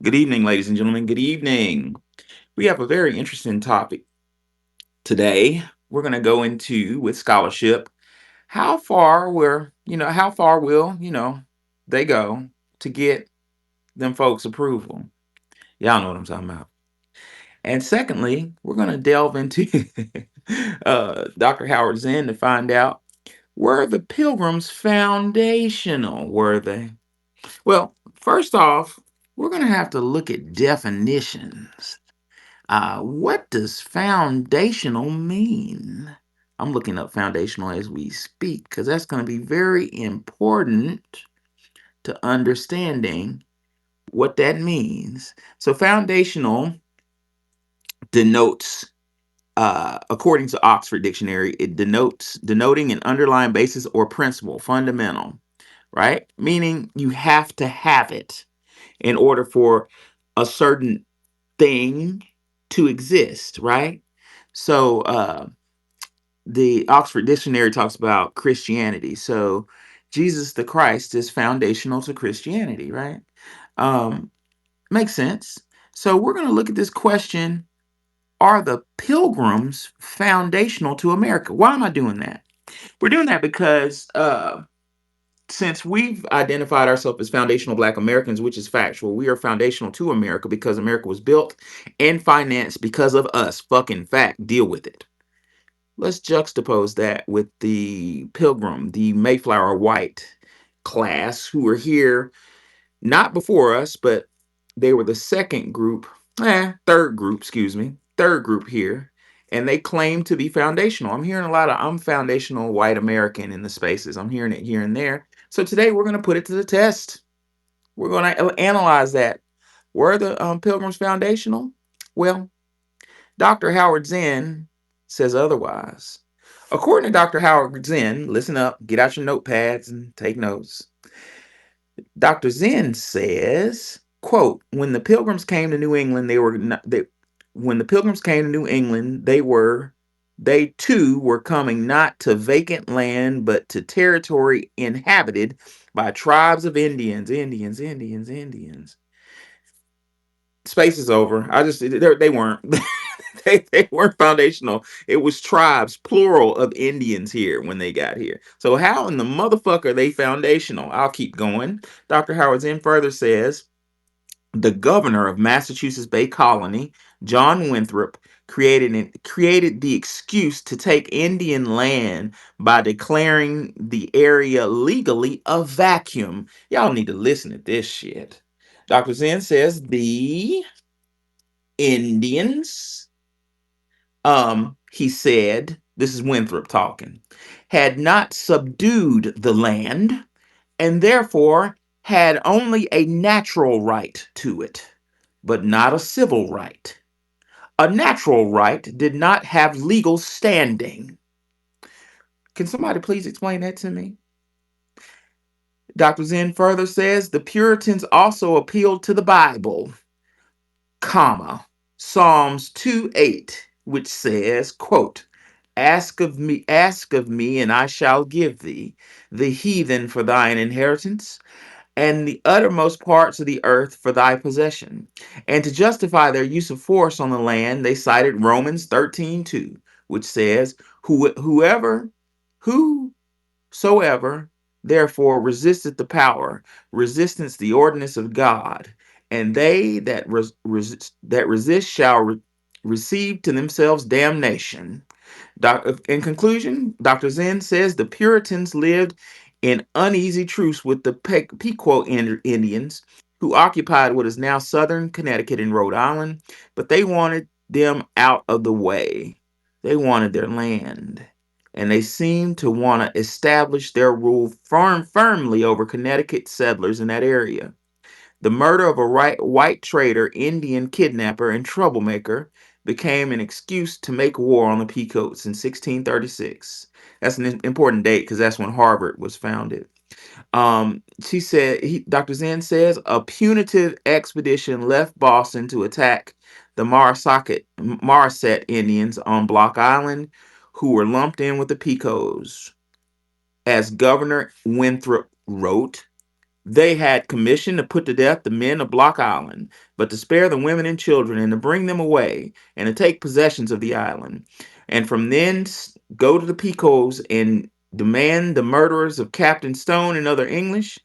Good evening, ladies and gentlemen. Good evening. We have a very interesting topic today. We're going to go into with scholarship how far will, they go to get them folks approval. Y'all know what I'm talking about. And secondly, we're going to delve into Dr. Howard Zinn to find out, were the Pilgrims foundational? Were they? Well, first off, we're going to have to look at definitions. What does foundational mean? I'm looking up foundational as we speak because that's going to be very important to understanding what that means. So, foundational denotes, according to Oxford Dictionary, it denotes denoting an underlying basis or principle, fundamental, right? Meaning you have to have it in order for a certain thing to exist, right? So the Oxford Dictionary talks about Christianity. So Jesus the Christ is foundational to Christianity, right? Um, Makes sense. So we're going to look at this question: are the Pilgrims foundational to America? Why am I doing that? We're doing that because since we've identified ourselves as foundational Black Americans, which is factual, we are foundational to America because America was built and financed because of us. Fucking fact. Deal with it. Let's juxtapose that with the Pilgrim, the Mayflower White class, who were here not before us, but they were the third group, third group here, and they claim to be foundational. I'm hearing a lot of I'm foundational white American in the spaces. I'm hearing it here and there. So today we're going to put it to the test. We're going to analyze that. Were the Pilgrims foundational? Well, Dr. Howard Zinn says otherwise. According to Dr. Howard Zinn, listen up, get out your notepads and take notes. Dr. Zinn says, quote, when the Pilgrims came to New England, when the Pilgrims came to New England, they too were coming not to vacant land, but to territory inhabited by tribes of Indians. Space is over. They weren't. They weren't foundational. It was tribes, plural, of Indians here when they got here. So how in the motherfucker are they foundational? I'll keep going. Dr. Howard Zinn further says the governor of Massachusetts Bay Colony, John Winthrop, created the excuse to take Indian land by declaring the area legally a vacuum. Y'all need to listen to this shit. Dr. Zinn says the Indians, he said, this is Winthrop talking, had not subdued the land and therefore had only a natural right to it, but not a civil right. A natural right did not have legal standing. Can somebody please explain that to me? Dr. Zinn further says the Puritans also appealed to the Bible, Psalms 2:8, which says, quote, ask of me, and I shall give thee the heathen for thine inheritance, and the uttermost parts of the earth for thy possession. And to justify their use of force on the land, they cited Romans 13:2, which says, whosoever therefore resisteth the power, resistance the ordinance of God, and they that resist shall receive to themselves damnation. In conclusion, Dr. Zinn says the Puritans lived in uneasy truce with the Pequot Indians, who occupied what is now southern Connecticut and Rhode Island, but they wanted them out of the way. They wanted their land, and they seemed to want to establish their rule firmly over Connecticut settlers in that area. The murder of a white trader, Indian kidnapper, and troublemaker became an excuse to make war on the Pequots in 1636. That's an important date because that's when Harvard was founded. Dr. Zinn says, a punitive expedition left Boston to attack the Marquette Indians on Block Island, who were lumped in with the Pequots. As Governor Winthrop wrote, They had commissioned to put to death the men of Block Island, but to spare the women and children, and to bring them away, and to take possessions of the island. And from thence go to the Picos and demand the murderers of Captain Stone and other English,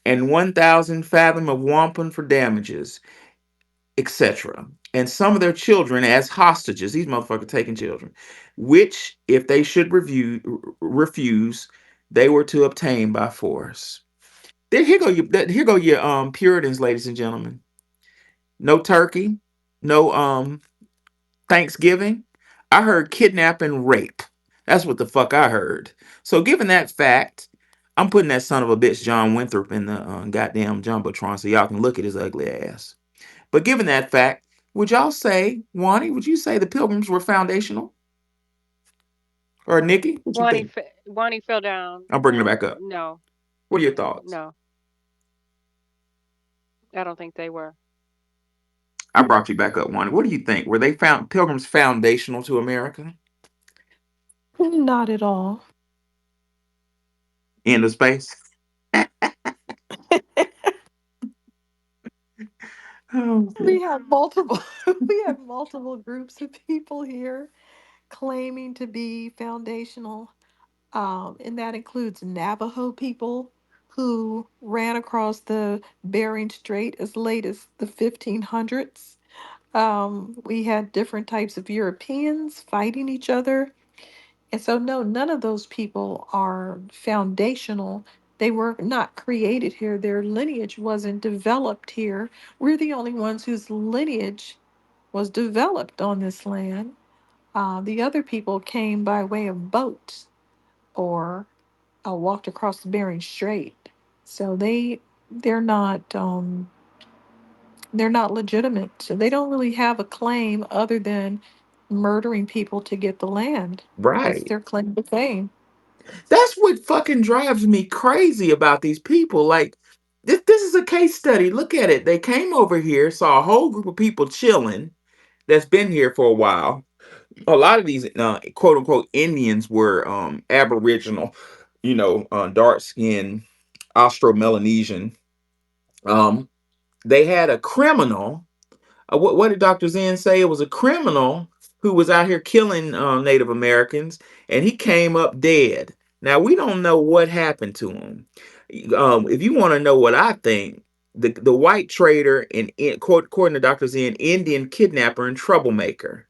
and 1,000 fathom of wampum for damages, etc. And some of their children as hostages. These motherfuckers taking children, which, if they should refuse, they were to obtain by force. Here go your Puritans, ladies and gentlemen. No turkey, no Thanksgiving. I heard kidnap and rape. That's what the fuck I heard. So given that fact, I'm putting that son of a bitch John Winthrop in the goddamn jumbotron so y'all can look at his ugly ass. But given that fact, would y'all say, Wani, would you say the Pilgrims were foundational? Or Nikki, what you think? Wani fell down. I'm bringing it back up. No, What are your thoughts? no, I don't think they were. I brought you back up, Wani. What do you think? Were they found Pilgrims foundational to America? Not at all. End of space. Oh, We shit. have multiple we have multiple groups of people here claiming to be foundational. And that includes Navajo people who ran across the Bering Strait as late as the 1500s. We had different types of Europeans fighting each other. And so, no, none of those people are foundational. They were not created here. Their lineage wasn't developed here. We're the only ones whose lineage was developed on this land. The other people came by way of boats or walked across the Bering Strait. So they're not they're not legitimate. So they don't really have a claim other than murdering people to get the land. That's Right. their claim to fame. That's what fucking drives me crazy about these people. Like, this is a case study. Look at it. They came over here, saw a whole group of people chilling that's been here for a while. A lot of these quote unquote Indians were aboriginal, dark skinned Austro Melanesian. Um, they had a criminal. What did Dr. Zinn say? It was a criminal who was out here killing Native Americans, and he came up dead. Now we don't know what happened to him. If you want to know what I think, the white trader and according to Dr. Zinn, Indian kidnapper and troublemaker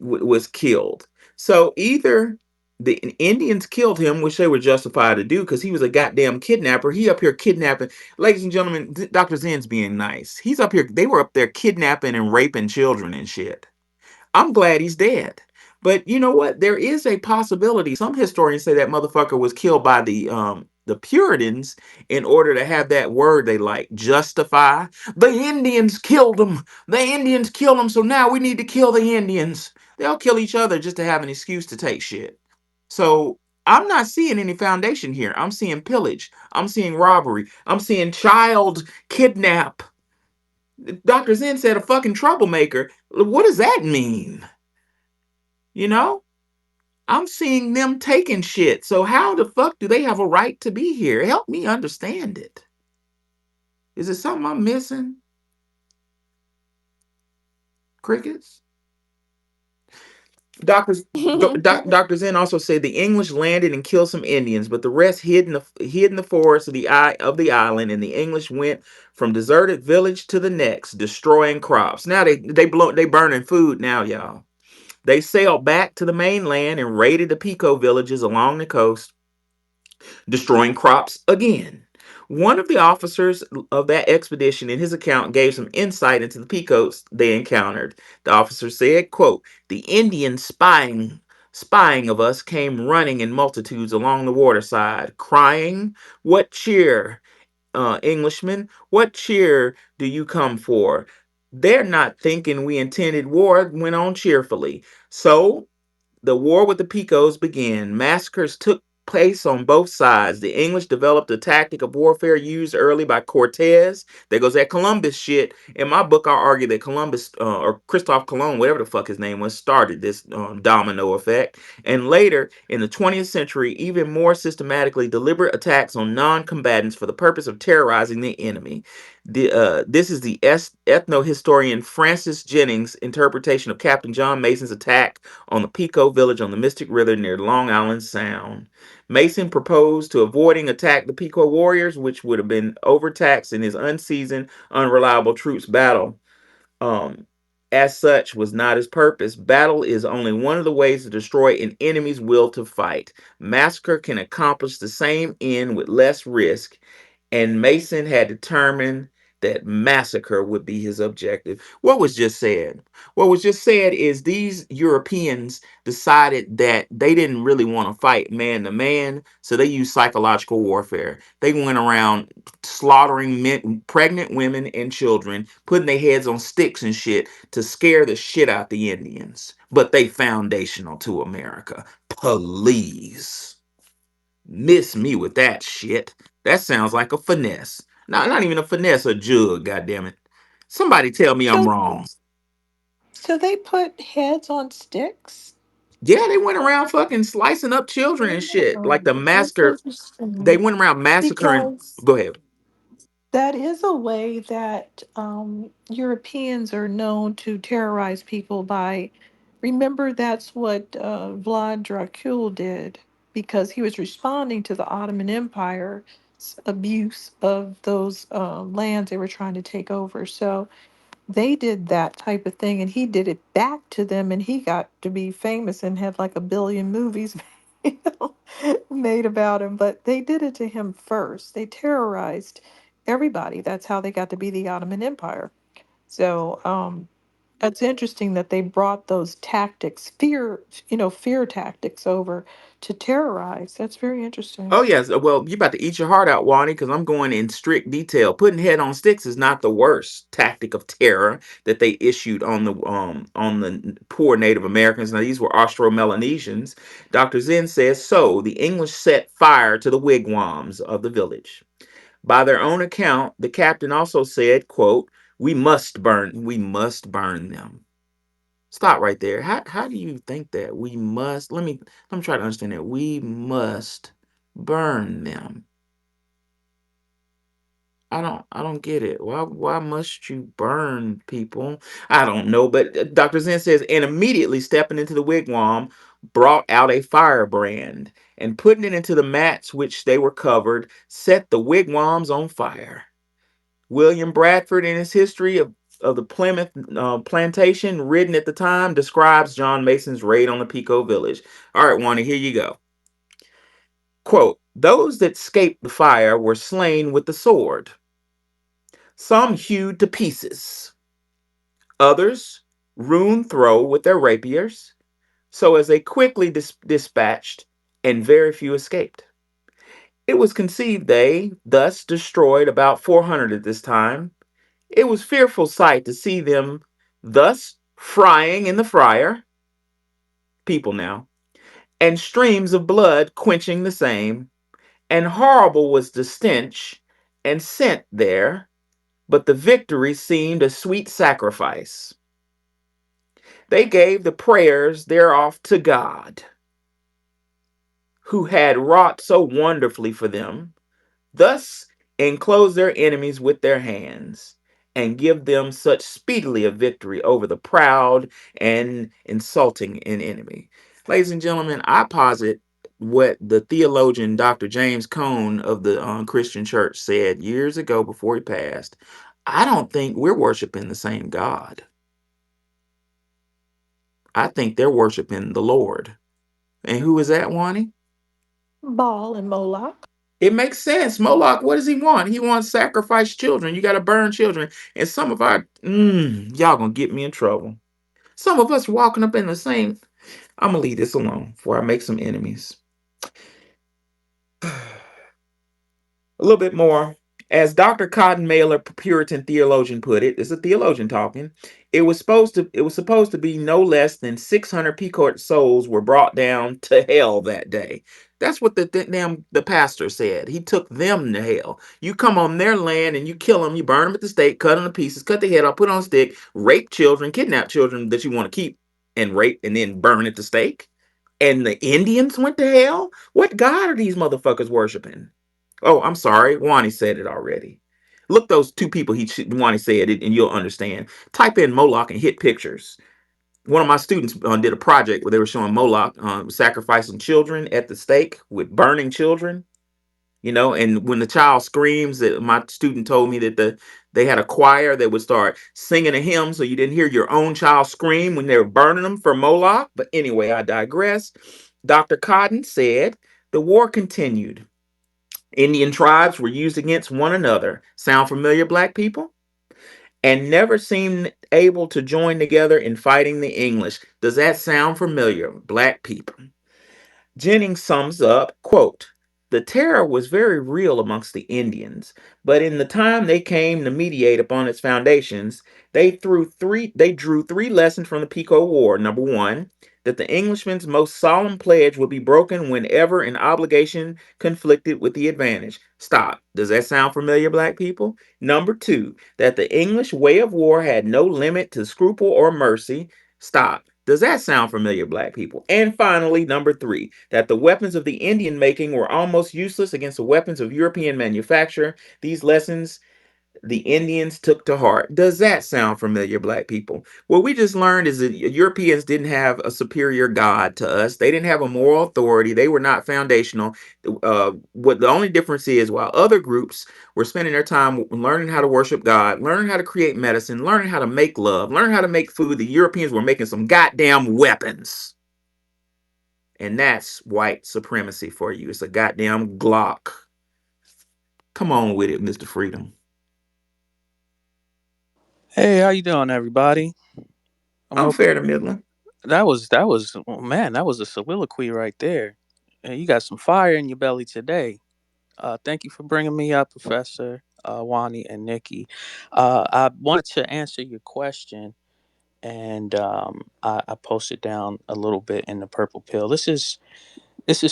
was killed. So either the Indians killed him, which they were justified to do because he was a goddamn kidnapper. He up here kidnapping. Ladies and gentlemen, Dr. Zinn's being nice. He's up here. They were up there kidnapping and raping children and shit. I'm glad he's dead. But you know what? There is a possibility. Some historians say that motherfucker was killed by the Puritans in order to have that word they like, justify. The Indians killed them. The Indians killed them, so now we need to kill the Indians. They'll kill each other just to have an excuse to take shit. So I'm not seeing any foundation here. I'm seeing pillage. I'm seeing robbery. I'm seeing child kidnap. Dr. Zen said a fucking troublemaker. What does that mean? You know? I'm seeing them taking shit. So how the fuck do they have a right to be here? Help me understand it. Is it something I'm missing? Crickets? Doctors, Dr. Zen also said the English landed and killed some Indians, but the rest hid in the forest of the island, and the English went from deserted village to the next, destroying crops. Now they burning food now, y'all. They sailed back to the mainland and raided the Pico villages along the coast, destroying crops again. One of the officers of that expedition in his account gave some insight into the Picos they encountered. The officer said, quote, the Indians spying of us came running in multitudes along the waterside, crying, what cheer, Englishmen, what cheer do you come for? They're not thinking we intended war, went on cheerfully. So the war with the Picos began. Massacres took place on both sides. The English developed a tactic of warfare used early by Cortez. There goes that Columbus shit. In my book, I argue that Columbus or Christophe Colomb, whatever the fuck his name was, started this domino effect. And later in the 20th century, even more systematically, deliberate attacks on non-combatants for the purpose of terrorizing the enemy. This is the ethno-historian Francis Jennings' interpretation of Captain John Mason's attack on the Pico village on the Mystic River near Long Island Sound. Mason proposed to avoiding attack the Pico warriors, which would have been overtaxed in his unseasoned, unreliable troops battle. Um, as such, was not his purpose. Battle is only one of the ways to destroy an enemy's will to fight. Massacre can accomplish the same end with less risk, and Mason had determined that massacre would be his objective. What was just said? What was just said is these Europeans decided that they didn't really want to fight man to man, so they used psychological warfare. They went around slaughtering men, pregnant women and children, putting their heads on sticks and shit to scare the shit out the Indians. But they foundational to America. Please. Miss me with that shit. That sounds like a finesse. Not even a finesse, a jug, goddammit. Somebody tell me I'm So, wrong. so they put heads on sticks? Yeah, they went around fucking slicing up children and shit. Like the That's massacre. They interesting went around massacring. because Go ahead. that is a way that Europeans are known to terrorize people by. Remember, that's what Vlad Dracul did because he was responding to the Ottoman Empire's abuse of those lands they were trying to take over. So they did that type of thing, and he did it back to them, and he got to be famous and had like a billion movies you know, made about him. But they did it to him first. They terrorized everybody. That's how they got to be the Ottoman Empire. So it's interesting that they brought those tactics, fear tactics over to terrorize. That's very interesting. Oh yes, well, you about to eat your heart out, Wani, because I'm going in strict detail. Putting head on sticks is not the worst tactic of terror that they issued on the poor Native Americans. Now these were Austro-Melanesians. Dr. Zinn says so. The English set fire to the wigwams of the village. By their own account, the captain also said, "quote We must burn them." Stop right there. How do you think that we must? Let me try to understand that. We must burn them. I don't get it. Why must you burn people? I don't know, but Dr. Zen says, and immediately stepping into the wigwam, brought out a firebrand and putting it into the mats which they were covered, set the wigwams on fire. William Bradford, in his history of the Plymouth plantation, written at the time, describes John Mason's raid on the Pico village. All right, Wanda, here you go. Quote, those that escaped the fire were slain with the sword, some hewed to pieces, others hewn through with their rapiers, so as they quickly dispatched, and very few escaped. It was conceived they thus destroyed about 400 at this time. It was fearful sight to see them thus frying in the fryer, people now, and streams of blood quenching the same, and horrible was the stench and scent there, but the victory seemed a sweet sacrifice. They gave the prayers thereof to God, who had wrought so wonderfully for them, thus enclose their enemies with their hands, and give them such speedily a victory over the proud and insulting an enemy. Ladies and gentlemen, I posit what the theologian Dr. James Cone of the Christian Church said years ago before he passed. I don't think we're worshiping the same God. I think they're worshiping the Lord. And who is that, Wani? Baal and Moloch. It makes sense. Moloch, what does he want? He wants sacrifice children. You got to burn children. And some of our, y'all gonna get me in trouble. Some of us walking up in the same. I'm gonna leave this alone before I make some enemies. A little bit more. As Dr. Cotton Mailer, Puritan theologian, put it, it's a theologian talking. It was supposed to be no less than 600 Pequot souls were brought down to hell that day. That's what the pastor said. He took them to hell. You come on their land and you kill them. You burn them at the stake, cut them to pieces, cut their head off, put on a stick, rape children, kidnap children that you want to keep and rape, and then burn at the stake. And the Indians went to hell. What God are these motherfuckers worshiping? Oh, I'm sorry. Wani said it already. Look those two people Wani said it, and you'll understand. Type in Moloch and hit pictures. One of my students did a project where they were showing Moloch sacrificing children at the stake with burning children. You know, and when the child screams, that my student told me that they had a choir that would start singing a hymn, so you didn't hear your own child scream when they were burning them for Moloch. But anyway, I digress. Dr. Cotton said the war continued. Indian tribes were used against one another. Sound familiar, black people? And never seemed able to join together in fighting the English. Does that sound familiar, black people? Jennings sums up, quote, the terror was very real amongst the Indians, but in the time they came to mediate upon its foundations, they drew three lessons from the Pico War. Number one, that the Englishman's most solemn pledge would be broken whenever an obligation conflicted with the advantage. Stop. Does that sound familiar, black people? Number two, that the English way of war had no limit to scruple or mercy. Stop. Does that sound familiar, black people? And finally, number three, that the weapons of the Indian making were almost useless against the weapons of European manufacture. These lessons the Indians took to heart. Does that sound familiar, black people? What we just learned is that Europeans didn't have a superior God to us. They didn't have a moral authority. They were not foundational. What the only difference is, while other groups were spending their time learning how to worship God, learning how to create medicine, learning how to make love, learning how to make food, the Europeans were making some goddamn weapons. And that's white supremacy for you. It's a goddamn Glock. Come on with it, Mr. Freedom. Hey, how you doing, everybody? I'm I'm hope fair to Midland. that was oh, man, that was a soliloquy right there. You got some fire in your belly today. Thank you for bringing me up, Professor Wani and Nikki. I wanted to answer your question, and I posted down a little bit in the purple pill. This is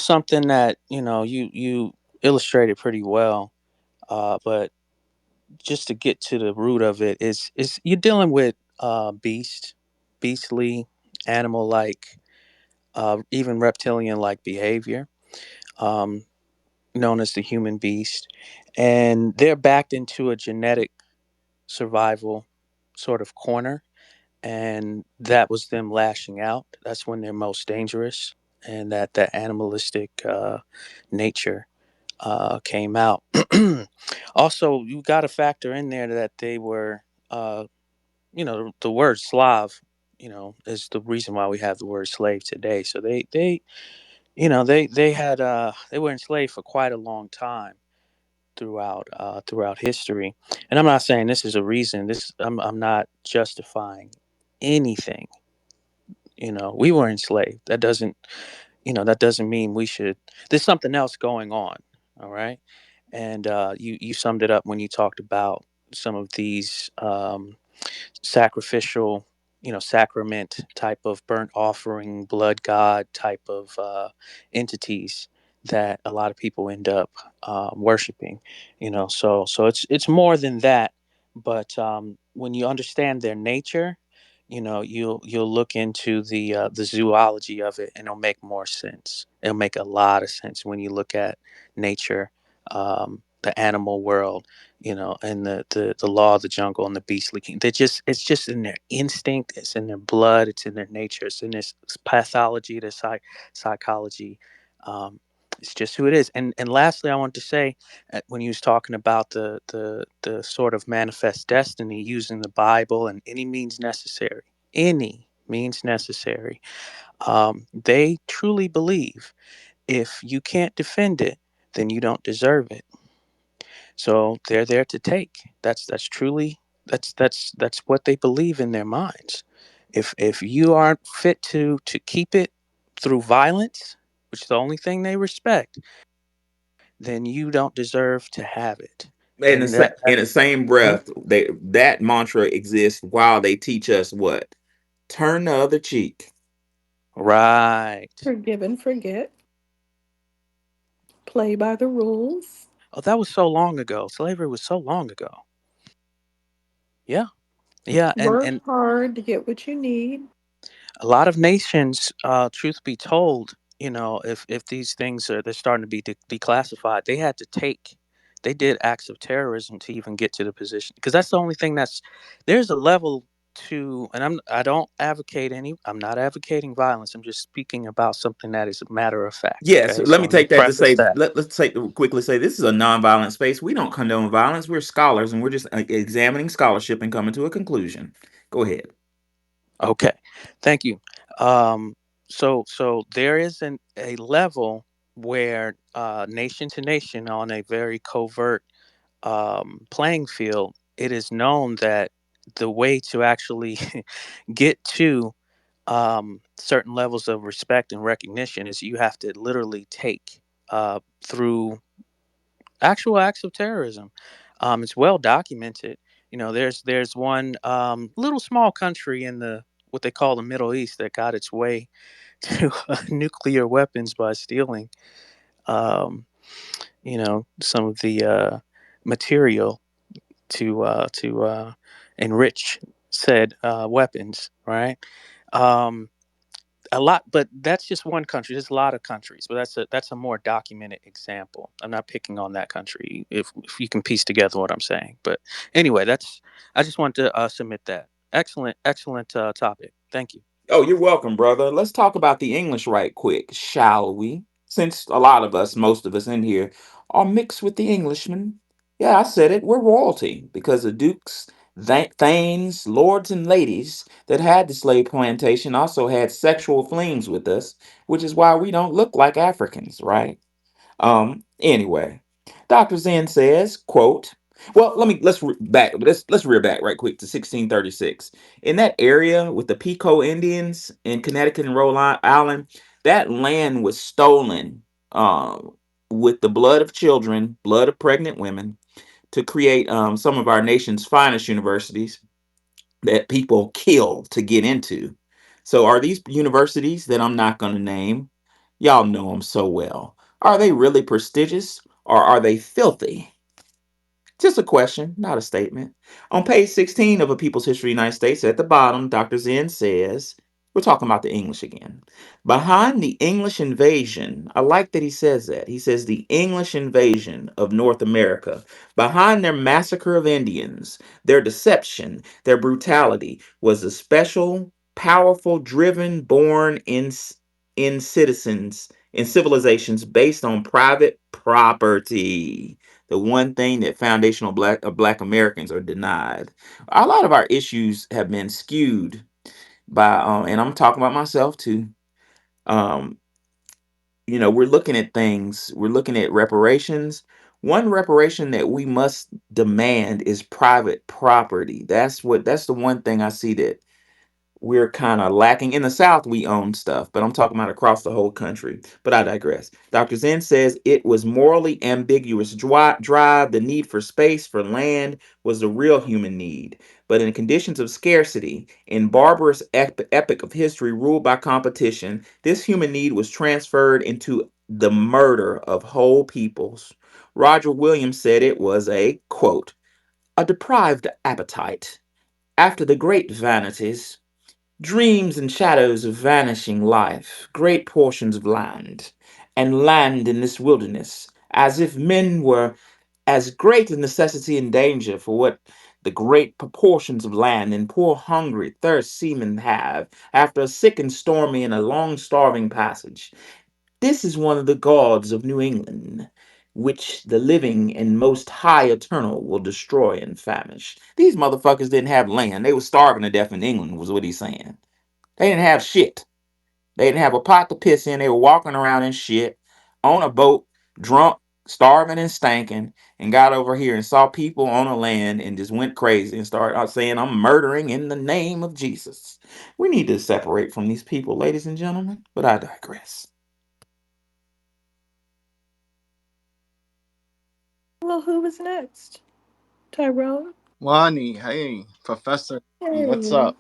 something that you illustrated pretty well, but just to get to the root of it is you're dealing with beastly, animal like, even reptilian like behavior, um, known as the human beast, and they're backed into a genetic survival sort of corner, and that was them lashing out. That's when they're most dangerous, and that animalistic nature came out. Also, you got to factor in there that they were, the word Slav, is the reason why we have the word slave today. So they were enslaved for quite a long time throughout history. And I'm not saying this is a reason. I'm not justifying anything. We were enslaved. That doesn't mean we should. There's something else going on. All right. And you summed it up when you talked about some of these sacrificial, sacrament type of burnt offering, blood god type of entities that a lot of people end up worshiping. So it's more than that. But when you understand their nature, you'll look into the zoology of it, and it'll make more sense. It'll make a lot of sense when you look at nature, the animal world, and the law of the jungle and the beastly king. It's just in their instinct, it's in their blood, it's in their nature, it's in their pathology, their psychology. Um, it's just who it is. And lastly, I want to say, when he was talking about the sort of manifest destiny, using the Bible and any means necessary, they truly believe if you can't defend it, then you don't deserve it. So they're there to take. That's truly that's what they believe in their minds. If you aren't fit to keep it through violence, which is the only thing they respect, then you don't deserve to have it. In the, And that, in the same Mhm. breath, that mantra exists while they teach us what? Turn the other cheek. Right. Forgive and forget. play by the rules, Oh, that was so long ago. Slavery was so long ago. Yeah, yeah, work and hard to get what you need. a lot of nations, truth be told, if these things are they're starting to be declassified, they had to take, they did acts of terrorism to even get to the position, because that's the only thing that's, there's a level to, and I don't advocate any, I'm not advocating violence. I'm just speaking about something that is a matter of fact. Yes, Okay, let so me let me take that to preface say, that. let's take quickly say this is a nonviolent space. We don't condone violence. We're scholars and we're just examining scholarship and coming to a conclusion. Go ahead. Okay, thank you. Um, so there is a level where, nation to nation, on a very covert, playing field, it is known that the way to actually get to, certain levels of respect and recognition is you have to literally take, through actual acts of terrorism. It's well documented. There's one, little small country in the, what they call the Middle East, that got its way to nuclear weapons by stealing, um, some of the, material to enrich said, weapons. Right. Um, a lot, but that's just one country. There's a lot of countries, but that's a more documented example. I'm not picking on that country, if you can piece together what I'm saying. But anyway, that's, I just want to, submit that. Excellent topic. Thank you. Oh, you're welcome, brother. Let's talk about the English right quick, shall we? Since a lot of us, most of us in here, are mixed with the Englishmen. Yeah, I said it. We're royalty because the dukes, thanes, lords, and ladies that had the slave plantation also had sexual flings with us, which is why we don't look like Africans, right? Anyway, Dr. Zinn says, quote, well, let's rear back right quick to 1636. In that area with the Pico Indians in Connecticut and Island, that land was stolen with the blood of children, blood of pregnant women, to create some of our nation's finest universities that people kill to get into. So, are these universities that I'm not going to name, y'all know them so well, are they really prestigious or are they filthy? Just a question, not a statement. On page 16 of A People's History of the United States, at the bottom, Dr. Zinn says, we're talking about the English again. Behind the English invasion, I like that he says that. He says the English invasion of North America, behind their massacre of Indians, their deception, their brutality, was a special, powerful, driven, born in citizens, in civilizations based on private property, the one thing that foundational black Americans are denied. A lot of our issues have been skewed by and I'm talking about myself too. Um we're looking at things, we're looking at reparations. One reparation that we must demand is private property. That's the one thing I see that we're kind of lacking. In the South, we own stuff, but I'm talking about across the whole country. But I digress. Dr. Zen says it was morally ambiguous. Drive, the need for space, for land, was a real human need. But in conditions of scarcity, in barbarous epic of history ruled by competition, this human need was transferred into the murder of whole peoples. Roger Williams said it was a, quote, a deprived appetite. After the great vanities, dreams and shadows of vanishing life, great portions of land, and land in this wilderness, as if men were as great a necessity and danger for what the great proportions of land and poor hungry thirst seamen have after a sick and stormy and a long starving passage. This is one of the gods of New England, which the living and most high eternal will destroy and famish. These motherfuckers didn't have land. They were starving to death in England, was what he's saying. They didn't have shit. They didn't have a pot to piss in. They were walking around in shit on a boat, drunk, starving, and stanking, and got over here and saw people on the land and just went crazy and started out saying, I'm murdering in the name of Jesus. We need to separate from these people, ladies and gentlemen, but I digress. Well, who was next? Tyrone? Wani, hey, Professor, what's Hey. up?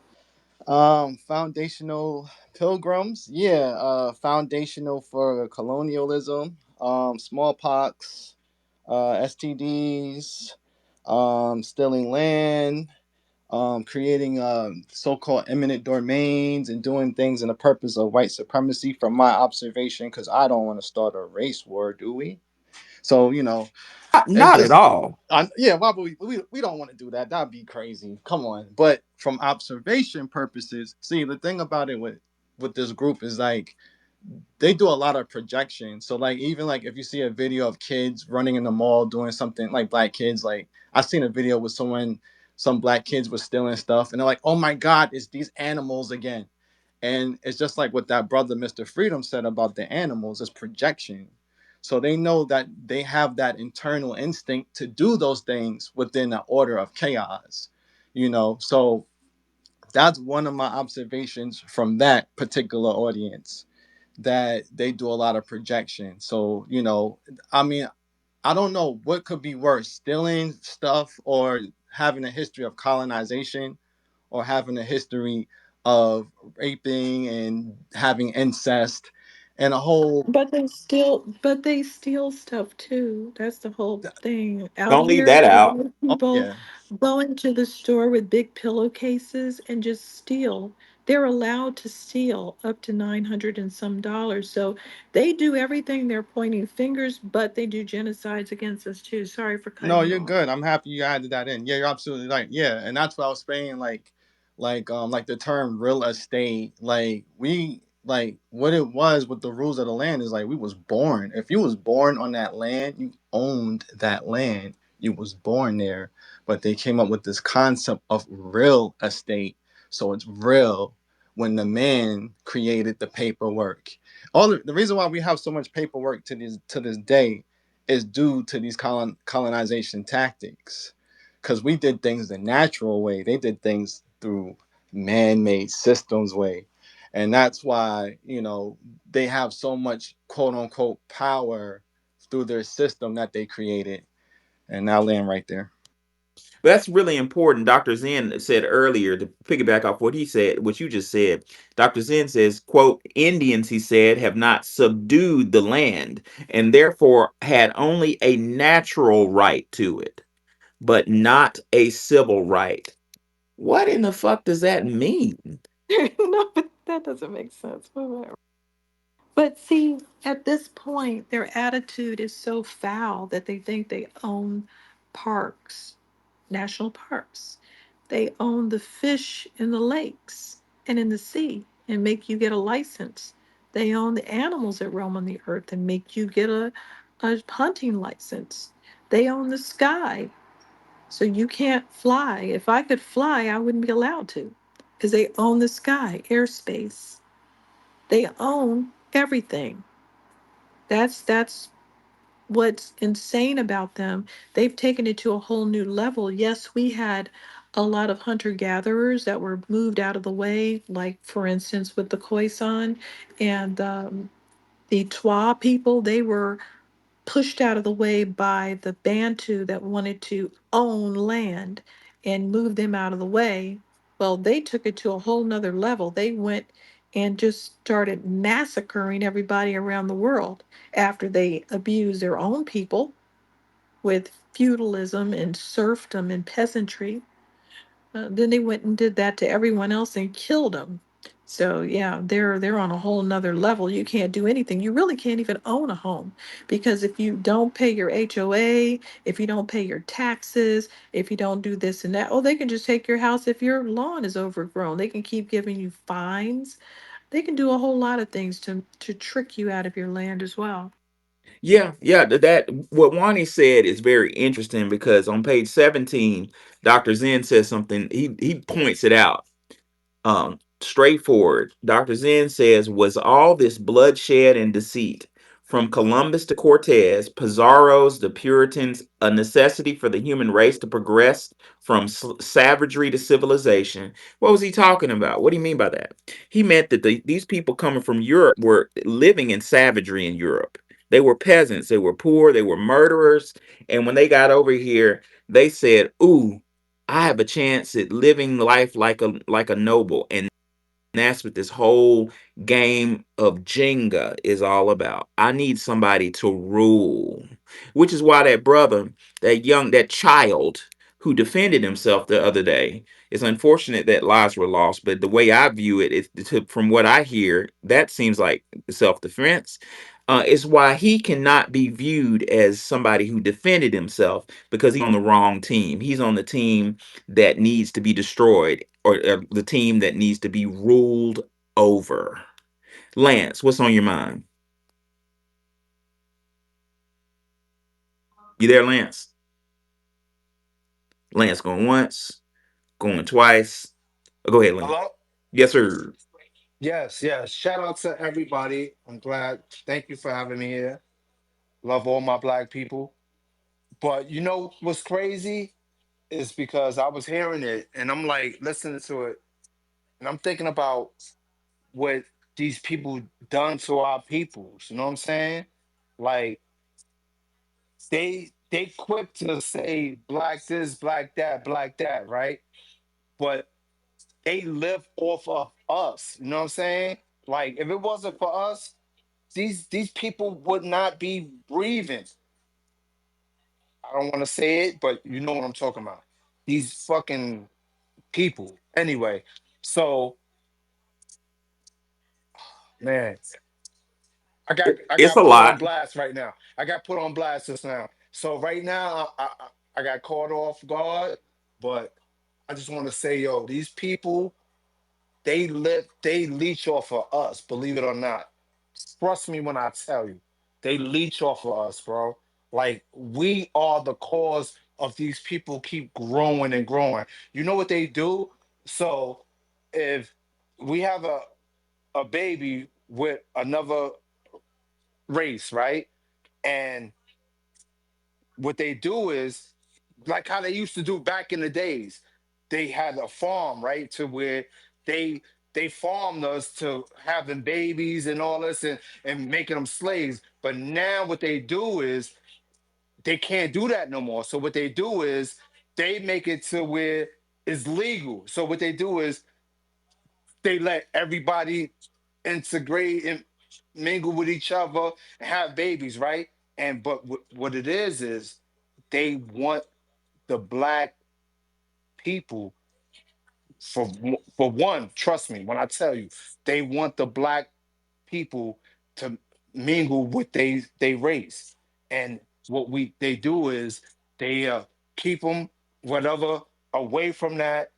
Foundational pilgrims, yeah, foundational for colonialism. smallpox, STDs, stealing land, creating so-called eminent domains and doing things in the purpose of white supremacy from my observation, because I don't want to start a race war, do we? So, it's Not at just, all. yeah, why would we don't want to do that. That'd be crazy. Come on. But from observation purposes, see, the thing about it with this group is like they do a lot of projection. So like even like if you see a video of kids running in the mall doing something, like black kids, like I seen a video with some black kids were stealing stuff and they're like, oh my god, it's these animals again. And it's just like what that brother Mr. Freedom said about the animals, is projection. So they know that they have that internal instinct to do those things within the order of chaos, so that's one of my observations from that particular audience, that they do a lot of projection. So, I mean, I don't know what could be worse, stealing stuff or having a history of colonization or having a history of raping and having incest and a whole. But they steal stuff too. That's the whole thing. Out Don't leave here, that a out. lot of Oh, people yeah. go into the store with big pillowcases and just steal. They're allowed to steal up to 900 and some dollars. So they do everything. They're pointing fingers, but they do genocides against us too. Sorry for No, cutting you you're off. good. I'm happy you added that in. Yeah, you're absolutely right. Yeah, and that's what I was saying. Like the term real estate. Like what it was with the rules of the land is like we was born. If you was born on that land, you owned that land. You was born there. But they came up with this concept of real estate. So it's real when the man created the paperwork. The reason why we have so much paperwork to this day is due to these colonization tactics, because we did things the natural way, they did things through man-made systems way. And that's why they have so much quote unquote power through their system that they created. And I'll land right there. That's really important. Dr. Zinn said earlier, to piggyback off what he said, what you just said. Dr. Zinn says, quote, Indians, he said, have not subdued the land and therefore had only a natural right to it, but not a civil right. What in the fuck does that mean? No, but that doesn't make sense. But see, at this point, their attitude is so foul that they think they own parks, national parks. They own the fish in the lakes and in the sea and make you get a license. They own the animals that roam on the earth and make you get a hunting license. They own the sky, so you can't fly. If I could fly, I wouldn't be allowed to because they own the sky, airspace. They own everything. That's what's insane about them. They've taken it to a whole new level. Yes, we had a lot of hunter gatherers that were moved out of the way, like for instance with the Khoisan and the Twa people. They were pushed out of the way by the Bantu that wanted to own land and move them out of the way. Well, they took it to a whole nother level. They went and just started massacring everybody around the world after they abused their own people with feudalism and serfdom and peasantry. Then they went and did that to everyone else and killed them. So yeah, they're on a whole nother level. You can't do anything. You really can't even own a home because if you don't pay your HOA, if you don't pay your taxes, if you don't do this and that, oh, they can just take your house if your lawn is overgrown. They can keep giving you fines. They can do a whole lot of things to trick you out of your land as well. Yeah, yeah, that what Wani said is very interesting because on page 17, Dr. Zen says something, he points it out. Straightforward. Dr. Zen says, was all this bloodshed and deceit from Columbus to Cortez, Pizarro's, the Puritans, a necessity for the human race to progress from savagery to civilization? What was he talking about? What do you mean by that? He meant that these people coming from Europe were living in savagery in Europe. They were peasants, they were poor, they were murderers. And when they got over here, they said, ooh, I have a chance at living life like a noble. And That's what this whole game of Jenga is all about. I need somebody to rule, which is why that brother, that child who defended himself the other day, it's unfortunate that lives were lost. But the way I view it is, from what I hear, that seems like self defense. Is why he cannot be viewed as somebody who defended himself because he's on the wrong team. He's on the team that needs to be destroyed, or the team that needs to be ruled over. Lance, what's on your mind? You there, Lance? Lance going once, going twice. Go ahead, Lance. Hello? Yes, sir. Yes, yes. Shout out to everybody. I'm glad. Thank you for having me here. Love all my black people. But you know what's crazy is because I was hearing it and I'm like listening to it and I'm thinking about what these people done to our peoples. You know what I'm saying? Like they quick to say black this, black that, black that, right? But they live off of us. You know what I'm saying? Like if it wasn't for us, these people would not be breathing. I don't want to say it, but you know what I'm talking about. These fucking people. Anyway, so man, I It's got a put on lot. blast right now. I got put on blast just now. So right now, I got caught off guard, but I just want to say, yo, these people they leech off of us. Believe it or not, trust me when I tell you, they leech off of us, bro. Like we are the cause of these people keep growing and growing. You know what they do? So if we have a baby with another race, right? And what they do is like how they used to do back in the days. They had a farm, right? To where they they farmed us to having babies and all this and making them slaves. But now what they do is they can't do that no more. So what they do is they make it to where it's legal. So what they do is they let everybody integrate and mingle with each other and have babies, right? And but what it is they want the black people for one. Trust me when I tell you, they want the black people to mingle with they race, and what we they do is they keep them whatever away from that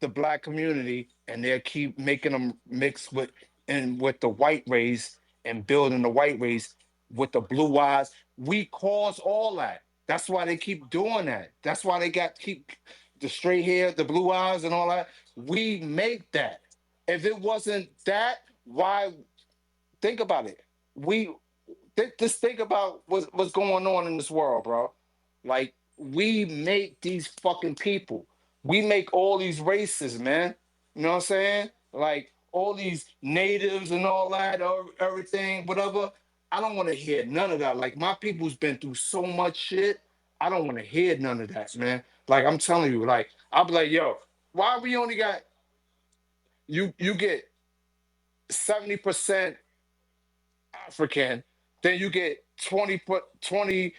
the black community and they'll keep making them mix with and with the white race and building the white race with the blue eyes. We cause all that. That's why they keep doing that. That's why they got keep the straight hair, the blue eyes, and all that. We make that. If it wasn't that, why think about it? We just think about what's going on in this world, bro. Like we make these fucking people. We make all these races, man. You know what I'm saying? Like all these natives and all that, or everything, whatever. I don't want to hear none of that. Like my people's been through so much shit. I don't want to hear none of that, man. Like I'm telling you, like I'll be like, yo, why we only got you get 70% African, then you get 26%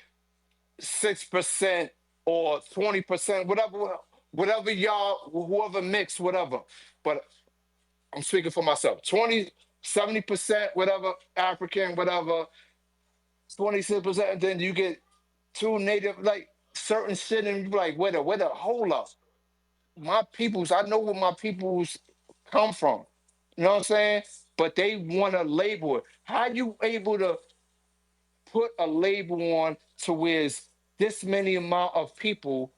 or 20%, whatever y'all, whoever mix, whatever. But I'm speaking for myself. 70%, whatever, African, whatever, 26%, then you get two native, like certain shit, and you be like, wait a hold up. My peoples, I know where my peoples come from. You know what I'm saying? But they want to label it. How you able to put a label on to where it's this many amount of people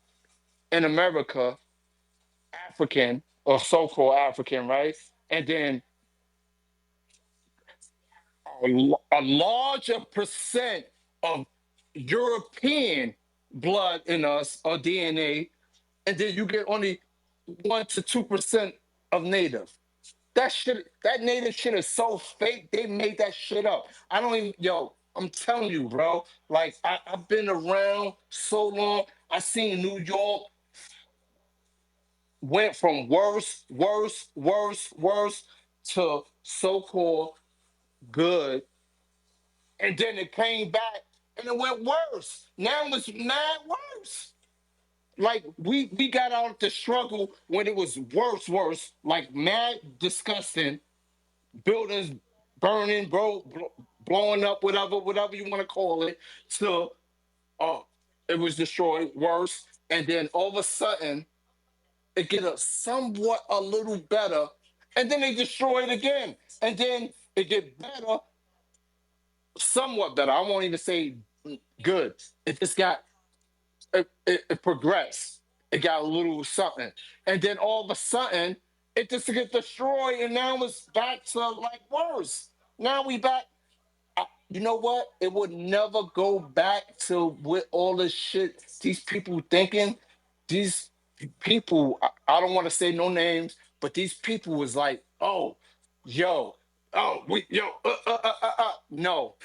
in America, African or so-called African, right? And then a larger percent of European blood in us or DNA, and then you get only 1 to 2% of native. That shit, that native shit is so fake. They made that shit up. I don't even, yo, I'm telling you, bro. Like, I've been around so long. I seen New York went from worse, worse, worse, worse to so-called good, and then it came back and it went worse. Now it's mad worse. Like we got out the struggle when it was worse, worse, like mad disgusting, buildings burning, blowing up, whatever you want to call it, to it was destroyed worse, and then all of a sudden it get a somewhat a little better, and then they destroy it again, and then it get better, somewhat better. I won't even say good. It just got it progressed. It got a little something, and then all of a sudden it just get destroyed, and now it's back to like worse. Now we back. You know what? It would never go back to what all this shit these people thinking. These people, I don't want to say no names, but these people was like, oh, yo, no,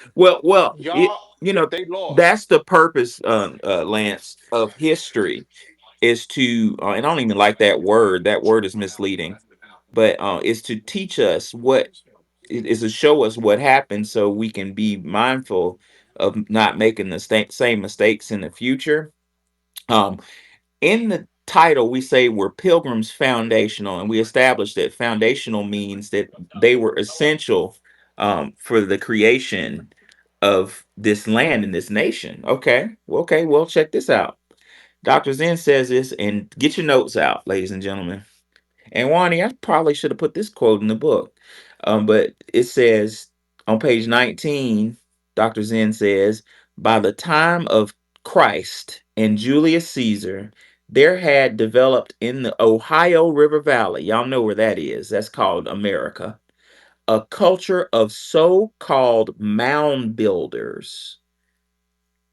It, y'all, you know, they lost. that's the purpose, Lance, of history is to, and I don't even like that word. That word is misleading, but is to teach us what is to show us what happened, so we can be mindful of not making the same mistakes in the future. Um, in the title, we say we're pilgrims foundational, and we established that foundational means that they were essential for the creation of this land and this nation. Okay, well, check this out. Dr. Zen says this, and get your notes out, ladies and gentlemen. And Wani, I probably should have put this quote in the book. But it says on page 19, Dr. Zen says, by the time of Christ and Julius Caesar, there had developed in the Ohio River Valley, y'all know where that is, that's called America, a culture of so called mound builders.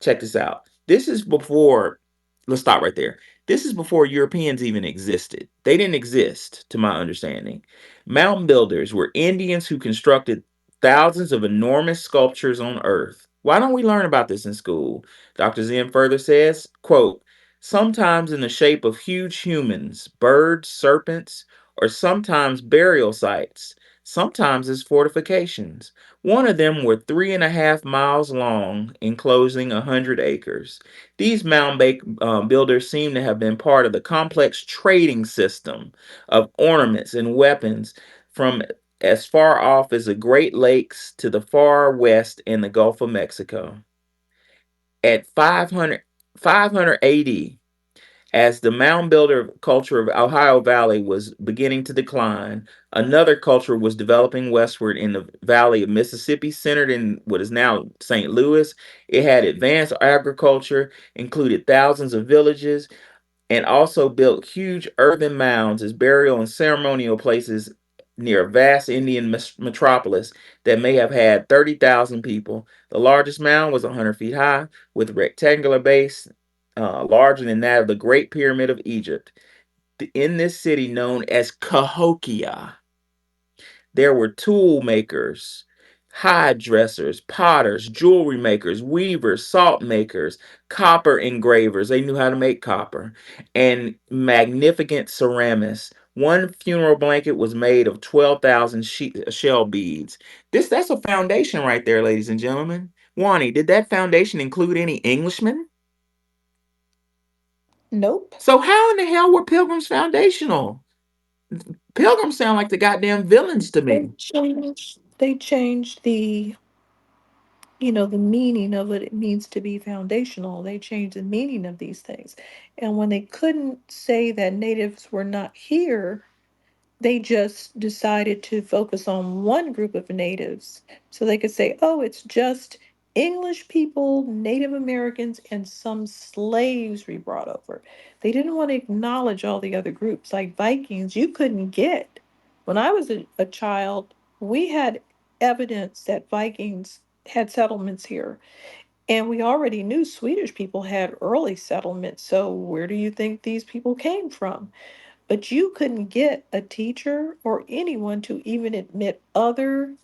Check this out. This is before, let's stop right there. This is before Europeans even existed. They didn't exist, to my understanding. Mountain builders were Indians who constructed thousands of enormous sculptures on Earth. Why don't we learn about this in school? Dr. Zen further says, quote, sometimes in the shape of huge humans, birds, serpents, or sometimes burial sites, sometimes as fortifications. One of them were 3.5 miles long, enclosing 100 acres. These builders seem to have been part of the complex trading system of ornaments and weapons from as far off as the Great Lakes to the far west in the Gulf of Mexico. At 500 AD, as the mound builder culture of Ohio Valley was beginning to decline, another culture was developing westward in the valley of Mississippi, centered in what is now St. Louis. It had advanced agriculture, included thousands of villages, and also built huge earthen mounds as burial and ceremonial places near a vast Indian metropolis that may have had 30,000 people. The largest mound was 100 feet high, with a rectangular base larger than that of the Great Pyramid of Egypt. In this city known as Cahokia, there were tool makers, hide dressers, potters, jewelry makers, weavers, salt makers, copper engravers. They knew how to make copper, and magnificent ceramists. One funeral blanket was made of 12,000 shell beads. That's a foundation right there, ladies and gentlemen. Wani, did that foundation include any Englishmen? Nope. So how in the hell were pilgrims foundational? Pilgrims sound like the goddamn villains to They me. changed. They changed the meaning of what it means to be foundational. They changed the meaning of these things. And when they couldn't say that natives were not here, they just decided to focus on one group of natives. So they could say, oh, it's just English people, Native Americans, and some slaves we brought over. They didn't want to acknowledge all the other groups. Like Vikings, you couldn't get. When I was a child, we had evidence that Vikings had settlements here. And we already knew Swedish people had early settlements. So where do you think these people came from? But you couldn't get a teacher or anyone to even admit other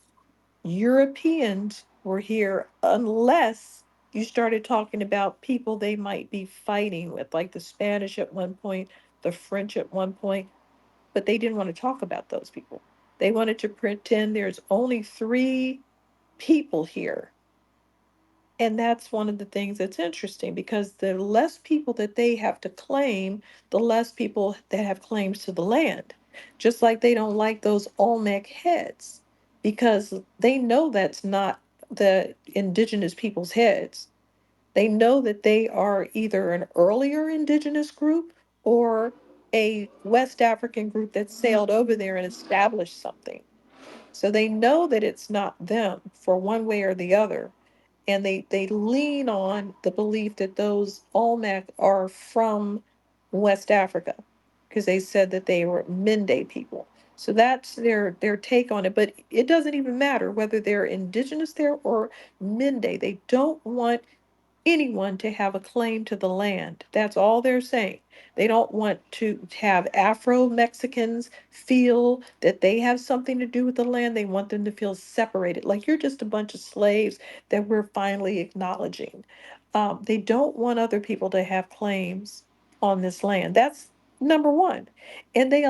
Europeans were here unless you started talking about people they might be fighting with, like the Spanish at one point the French at one point, but they didn't want to talk about those people. They wanted to pretend there's only three people here. And that's one of the things that's interesting because the less people that they have to claim, the less people that have claims to the land. Just like they don't like those Olmec heads because they know that's not the indigenous people's heads. They know that they are either an earlier indigenous group or a West African group that sailed over there and established something. So they know that it's not them for one way or the other. And they lean on the belief that those Olmec are from West Africa because they said that they were Mende people. So that's their take on it. But it doesn't even matter whether they're indigenous there or Mende. They don't want anyone to have a claim to the land. That's all they're saying. They don't want to have Afro Mexicans feel that they have something to do with the land. They want them to feel separated, like you're just a bunch of slaves that we're finally acknowledging. They don't want other people to have claims on this land. That's number one. And they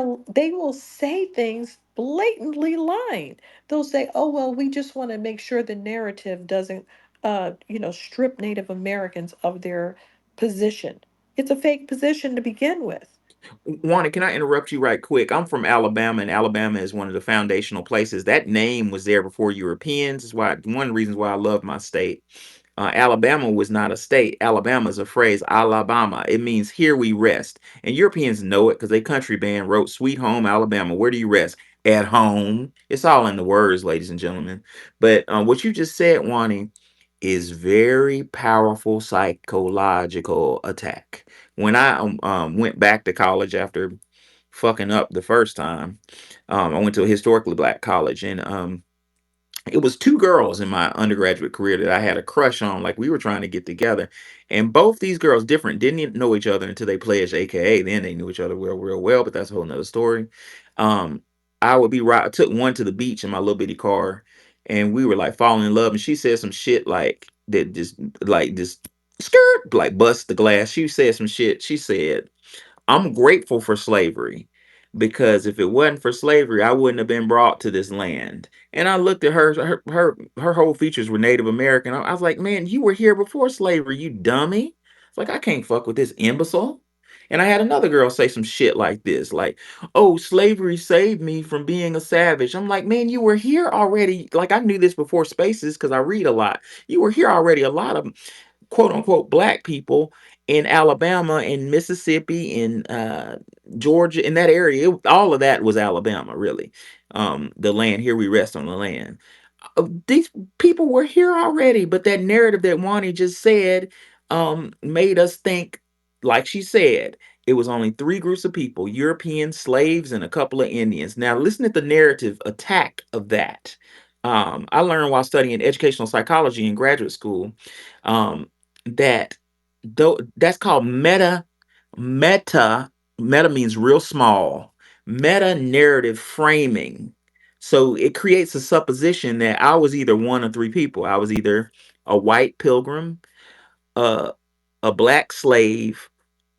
will say things blatantly lying. They'll say, "Oh well, we just want to make sure the narrative doesn't strip Native Americans of their position." It's a fake position to begin with. Wanda, can I interrupt you right quick? I'm from Alabama, and Alabama is one of the foundational places. That name was there before Europeans. Is why one of the reasons why I love my state. Alabama was not a state. Alabama is a phrase. Alabama. It means here we rest, and Europeans know it because their country band wrote "Sweet Home Alabama." Where do you rest? At home. It's all in the words, ladies and gentlemen. But what you just said, Wani, is very powerful psychological attack. When I went back to college after fucking up the first time, I went to a historically black college, and it was two girls in my undergraduate career that I had a crush on. Like we were trying to get together, and both these girls different didn't even know each other until they pledged, AKA. Then they knew each other real well, but that's a whole nother story. Um, I would be right. I took one to the beach in my little bitty car, and we were like falling in love. And she said some shit that just like just skirt like bust the glass. She said some shit. She said, "I'm grateful for slavery because if it wasn't for slavery, I wouldn't have been brought to this land." And I looked at her whole features were Native American. I was like, "Man, you were here before slavery, you dummy." It's like I can't fuck with this imbecile. And I had another girl say some shit like this, like, "Oh, slavery saved me from being a savage." I'm like, "Man, you were here already." Like I knew this before Spaces because I read a lot. You were here already. A lot of quote unquote black people in Alabama and Mississippi and Georgia in that area. All of that was Alabama, really. The land here we rest on the land. These people were here already, but that narrative that Wani just said made us think, like she said, it was only three groups of people: European slaves and a couple of Indians. Now, listen at the narrative attack of that. I learned while studying educational psychology in graduate school um, that though that's called meta meta means real small, meta narrative framing. So it creates a supposition that I was either one of three people. I was either a white pilgrim, uh, a black slave,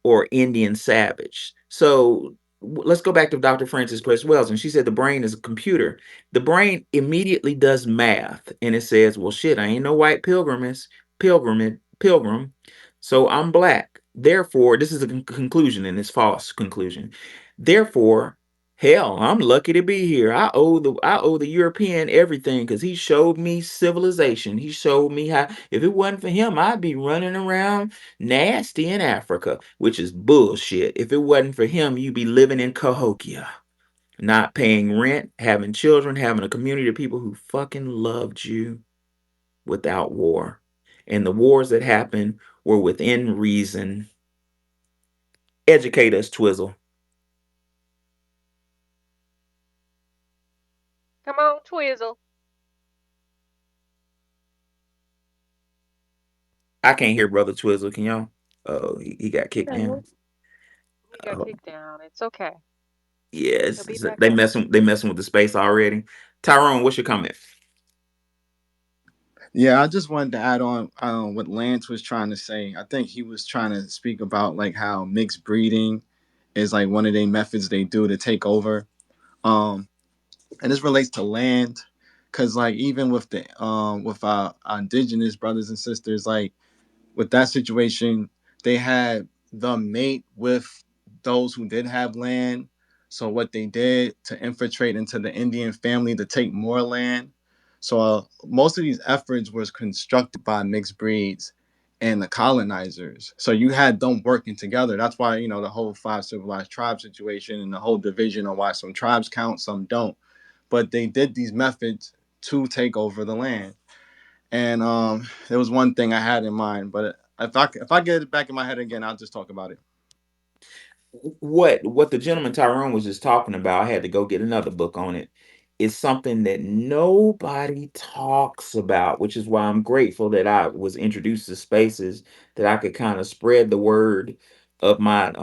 or Indian savage. So let's go back to Dr. Frances Cress Wells, and she said the brain is a computer. The brain immediately does math, and it says, "Well, shit, I ain't no white pilgrim, so I'm black. Therefore, this is a conclusion, and it's false conclusion. Therefore, hell, I'm lucky to be here. I owe the European everything because he showed me civilization. He showed me how. If it wasn't for him, I'd be running around nasty in Africa, which is bullshit. If it wasn't for him, you'd be living in Cahokia, not paying rent, having children, having a community of people who fucking loved you without war. And the wars that happened were within reason. Educate us, Twizzle." Come on, Twizzle. I can't hear Brother Twizzle. Can y'all? Oh, he got kicked in. He got Oh, kicked down. It's okay. He'll yes, be back they up. messing with the space already. Tyrone, what's your comment? Yeah, I just wanted to add on what Lance was trying to say. I think he was trying to speak about like how mixed breeding is like one of the methods they do to take over. Um, and this relates to land, because like even with the with our indigenous brothers and sisters, like with that situation, they had the mate with those who did have land. So what they did to infiltrate into the Indian family to take more land. So most of these efforts was constructed by mixed breeds and the colonizers. So you had them working together. That's why the whole five civilized tribes situation and the whole division on why some tribes count, some don't. But they did these methods to take over the land. And there was one thing I had in mind, but if I get it back in my head again, I'll just talk about it. What the gentleman Tyrone was just talking about, I had to go get another book on it, is something that nobody talks about, which is why I'm grateful that I was introduced to spaces that I could kind of spread the word of my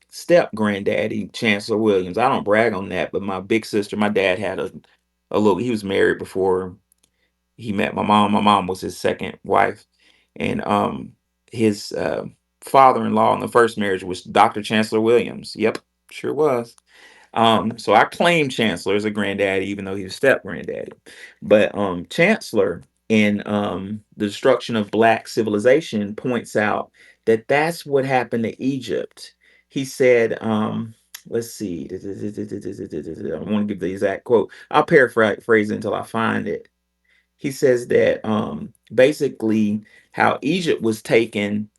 step granddaddy, Chancellor Williams. I don't brag on that, but my big sister, my dad had a little, he was married before he met my mom. My mom was his second wife, and his father-in-law in the first marriage was Dr. Chancellor Williams. Yep, sure was. So I claim Chancellor as a granddaddy, even though he was step granddaddy. But Chancellor in the destruction of Black civilization points out that that's what happened to Egypt. He said, let's see, I want to give the exact quote. I'll paraphrase it until I find it. He says that basically how Egypt was taken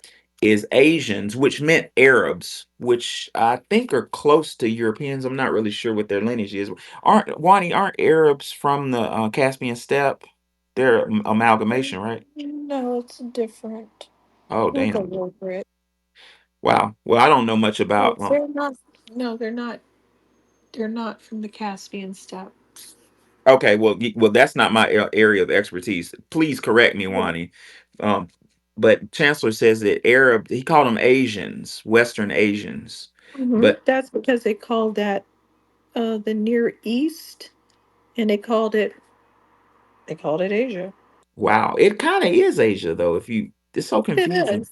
is Asians, which meant Arabs, which I think are close to Europeans. I'm not really sure what their lineage is. Aren't Arabs from the Caspian steppe? They're amalgamation, right? No, it's different. Oh, We'll go damn. over it. Wow. Well, I don't know much about. They're not. No, they're not. They're not from the Caspian steppe. Okay, well, that's not my area of expertise. Please correct me, Yeah. Wani. Um, but Chancellor says that Arab, he called them Asians, Western Asians. But That's because they called that the Near East, and they called it Asia. wow, it kind of is Asia, though. If you, it's so It confusing. is.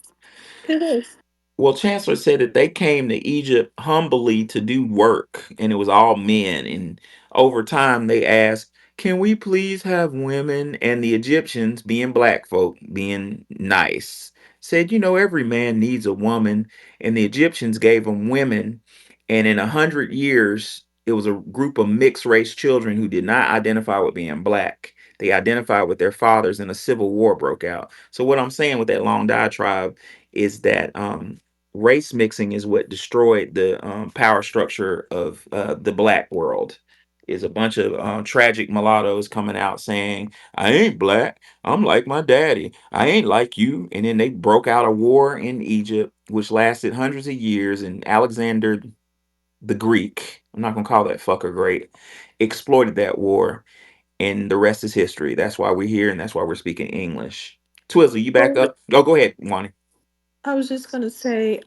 It is. Well, Chancellor said that they came to Egypt humbly to do work, and it was all men. And over time, they asked, "Can we please have women?" And the Egyptians, being black folk, being nice, said, every man needs a woman." And the Egyptians gave them women. And in 100 years, it was a group of mixed race children who did not identify with being black. They identified with their fathers, and a civil war broke out. So, what I'm saying with that long diatribe is that race mixing is what destroyed the power structure of the black world. Is a bunch of tragic mulattoes coming out saying, "I ain't black. I'm like my daddy. I ain't like you." And then they broke out a war in Egypt, which lasted hundreds of years. And Alexander the Greek, I'm not gonna call that fucker great, exploited that war, and the rest is history. That's why we're here, and that's why we're speaking English. Twizzle, you back Well, up? Go ahead, Wani. I was just gonna say,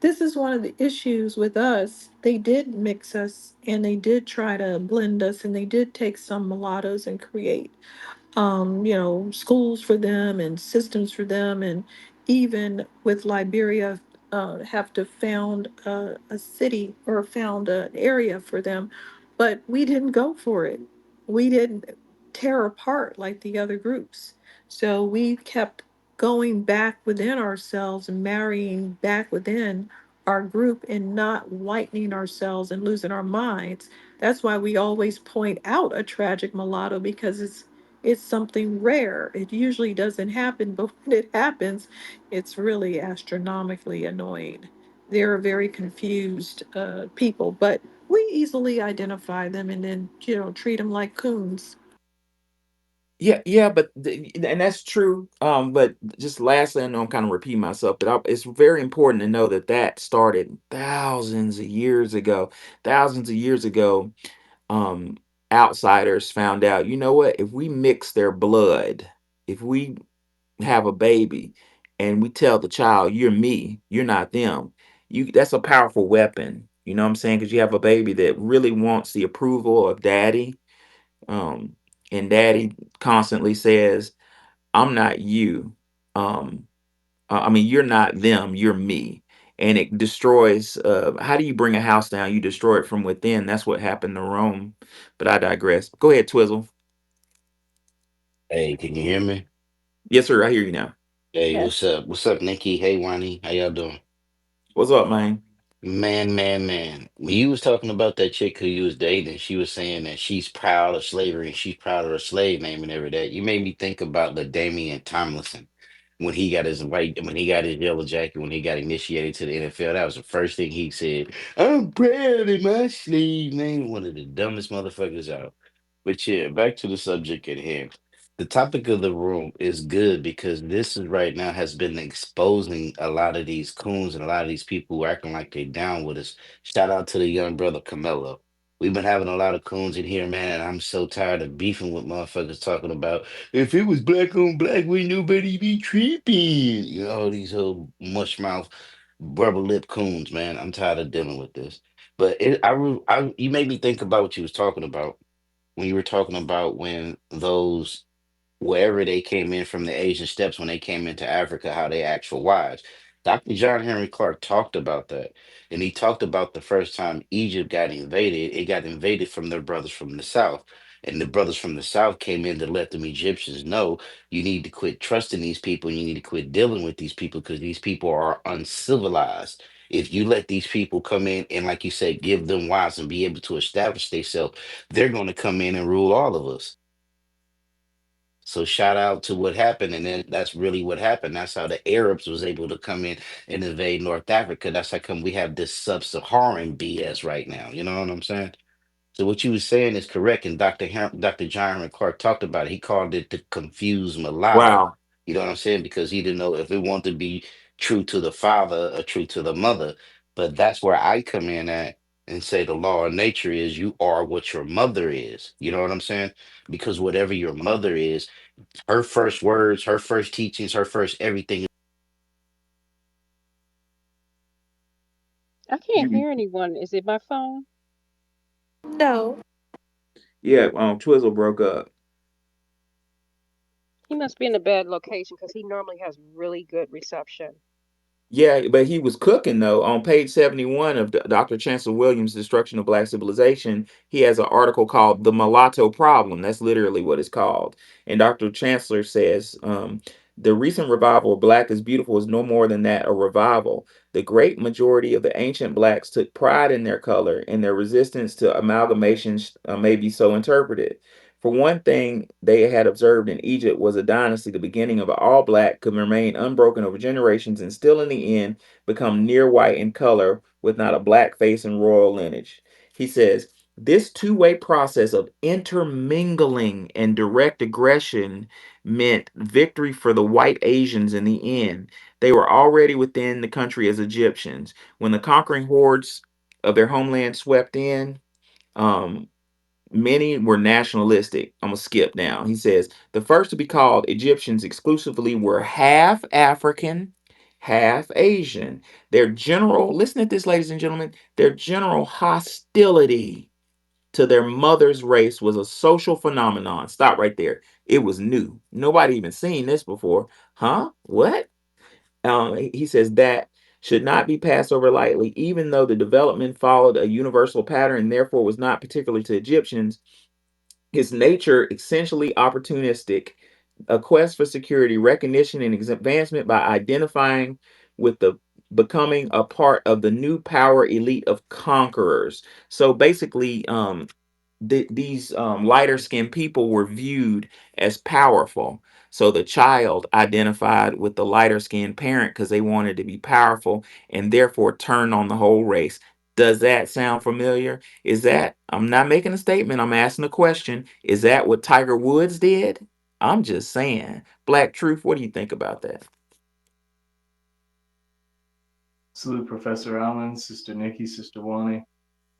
this is one of the issues with us. They did mix us, and they did try to blend us, and they did take some mulattoes and create schools for them and systems for them, and even with Liberia, have to found a city or found an area for them, but we didn't go for it. We didn't tear apart like the other groups. So we kept going back within ourselves and marrying back within our group and not whitening ourselves and losing our minds. That's why we always point out a tragic mulatto, because it's something rare. It usually doesn't happen, but when it happens, it's really astronomically annoying. They're very confused people, but we easily identify them and then, treat them like coons. Yeah, yeah, but and that's true. But just lastly, I know I'm kind of repeating myself, but it's very important to know that that started thousands of years ago. Thousands of years ago, um, outsiders found out. You know what? If we mix their blood, if we have a baby, and we tell the child, "You're me, you're not them," that's a powerful weapon. You know what I'm saying? Because you have a baby that really wants the approval of daddy, um, and daddy constantly says, "I'm not you." Um, I mean, you're not them, you're me. and it destroys. How do you bring a house down? You destroy it from within. That's what happened to Rome. But I digress. Go ahead, Twizzle. Hey, can you hear me? Yes, sir. I hear you now. Hey, Yes. what's up? What's up, Nikki? Hey, Wani. How y'all doing? What's up, man? Man. When you was talking about that chick who you was dating, she was saying that she's proud of slavery and she's proud of her slave name and every that. You made me think about the Damian Tomlinson when he got his yellow jacket, when he got initiated to the NFL. That was the first thing he said. I'm proud of my slave name. One of the dumbest motherfuckers out. But yeah, back to the subject at hand. The topic of the room is good because this is right now has been exposing a lot of these coons and a lot of these people who are acting like they down with us. Shout out to the young brother Camelo. We've been having a lot of coons in here, man, and I'm so tired of beefing with motherfuckers talking about if it was black on black, we nobody be tripping. You know, all these whole mush mouth, rubber lip coons, man. I'm tired of dealing with this. But you made me think about what you was talking about when you were talking about when those wherever they came in from the Asian steppes when they came into Africa, how they asked for wives. Dr. John Henry Clark talked about that. And he talked about the first time Egypt got invaded, it got invaded from their brothers from the south. And the brothers from the south came in to let them Egyptians know you need to quit trusting these people. You need to quit dealing with these people because these people are uncivilized. If you let these people come in and, like you said, give them wives and be able to establish themselves, they're going to come in and rule all of us. So shout out to what happened, and then that's really what happened. That's how the Arabs was able to come in and invade North Africa. That's how come we have this sub-Saharan BS right now. You know what I'm saying? So what you was saying is correct, and Dr. John Henrik Clark talked about it. He called it the confused mulatto. Wow. You know what I'm saying? Because he didn't know if it wanted to be true to the father or true to the mother. But that's where I come in at and say the law of nature is you are what your mother is. You know what I'm saying? Because whatever your mother is, her first words, her first teachings, her first everything. I can't You, hear anyone. Is it my phone? No. yeah. Twizzle broke up. He must be in a bad location because he normally has really good reception. Yeah, but he was cooking though. On page 71 of Dr. Chancellor Williams' Destruction of Black Civilization, he has an article called The Mulatto Problem. That's literally what it's called. And Dr. Chancellor says, the recent revival of Black is Beautiful is no more than that, a revival. The great majority of the ancient Blacks took pride in their color, and their resistance to amalgamations may be so interpreted. For one thing they had observed in Egypt was a dynasty, the beginning of an all black, could remain unbroken over generations and still in the end become near white in color with not a black face and royal lineage. He says, this two-way process of intermingling and direct aggression meant victory for the white Asians in the end. They were already within the country as Egyptians. When the conquering hordes of their homeland swept in, um, many were nationalistic. I'm gonna skip down. He says the first to be called Egyptians exclusively were half African, half Asian. Their general, listen to this, ladies and gentlemen, their general hostility to their mother's race was a social phenomenon. Stop right there. It was new. Nobody even seen this before. Huh? What? He says that should not be passed over lightly, even though the development followed a universal pattern and therefore was not particular to Egyptians. His nature essentially opportunistic, a quest for security, recognition, and advancement by identifying with the becoming a part of the new power elite of conquerors. So basically, these lighter skinned people were viewed as powerful. So the child identified with the lighter skinned parent because they wanted to be powerful and therefore turned on the whole race. Does that sound familiar? Is that, I'm not making a statement, I'm asking a question. Is that what Tiger Woods did? I'm just saying. Black Truth, what do you think about that? Salute Professor Allen, Sister Nikki, Sister Wani.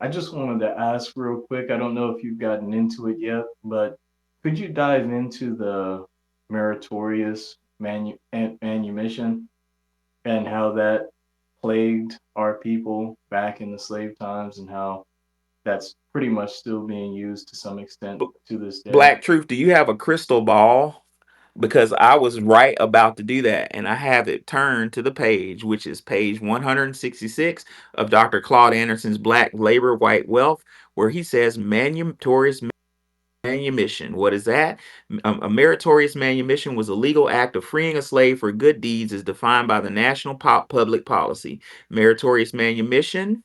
I just wanted to ask real quick. I don't know if you've gotten into it yet, but could you dive into the meritorious manumission and how that plagued our people back in the slave times and how that's pretty much still being used to some extent B- to this day? Black Truth, do you have a crystal ball? because I was right about to do that. And I have it turned to the page, which is page 166 of Dr. Claude Anderson's Black Labor, White Wealth, where he says Meritorious manumission. What is that? A meritorious manumission was a legal act of freeing a slave for good deeds as defined by the national public policy. Meritorious manumission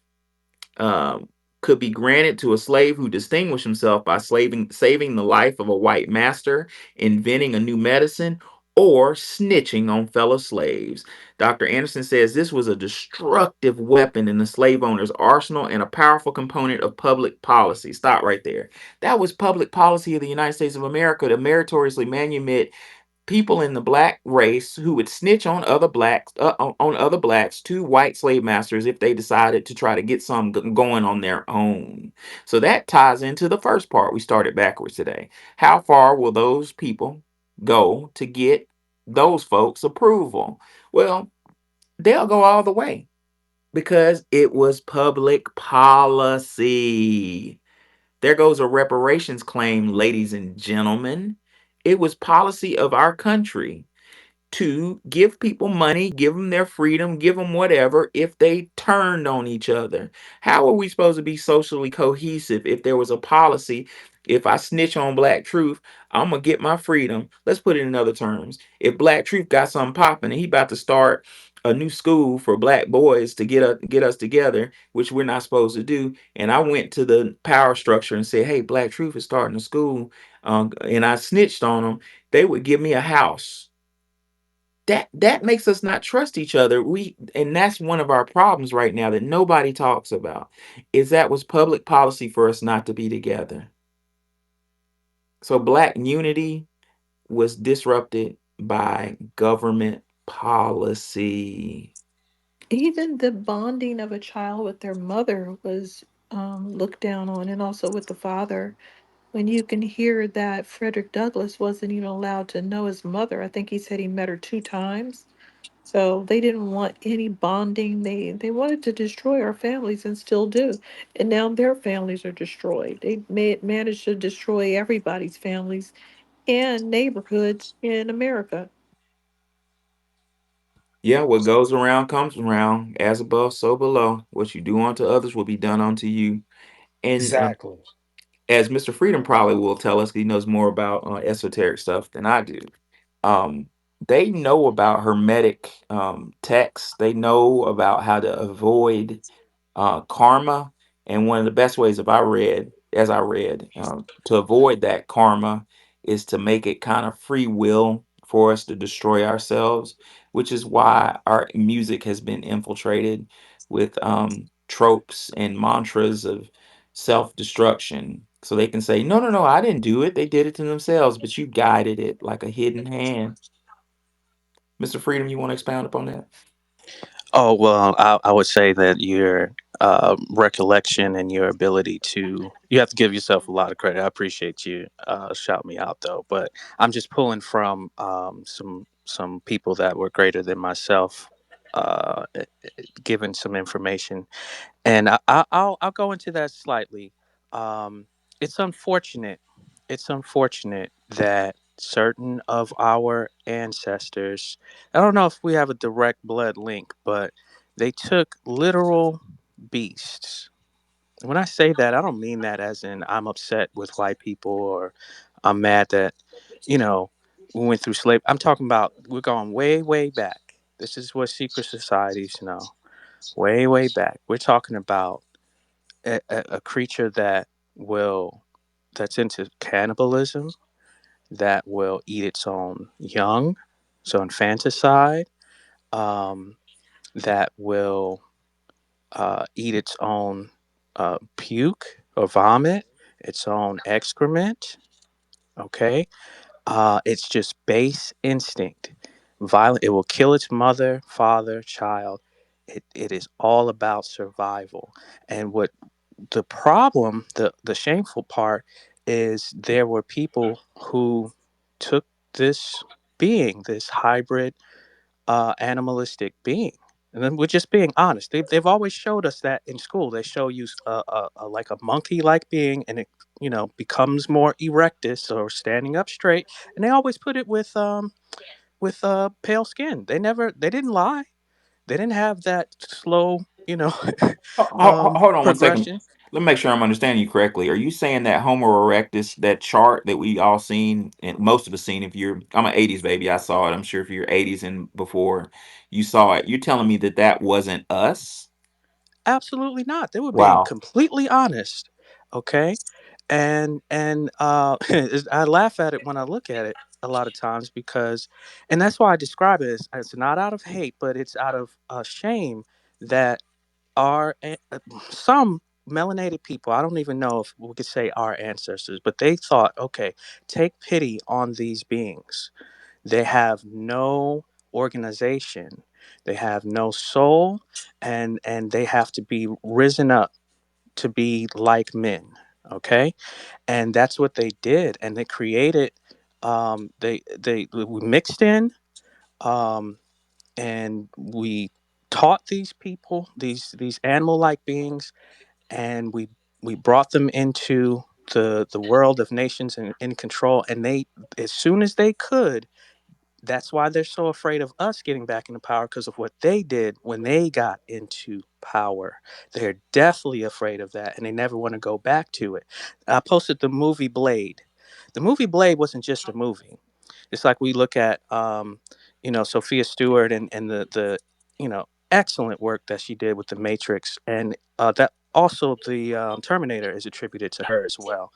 um, could be granted to a slave who distinguished himself by saving the life of a white master, inventing a new medicine, or snitching on fellow slaves. Dr. Anderson says this was a destructive weapon in the slave owner's arsenal and a powerful component of public policy. Stop right there. That was public policy of the United States of America to meritoriously manumit people in the black race who would snitch on other blacks on other blacks to white slave masters if they decided to try to get some going on their own. So that ties into the first part. We started backwards today. How far will those people go to get those folks approval? Well, they'll go all the way because it was public policy. There goes a reparations claim, ladies and gentlemen. It was policy of our country to give people money, give them their freedom, give them whatever if they turned on each other. How are we supposed to be socially cohesive if there was a policy? If I snitch on Black Truth, I'm gonna get my freedom. Let's put it in other terms. If Black Truth got something popping and he about to start a new school for black boys to get us together, which we're not supposed to do, and I went to the power structure and said, "Hey, Black Truth is starting a school," and I snitched on them, they would give me a house. That makes us not trust each other. And that's one of our problems right now that nobody talks about, is that was public policy for us not to be together. So black unity was disrupted by government policy. Even the bonding of a child with their mother was looked down on, and also with the father. When you can hear that Frederick Douglass wasn't even allowed to know his mother. I think he said he met her 2 times. So they didn't want any bonding. They wanted to destroy our families and still do. And now their families are destroyed. They managed to destroy everybody's families and neighborhoods in America. Yeah, what goes around comes around, as above so below. What you do unto others will be done unto you. And Exactly. as Mr. Freedom probably will tell us, he knows more about esoteric stuff than I do. Um, they know about hermetic texts. They know about how to avoid karma. And one of the best ways, as I read, to avoid that karma is to make it kind of free will for us to destroy ourselves, which is why our music has been infiltrated with tropes and mantras of self destruction. So they can say, no, no, no, I didn't do it. They did it to themselves, but you guided it like a hidden hand. Mr. Freedom, you want to expound upon that? Oh, well, I would say that your recollection and your ability to, you have to give yourself a lot of credit. I appreciate you shout me out though, but I'm just pulling from some people that were greater than myself, giving some information, and I'll go into that slightly. Um, it's unfortunate. It's unfortunate that certain of our ancestors, I don't know if we have a direct blood link, but they took literal beasts. When I say that, I don't mean that as in I'm upset with white people or I'm mad that, you know, we went through slavery. I'm talking about we're going way, way back. This is what secret societies know. Way, way back. We're talking about a creature that will, that's into cannibalism, that will eat its own young, so infanticide, um, that will eat its own puke or vomit, its own excrement. Okay, it's just base instinct. Violent. It will kill its mother, father, child. It is all about survival. And what the problem, the shameful part, is there were people who took this being, this hybrid animalistic being. And then we're just being honest. They've always showed us that in school. They show you like a monkey like being, and becomes more erectus or standing up straight, and they always put it with pale skin. They didn't lie. They didn't have that slow, Hold on one second. progression. Let me make sure I'm understanding you correctly. Are you saying that Homo erectus, that chart that we all seen, and most of us seen, if you're, I'm an 80s baby, I saw it. I'm sure if you're 80s and before, you saw it. You're telling me that that wasn't us? Absolutely not. They were being Wow. completely honest. Okay, and I laugh at it when I look at it a lot of times because, and that's why I describe it as it's not out of hate, but it's out of shame that our some melanated people, I don't even know if we could say our ancestors, but they thought, okay, take pity on these beings. They have no organization, they have no soul, and they have to be risen up to be like men. Okay, and that's what they did, and they created. They we mixed in, um, and we taught these people, these animal like beings, and we brought them into the world of nations and in control, and they, as soon as they could, that's why they're so afraid of us getting back into power, because of what they did when they got into power. They're deathly afraid of that, and they never want to go back to it. I posted the movie Blade. The movie Blade wasn't just a movie. It's like we look at, Sophia Stewart and the excellent work that she did with the Matrix, and that also the Terminator is attributed to her as well.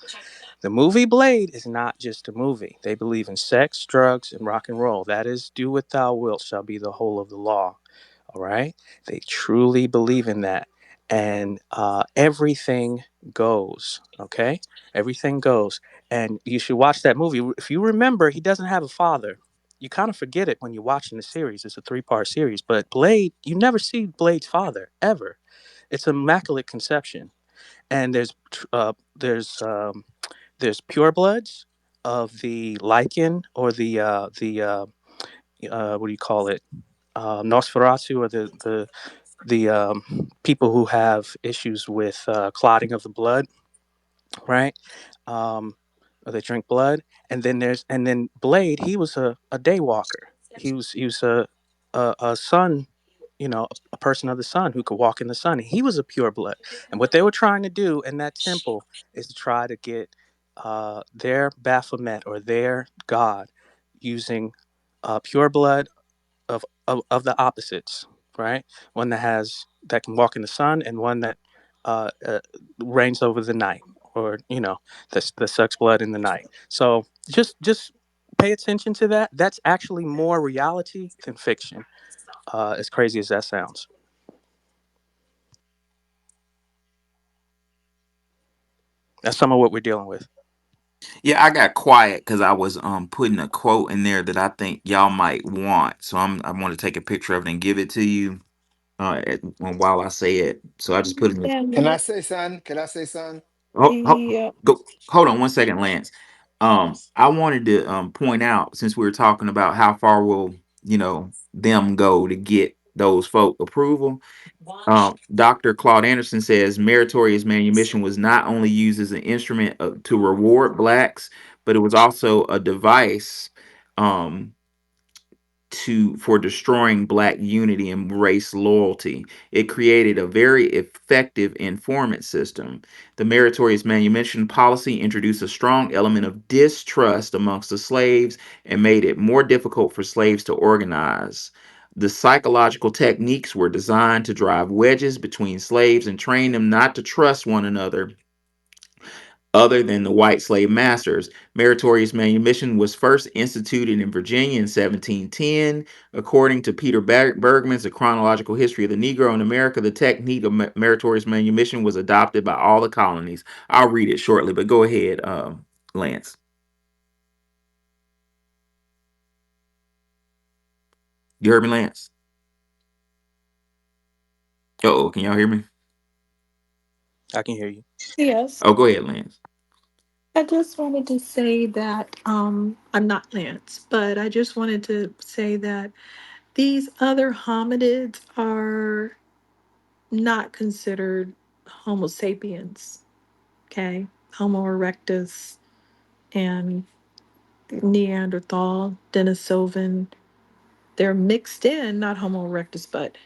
The movie Blade is not just a movie. They believe in sex, drugs, and rock and roll. That is, do what thou wilt shall be the whole of the law. All right? They truly believe in that. And everything goes. Okay? Everything goes. And you should watch that movie. If you remember, he doesn't have a father. You kind of forget it when you're watching the series. It's a three-part series. But Blade, you never see Blade's father, ever. It's immaculate conception. And there's purebloods of the lichen, or the what do you call it, Nosferatu, or the people who have issues with clotting of the blood, right? Um, or they drink blood, and then Blade. He was a day walker. He was a sun, a person of the sun who could walk in the sun. He was a pure blood, and what they were trying to do in that temple is to try to get their Baphomet, or their god, using pure blood of the opposites, right? One that can walk in the sun, and one that uh, uh, reigns over the night, or the sucks blood in the night. So just pay attention to that. That's actually more reality than fiction. As crazy as that sounds, that's some of what we're dealing with. Yeah, I got quiet because I was putting a quote in there that I think y'all might want. So I want to take a picture of it and give it to you while I say it. So I just put it in. Yeah, Can I no, say something? Can I say something? yeah. Go. Hold on one second, Lance. I wanted to point out, since we were talking about how far will them go to get those folk approval. Dr. Claude Anderson says meritorious manumission was not only used as an instrument to reward blacks, but it was also a device. Um, for destroying black unity and race loyalty. It created a very effective informant system. The meritorious manumission policy introduced a strong element of distrust amongst the slaves and made it more difficult for slaves to organize. The psychological techniques were designed to drive wedges between slaves and train them not to trust one another other than the white slave masters. Meritorious manumission was first instituted in Virginia in 1710. According to Peter Bergman's A Chronological History of the Negro in America, the technique of meritorious manumission was adopted by all the colonies. I'll read it shortly, but go ahead, Lance. You heard me, Lance? Uh-oh, can y'all hear me? I can hear you. Yes. Oh, go ahead, Lance. I just wanted to say that I'm not Lance, but I just wanted to say that these other hominids are not considered Homo sapiens. Okay. Homo erectus and Neanderthal, Denisovan. They're mixed in, not Homo erectus, but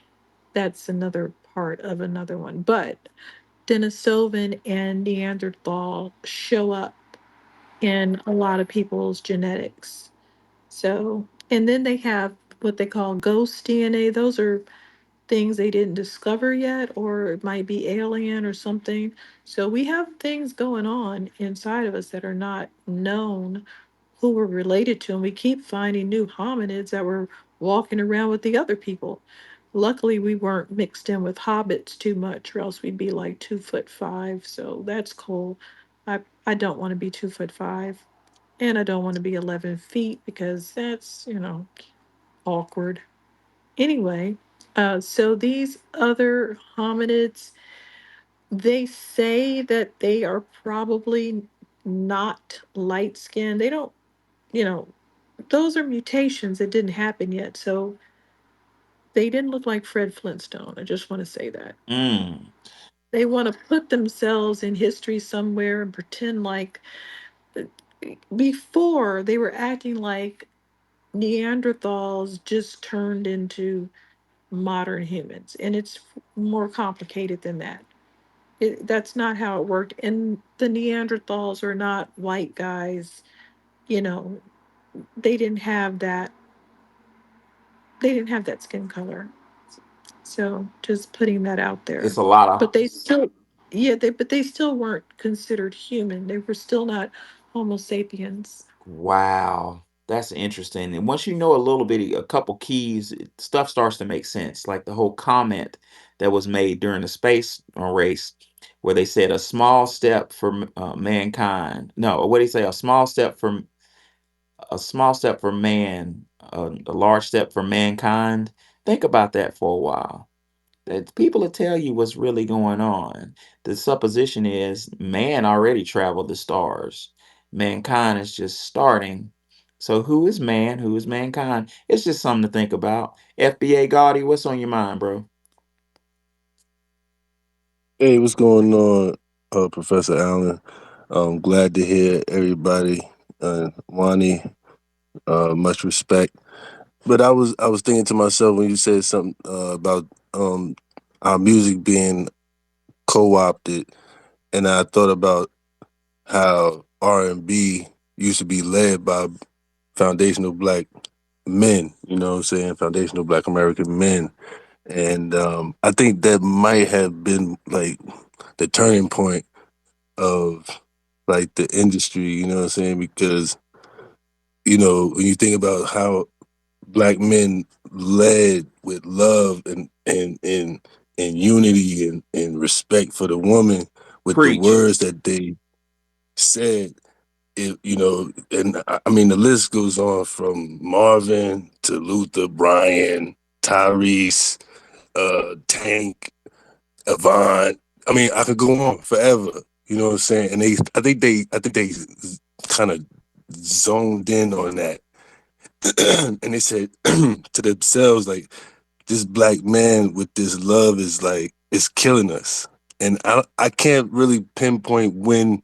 that's another part of another one. But Denisovan and Neanderthal show up in a lot of people's genetics. So, and then they have what they call ghost DNA. Those are things they didn't discover yet, or it might be alien or something. So we have things going on inside of us that are not known who we're related to. And we keep finding new hominids that were walking around with the other people. Luckily, we weren't mixed in with hobbits too much, or else we'd be like 2'5". So that's cool. I don't want to be 2'5", and I don't want to be 11 feet because that's, awkward. Anyway, so these other hominids, they say that they are probably not light skinned. They don't, you know, those are mutations that didn't happen yet. So they didn't look like Fred Flintstone. I just want to say that. Mm. They want to put themselves in history somewhere and pretend like uh, before they were acting like Neanderthals just turned into modern humans. And it's more complicated than that. That's not how it worked. And the Neanderthals are not white guys. You know, they didn't have that. They didn't have that skin color. So just putting that out It's there. a lot of But they still, yeah, but they still weren't considered human. They were still not Homo sapiens. wow. That's interesting. And once you know a little bit, a couple keys, stuff starts to make sense. Like the whole comment that was made during the space race, where they said a small step for mankind. No, what do you say? A small step for man, a large step for mankind. Think about that for a while. That people will tell you what's really going on. The supposition is man already traveled the stars. Mankind is just starting. So who is man? Who is mankind? It's just something to think about. FBA Gaudi, what's on your mind, bro? Hey, what's going on, Professor Allen? Glad to hear everybody. Wani, much respect. But I was thinking to myself when you said something about our music being co-opted, and I thought about how R&B used to be led by foundational black men. You know what I'm saying? Foundational black American men, and I think that might have been like the turning point of like the industry, you know what I'm saying? Because, when you think about how black men led with love and unity and respect for the woman with the Preach. words that they said, and I mean the list goes on from Marvin to Luther, Brian, Tyrese, Tank, Avant. I mean, I could go on forever. You know what I'm saying? And I think they kind of zoned in on that, and they said to themselves like, "This black man with this love is killing us." And I can't really pinpoint when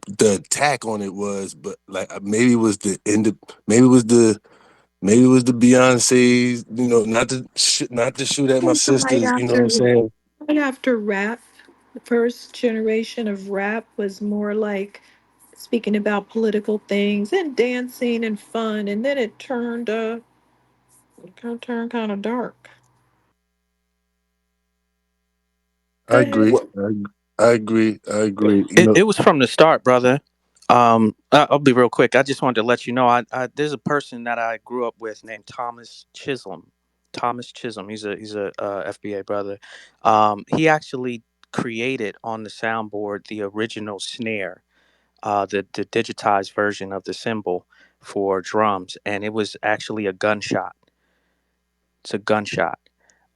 the attack on it was, but like maybe it was the end of, maybe it was the Beyonce's, not to shoot at my It's sisters, you know what I'm saying? right after rap. The first generation of rap was more like speaking about political things and dancing and fun, and then it turned kind of dark. I Go ahead. agree. What? I agree. I agree. It was from the start, brother. I'll be real quick. I just wanted to let you know. There's a person that I grew up with named Thomas Chisholm. Thomas Chisholm. He's a FBA brother. He actually created on the soundboard the original snare, the digitized version of the cymbal for drums, and it was actually a gunshot. It's a gunshot.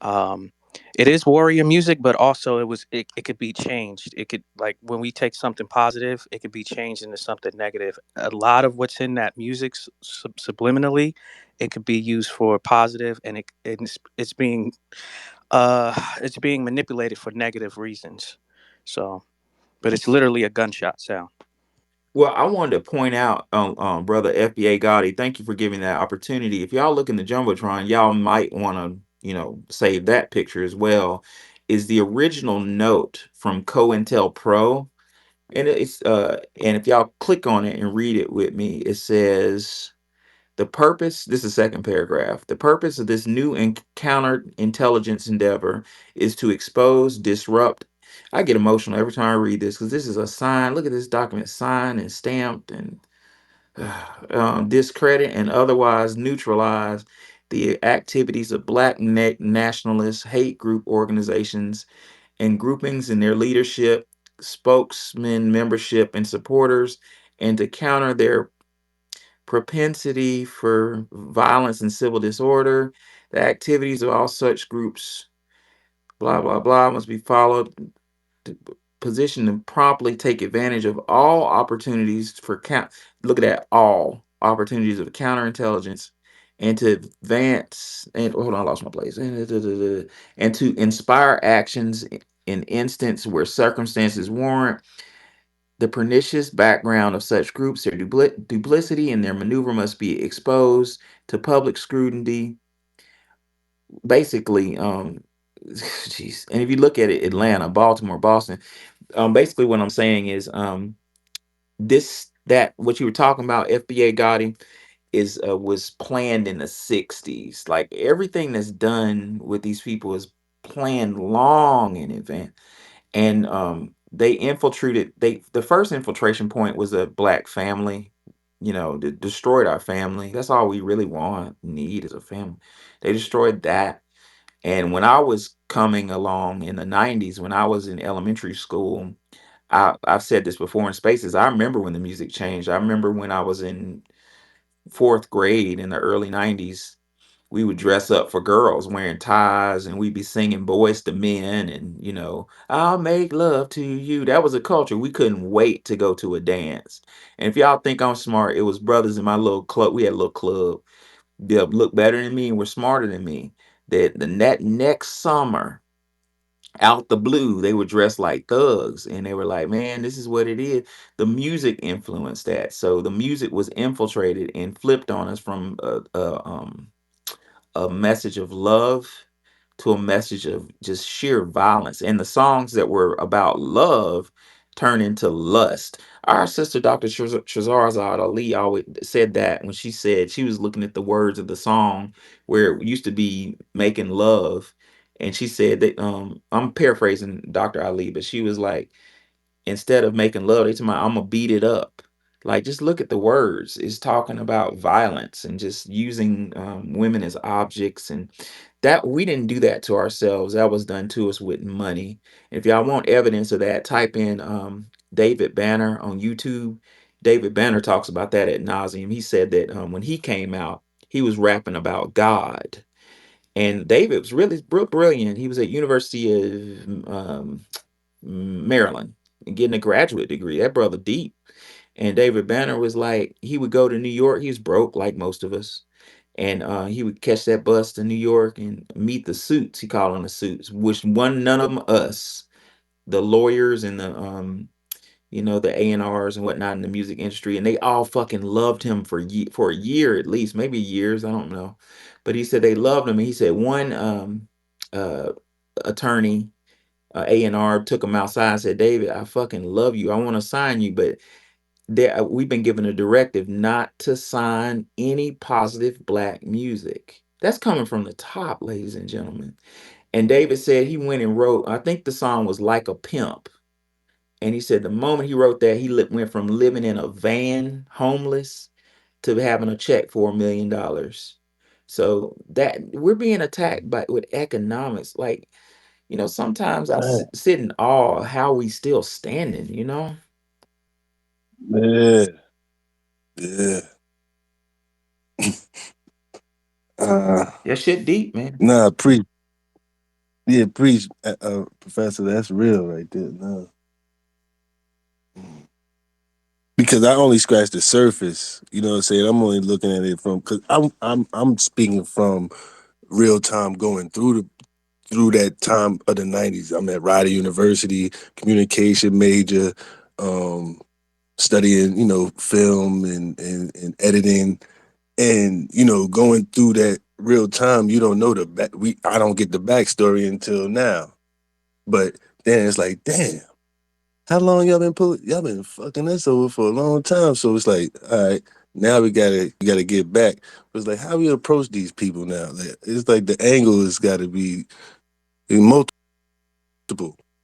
Um, it is warrior music, but also it could be changed. It could, like, when we take something positive, it could be changed into something negative. A lot of what's in that music subliminally, it could be used for positive, and it's being manipulated for negative reasons. So but it's literally a gunshot sound. Well, I wanted to point out, brother FBA Gotti, thank you for giving that opportunity. If y'all look in the jumbotron, y'all might want to, save that picture as well. Is the original note from COINTELPRO, and and if y'all click on it and read it with me, it says the purpose. This is the second paragraph. The purpose of this new and counterintelligence endeavor is to expose, disrupt. I get emotional every time I read this because this is a sign. Look at this document, signed and stamped, and discredit and otherwise neutralize the activities of black nationalist hate group organizations and groupings in their leadership, spokesmen, membership, and supporters, and to counter their propensity for violence and civil disorder. The activities of all such groups, blah, blah, blah, must be followed to position to promptly take advantage of all opportunities for look at that, all opportunities of counterintelligence and to advance and hold on, I lost my place. And to inspire actions in instance where circumstances warrant. The pernicious background of such groups, their duplicity and their maneuver must be exposed to public scrutiny. Basically, jeez. And if you look at it, Atlanta, Baltimore, Boston, basically what I'm saying is, this that what you were talking about, FBA Gotti, is was planned in the 60s. Like everything that's done with these people is planned long in advance. And they infiltrated. The first infiltration point was a black family. Destroyed our family. That's all we really want, need is a family. They destroyed that. And when I was coming along in the 90s, when I was in elementary school, I've said this before in spaces. I remember when the music changed. I remember when I was in fourth grade in the early 90s, we would dress up for girls wearing ties and we'd be singing Boys to Men and, I'll make love to you. That was a culture. We couldn't wait to go to a dance. And if y'all think I'm smart, it was brothers in my little club. We had a little club. They look better than me and were smarter than me. That the next summer, out the blue, they were dressed like thugs and they were like, man, this is what it is. The music influenced that. So the music was infiltrated and flipped on us from a message of love to a message of just sheer violence. And the songs that were about love turn into lust. Our sister, Dr. Shazarzad Ali, always said that when she said she was looking at the words of the song where it used to be making love. And she said that, I'm paraphrasing Dr. Ali, but she was like, instead of making love, they talking about I'm gonna beat it up. Like, just look at the words. It's talking about violence and just using women as objects, and that we didn't do that to ourselves. That was done to us with money. If y'all want evidence of that, type in David Banner on YouTube. David Banner talks about that at nauseum. He said that when he came out, he was rapping about God. And David was really brilliant. He was at University of Maryland, getting a graduate degree. That brother deep. And David Banner was like, he would go to New York. He was broke like most of us. And he would catch that bus to New York and meet the suits. He called them the suits, which one none of them us, the lawyers and the the A&Rs and whatnot in the music industry, and they all fucking loved him for a year at least, maybe years, I don't know. But he said they loved him. And he said one uh attorney, A&R, took him outside and said, David, I fucking love you. I want to sign you, but we've been given a directive not to sign any positive black music. That's coming from the top, ladies and gentlemen. And David said he went and wrote, I think the song was Like a Pimp. And he said the moment he wrote that, he went from living in a van, homeless, to having a check for $1 million. So that we're being attacked by with economics. Like, sometimes I Man, sit in awe of how we still standing. yeah, yeah. Uh, That shit deep, man. nah, preach. Yeah, preach, Professor. That's real right there. Nah. Because I only scratched the surface. You know what I'm saying? I'm only looking at it from because I'm speaking from real time going through through that time of the '90s. I'm at Rider University, communication major, um, studying, film and editing, and going through that real time. You don't know the back. I don't get the backstory until now. But then it's like, damn, how long y'all been pulling? Y'all been fucking us over for a long time. So it's like, all right, now we gotta get back. But it's like, how we approach these people now? Like, it's like the angle has got to be multiple.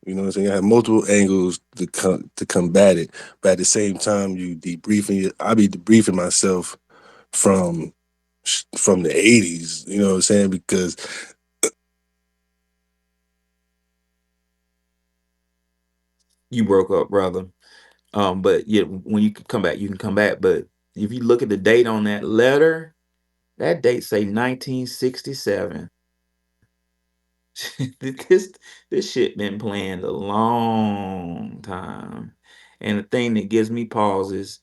You know what I'm saying? I have multiple angles to combat it, but at the same time, you debriefing. I be debriefing myself from from the '80s. You know what I'm saying? Because You broke up, brother. But yeah, when you can come back, you can come back. But if you look at the date on that letter, that date say 1967. this this shit been planned a long time. And the thing that gives me pause is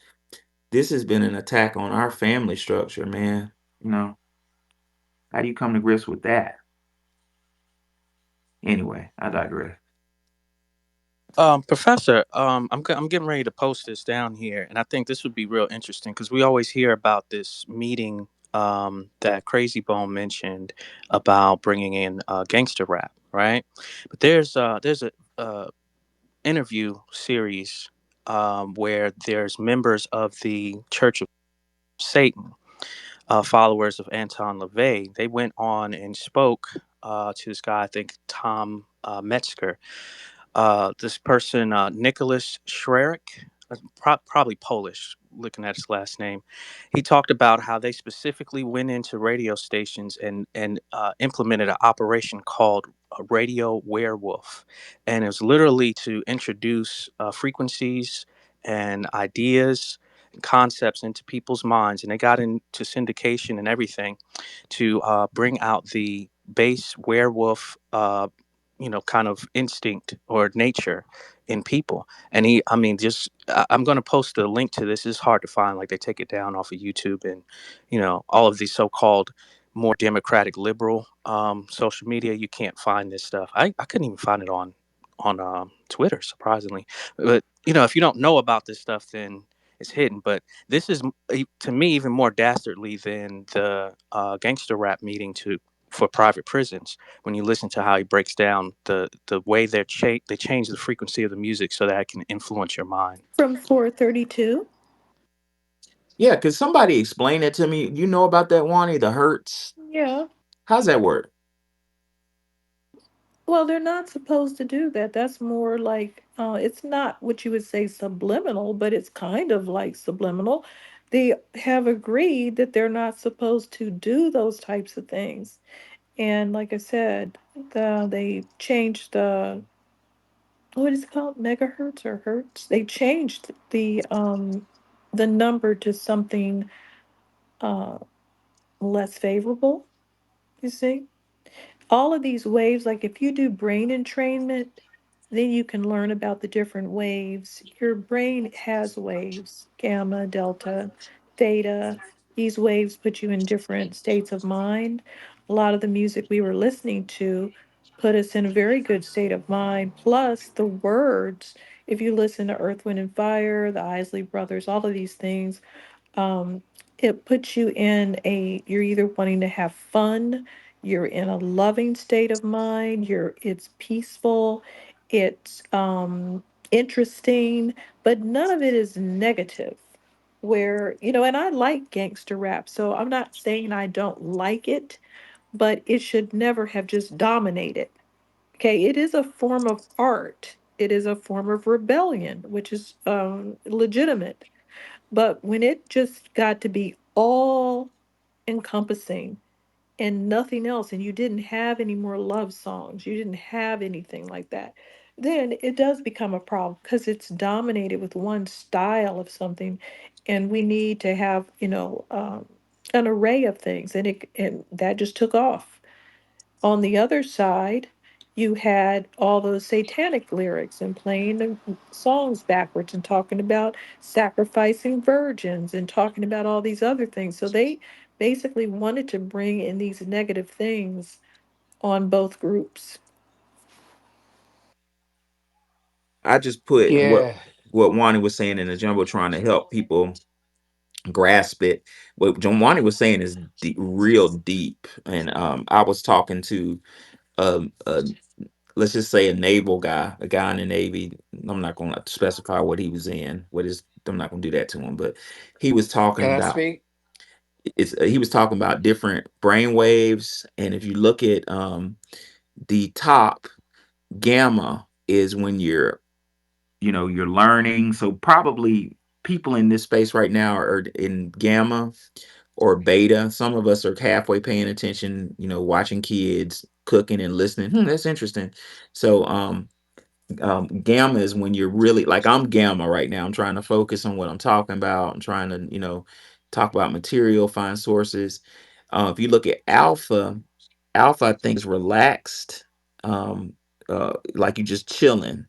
this has been an attack on our family structure, man. You know, how do you come to grips with that? Anyway, I digress. Professor, I'm getting ready to post this down here, and I think this would be real interesting because we always hear about this meeting that Crazy Bone mentioned about bringing in gangster rap, right? But there's a interview series where there's members of the Church of Satan, followers of Anton LaVey. They went on and spoke to this guy, I think Tom Metzger. This person, Nicholas Schrerik, probably Polish, looking at his last name. He talked about how they specifically went into radio stations and implemented an operation called a Radio Werewolf, and it was literally to introduce frequencies and ideas and concepts into people's minds, and they got into syndication and everything to bring out the base werewolf kind of instinct or nature in people. And I mean, just I'm going to post a link to this. It's hard to find. Like, they take it down off of YouTube and all of these so-called more democratic liberal social media. You can't find this stuff. I couldn't even find it on Twitter, surprisingly. But if you don't know about this stuff, then it's hidden. But this is, to me, even more dastardly than the gangster rap meeting to for private prisons. When you listen to how he breaks down the way they change the frequency of the music so that it can influence your mind. From 432. Yeah, could somebody explain that to me? You know about that, Wani, the Hertz? Yeah. How's that work? Well, they're not supposed to do that. That's more like, it's not what you would say subliminal, but it's kind of like subliminal. They have agreed that they're not supposed to do those types of things. And like I said, they changed what is it called? Megahertz or hertz? They changed the number to something uh less favorable, you see? All of these waves, like if you do brain entrainment, then you can learn about the different waves. Your brain has waves, gamma, delta, theta. These waves put you in different states of mind. A lot of the music we were listening to put us in a very good state of mind. Plus, the words, if you listen to Earth, Wind, and Fire, the Isley Brothers, all of these things, um, it puts you in you're either wanting to have fun, you're in a loving state of mind, it's peaceful, it's interesting, but none of it is negative. Where, and I like gangster rap, so I'm not saying I don't like it, but it should never have just dominated. Okay, it is a form of art. It is a form of rebellion, which is legitimate. But when it just got to be all encompassing and nothing else, and you didn't have any more love songs, you didn't have anything like that, then it does become a problem because it's dominated with one style of something, and we need to have, an array of things, and that just took off. On the other side, you had all those satanic lyrics and playing the songs backwards and talking about sacrificing virgins and talking about all these other things. So they basically wanted to bring in these negative things on both groups. I just put Yeah. what Wani was saying in the jumbotron to help people grasp it. What John Wani was saying is real deep, and I was talking to a let's just say a naval guy, a guy in the Navy. I'm not going to specify what he was in. What is I'm not going to do that to him, but he was talking Can I about speak? he was talking about different brain waves, and if you look at the top gamma is when you're learning. So probably people in this space right now are in gamma or beta. Some of us are halfway paying attention, watching kids cooking and listening. That's interesting. So gamma is when you're really like I'm gamma right now. I'm trying to focus on what I'm talking about. I'm trying to, talk about material, find sources. If you look at alpha, alpha I think is relaxed, like you just chilling.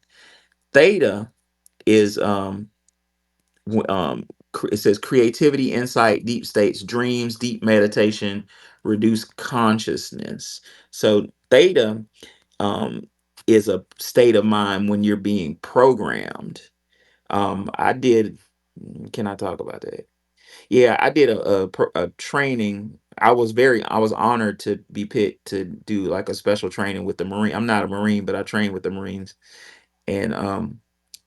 Theta is it says creativity, insight, deep states, dreams, deep meditation, reduced consciousness. So theta is a state of mind when you're being programmed. I did. Can I talk about that? Yeah, I did a training. I was honored to be picked to do like a special training with the Marine. I'm not a Marine, but I trained with the Marines. And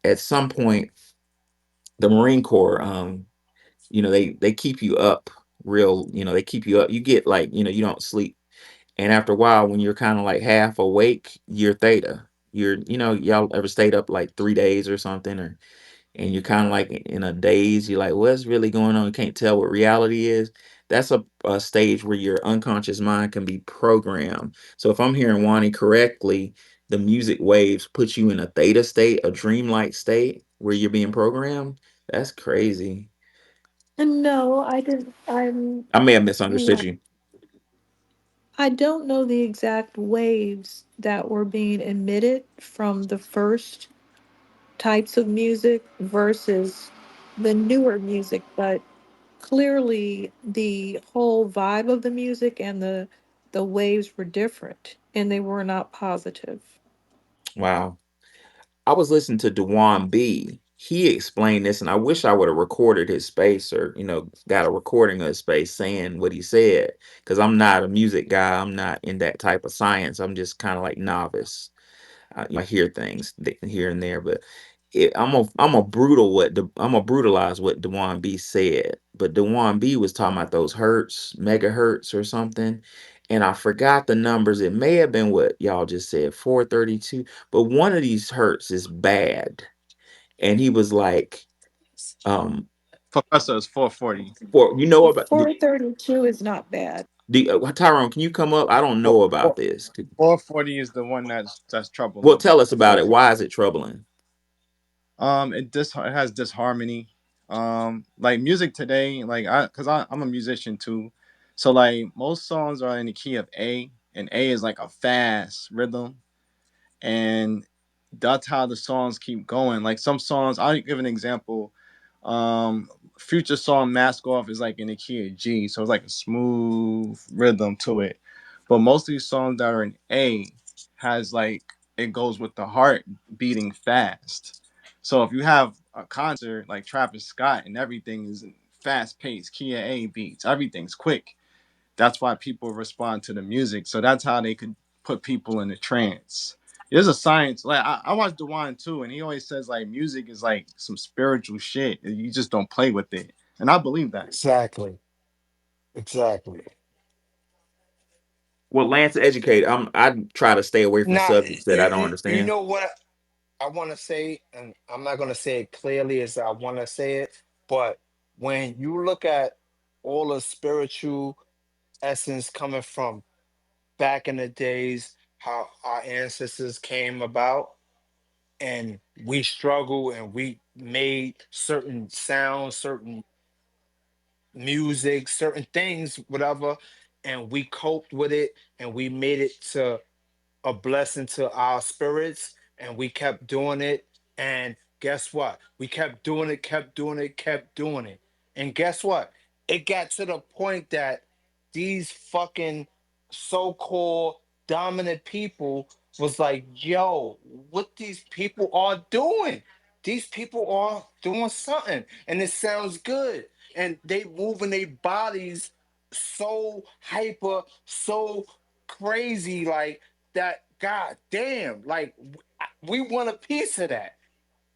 at some point, the Marine Corps, they keep you up real. They keep you up. You get like, you don't sleep. And after a while, when you're kind of like half awake, you're theta. Y'all ever stayed up like 3 days or something, and you're kind of like in a daze. You're like, what's really going on? You can't tell what reality is. That's a stage where your unconscious mind can be programmed. So if I'm hearing Wani correctly, the music waves put you in a theta state, a dreamlike state where you're being programmed. That's crazy. And no, I didn't. I'm I may have misunderstood no, you. I don't know the exact waves that were being emitted from the first types of music versus the newer music, but clearly the whole vibe of the music and the waves were different and they were not positive. Wow. I was listening to Dewan B. He explained this, and I wish I would have recorded his space or, got a recording of his space saying what he said. Because I'm not a music guy. I'm not in that type of science. I'm just kind of like novice. I hear things here and there, but I'm a brutalize what Dewan B said. But Dewan B was talking about those hertz, megahertz or something, and I forgot the numbers. It may have been what y'all just said, 432, but one of these hertz is bad. And he was like, um, Professor is 440. for you know about 432 is not bad. Tyrone, can you come up? I don't Four- know about four- this. 440 is the one that's Well, troubling. tell us The about it. 440. Why is it troubling? It has disharmony. Like music today, like I'm a musician too, so like most songs are in the key of A, and A is like a fast rhythm, and that's how the songs keep going. Like some songs, I'll give an example. Um, Future song "Mask Off" is like in the key of G, so it's like a smooth rhythm to it. But most of these songs that are in A has like it goes with the heart beating fast. So if you have a concert like Travis Scott and everything is fast paced, key of A beats, everything's quick. That's why people respond to the music. So that's how they could put people in a trance. There's a science. Like I watch Dewan too, and he always says like music is like some spiritual shit. You just don't play with it, and I believe that. Exactly. Exactly. Well, Lance educated. I try to stay away from Now, subjects that I don't you understand. know what I want to say, and I'm not going to say it clearly as I want to say it, but when you look at all the spiritual essence coming from back in the days, how our ancestors came about, and we struggled and we made certain sounds, certain music, certain things, whatever, and we coped with it and we made it to a blessing to our spirits, and we kept doing it. And guess what? We kept doing it, kept doing it, kept doing it. And guess what? It got to the point that these fucking so-called dominant people was like, yo, what these people are doing? These people are doing something, and it sounds good. And they moving their bodies so hyper, so crazy, like that. God damn, like we want a piece of that,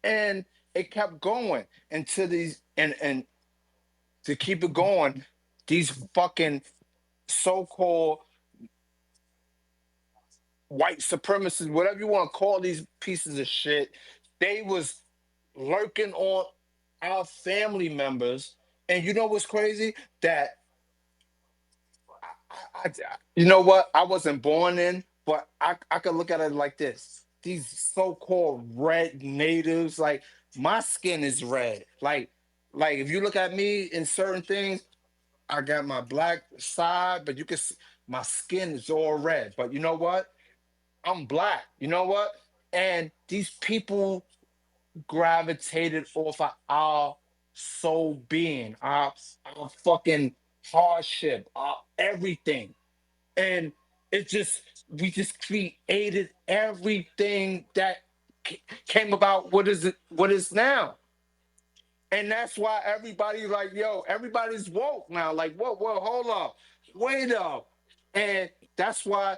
and it kept going into these, and to keep it going, these fucking so-called white supremacists, whatever you want to call these pieces of shit, they was lurking on our family members. And you know what's crazy? That you know what? I wasn't born in, but I could look at it like this. These so-called red natives, like my skin is red. Like if you look at me in certain things, I got my black side, but you can see my skin is all red. But you know what? I'm black. You know what? And these people gravitated off of our soul being, our fucking hardship, our everything. And it just we just created everything that came about what is now. And that's why everybody like, yo, everybody's woke now. Like, whoa, hold up, wait up. And that's why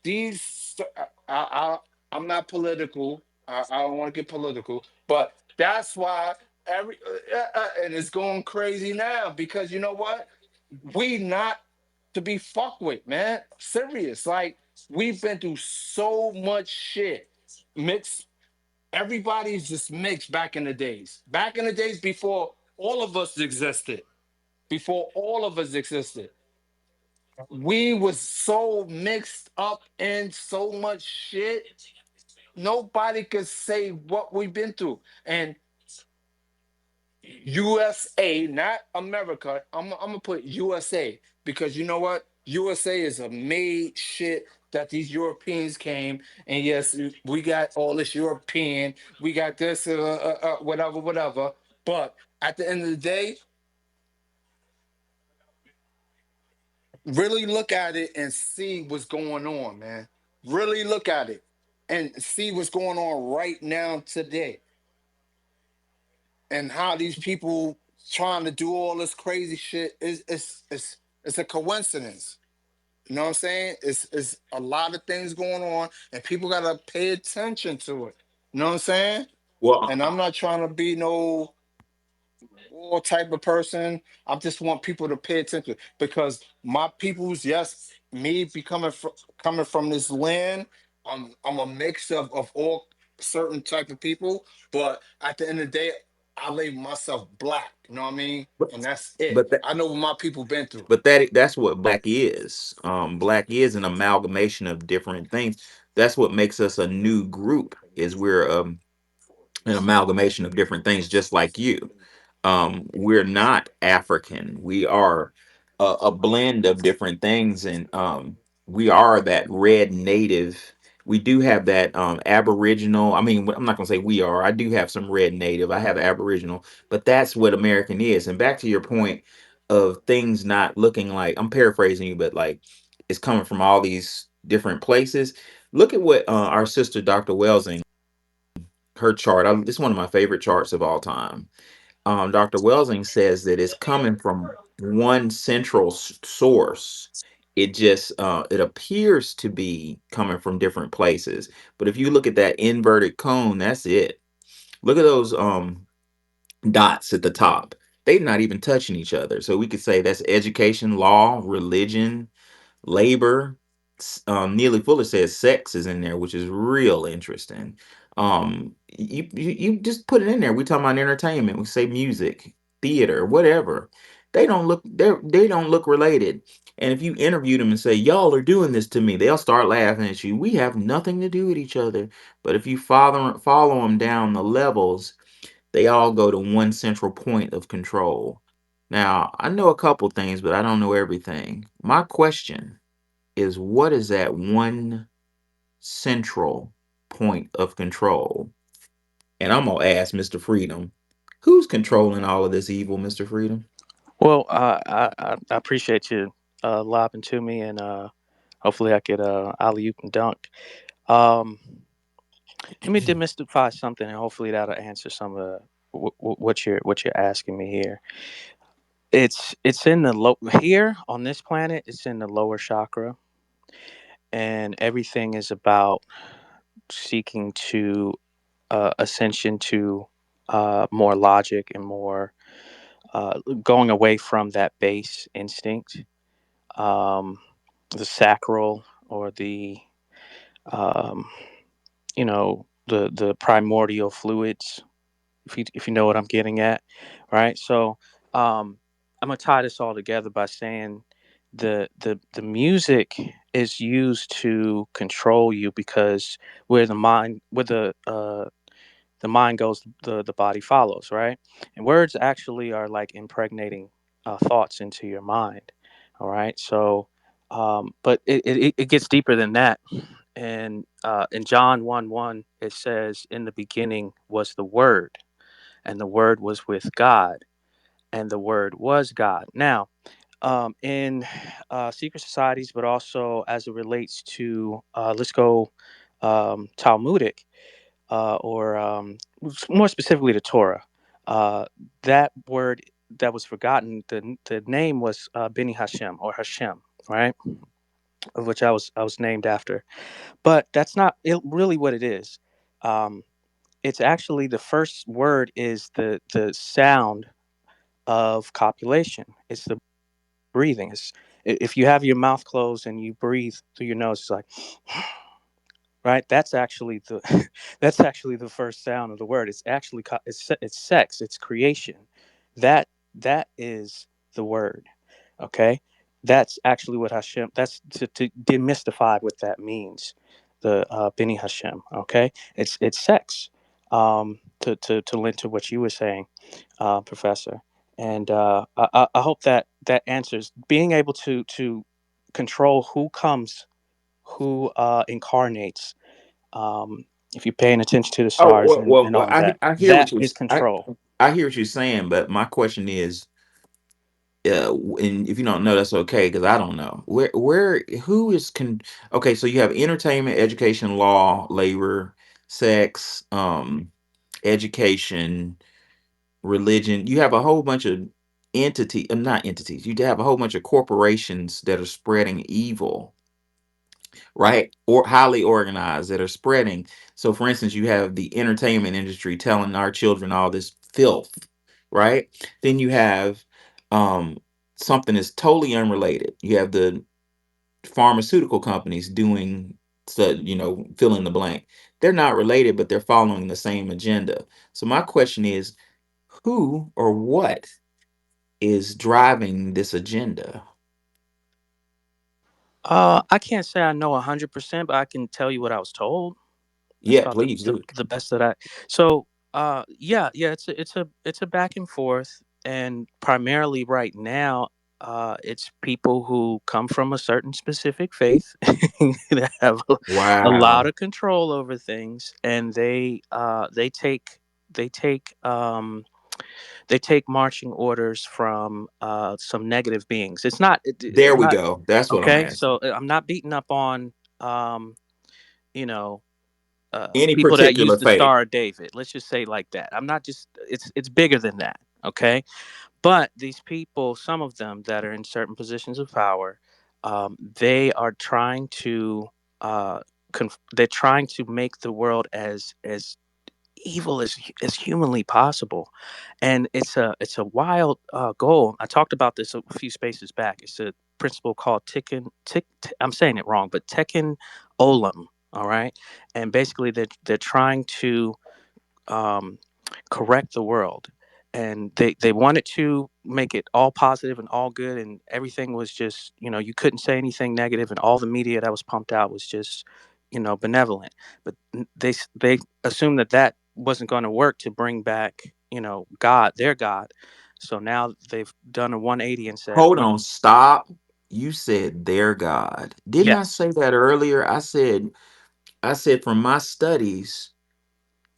these I'm not political. I don't want to get political, but that's why and it's going crazy now because you know what? We not to be fucked with, man. Serious. Like we've been through so much shit. Mixed everybody's just mixed back in the days. Back in the days before all of us existed. Before all of us existed. We was so mixed up in so much shit. Nobody could say what we've been through. And USA, not America. I'm gonna put USA because you know what? USA is a made shit that these Europeans came and yes, we got all this European, we got this, whatever, whatever. But at the end of the day, really look at it and see what's going on, man. Really look at it and see what's going on right now today and how these people trying to do all this crazy shit is it's a coincidence. You know what I'm saying? It's a lot of things going on, and people gotta pay attention to it. You know what I'm saying? Well, And I'm not trying to be no war type of person. I just want people to pay attention because my people's yes, me becoming coming from this land, I'm a mix of all certain type of people, but at the end of the day, I label myself black. You know what I mean? but And that's it. but that I know what my people been through. but that's what black is. Black is an amalgamation of different things. That's what makes us a new group. Is we're an amalgamation of different things, just like you. We're not African. We are a blend of different things, and we are that red native. We do have that Aboriginal. I mean, I'm not gonna say we are. I do have some red native. I have Aboriginal, but that's what American is. And back to your point of things not looking like, I'm paraphrasing you, but like it's coming from all these different places. Look at what our sister Dr. Welsing, her chart. It's one of my favorite charts of all time. Dr. Welsing says that it's coming from one central source. It just it appears to be coming from different places, but if you look at that inverted cone, that's it. Look at those dots at the top. They're not even touching each other. So we could say that's education, law, religion, labor. Neely Fuller says sex is in there, which is real interesting. You just put it in there. We talking about entertainment. We say music, theater, whatever. They don't look related. And if you interview them and say y'all are doing this to me, they'll start laughing at you. We have nothing to do with each other. But if you follow them down the levels, they all go to one central point of control. Now I know a couple things, but I don't know everything. My question is what is that one central point of control? And I'm gonna ask Mr. Freedom, who's controlling all of this evil, Mr. Freedom? Well, I appreciate you lobbing to me, and Hopefully, I could alley oop and dunk. Um, Let me demystify something, and hopefully that'll answer some of what you're asking me here. It's in the low here on this planet. It's in the lower chakra, and everything is about seeking to ascension to more logic and more going away from that base instinct, um, the sacral or the um, the primordial fluids, if you know what I'm getting at, right? So I'm gonna tie this all together by saying the music is used to control you because where the mind goes, the body follows, right? And words actually are like impregnating thoughts into your mind, all right? So, but it gets deeper than that. And in John 1:1, it says, "In the beginning was the Word, and the Word was with God, and the Word was God." Now, in secret societies, but also as it relates to, let's go Talmudic, or more specifically the Torah. That word that was forgotten, the name was Beni Hashem or Hashem, right? Of which I was named after. But that's not really what it is. Um, it's actually the first word is the sound of copulation. It's the breathing. It's if you have your mouth closed and you breathe through your nose, it's like right. That's actually the that's actually the first sound of the word. It's actually it's sex. It's creation. That that is the word. Okay, that's actually what Hashem. That's to demystify what that means. The Bini Hashem. Okay, it's sex. To link to what you were saying, Professor, and I hope that that answers being able to control who comes, who incarnates. Um, if you're paying attention to the Oh stars and all that, I hear that what you is control. I hear what you're saying, but my question is, and if you don't know, that's okay because I don't know where who is con. Okay, so you have entertainment, education, law, labor, sex, education, religion. You have a whole bunch of not entities. You have a whole bunch of corporations that are spreading evil, right? Or highly organized that are spreading. So, for instance, you have the entertainment industry telling our children all this filth, right? Then you have um, something that's totally unrelated. You have the pharmaceutical companies doing, so, fill in the blank. They're not related, but they're following the same agenda. So, my question is who or what is driving this agenda? I can't say I know 100%, but I can tell you what I was told. That's Yeah, about please do. the best that I. So yeah, it's a back and forth, and primarily right now, it's people who come from a certain specific faith that have a lot Wow. of control over things, and they take they take marching orders from some negative beings. It's not There I'm we not go. That's what I'm okay. asking. So I'm not beating up on um, you know Any people that use particular the faith. Star of David. Let's just say it like that. I'm not just it's bigger than that. Okay, but these people, some of them that are in certain positions of power, they are trying to they're trying to make the world as evil as humanly possible, and it's a wild goal. I talked about this a few spaces back. It's a principle called I'm saying it wrong, but Tekken Olam. All right, and basically they're trying to um, correct the world, and they wanted to make it all positive and all good, and everything was just you couldn't say anything negative, and all the media that was pumped out was just benevolent. But they assumed that that wasn't going to work to bring back God, their God. So now they've done a 180 and said, Hold on, stop. You said their God. Didn't I yes. say that earlier? I said from my studies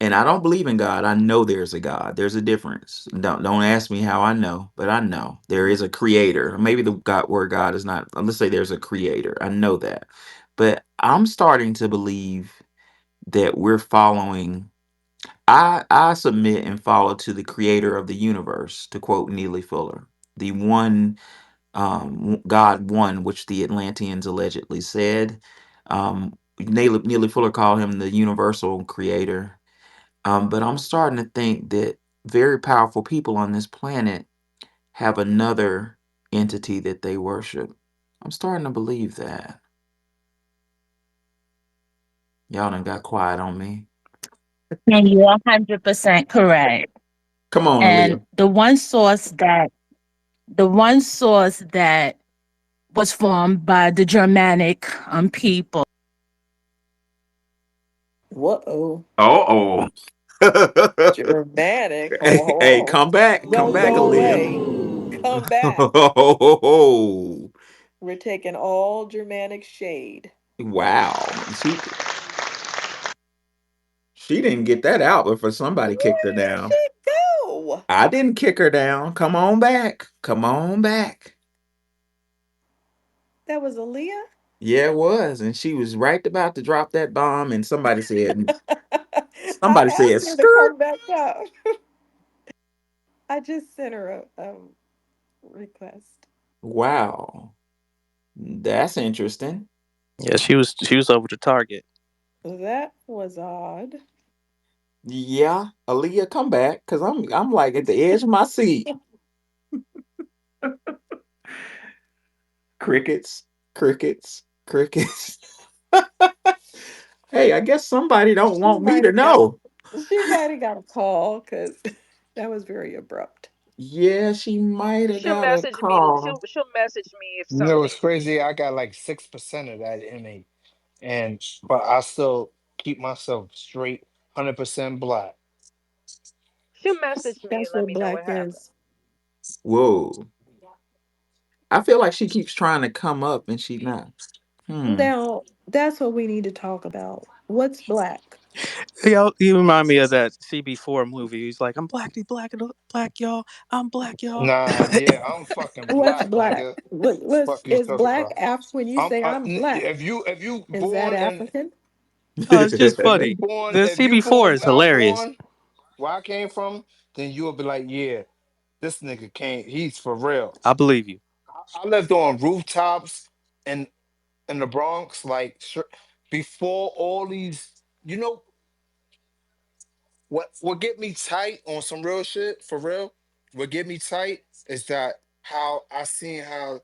And I don't believe in God. I know there's a God. There's a difference. Don't ask me how I know, but I know there is a creator. Maybe the God word God is not. Let's say there's a creator. I know that, but I'm starting to believe that we're following. I submit and follow to the creator of the universe, to quote Neely Fuller, the one God one, which the Atlanteans allegedly said. Neely Fuller called him the universal creator. But I'm starting to think that very powerful people on this planet have another entity that they worship. I'm starting to believe that. Y'all done got quiet on me. And you're 100% correct. Come on, And Aaliyah. the one source that was formed by the Germanic people. Whoa. Uh oh. Dramatic. Hold Hey, on, hold hey, on. come back. Come Don't back, go Aaliyah. away. Come back. Oh, We're taking all Germanic shade. wow. She didn't get that out before somebody kicked Where her did down. she go? I didn't kick her down. Come on back. Come on back. That was Aaliyah? Yeah, it was. And she was right about to drop that bomb. And I somebody said, asked her to skirt. come back up. I just sent her a request. Wow. That's interesting. Yeah, she was over to Target. That was odd. Yeah. Aaliyah, come back. Cause I'm like at the edge of my seat. Crickets, crickets, crickets. Hey, I guess somebody don't She want me might to have got know. she might have got a call because that was very abrupt. Yeah, she might have She'll got a message me. call. She'll message me if You know, it's something. crazy. I got like 6% of that in me, and but I still keep myself straight, 100% black. She'll message me and That's let what me know black what happened. is. Whoa. I feel like she keeps trying to come up and she not. Hmm. Now, that's what we need to talk about. What's black? You remind me of that CB4 movie. He's like, I'm black, black, y'all. I'm black, y'all. Nah, yeah, I'm fucking What's black, black? nigga. What's Fuck you is talking black about? when you say I'm black? If you Is that born in African? Oh, it's just if you funny. born The if you CB4 born is hilarious. Melbourne, where I came from, then you'll be like, yeah, this nigga can't. He's for real. I believe you. I lived on rooftops in the Bronx, like before all these. You know what get me tight on some real shit for real? What get me tight is that how I seen how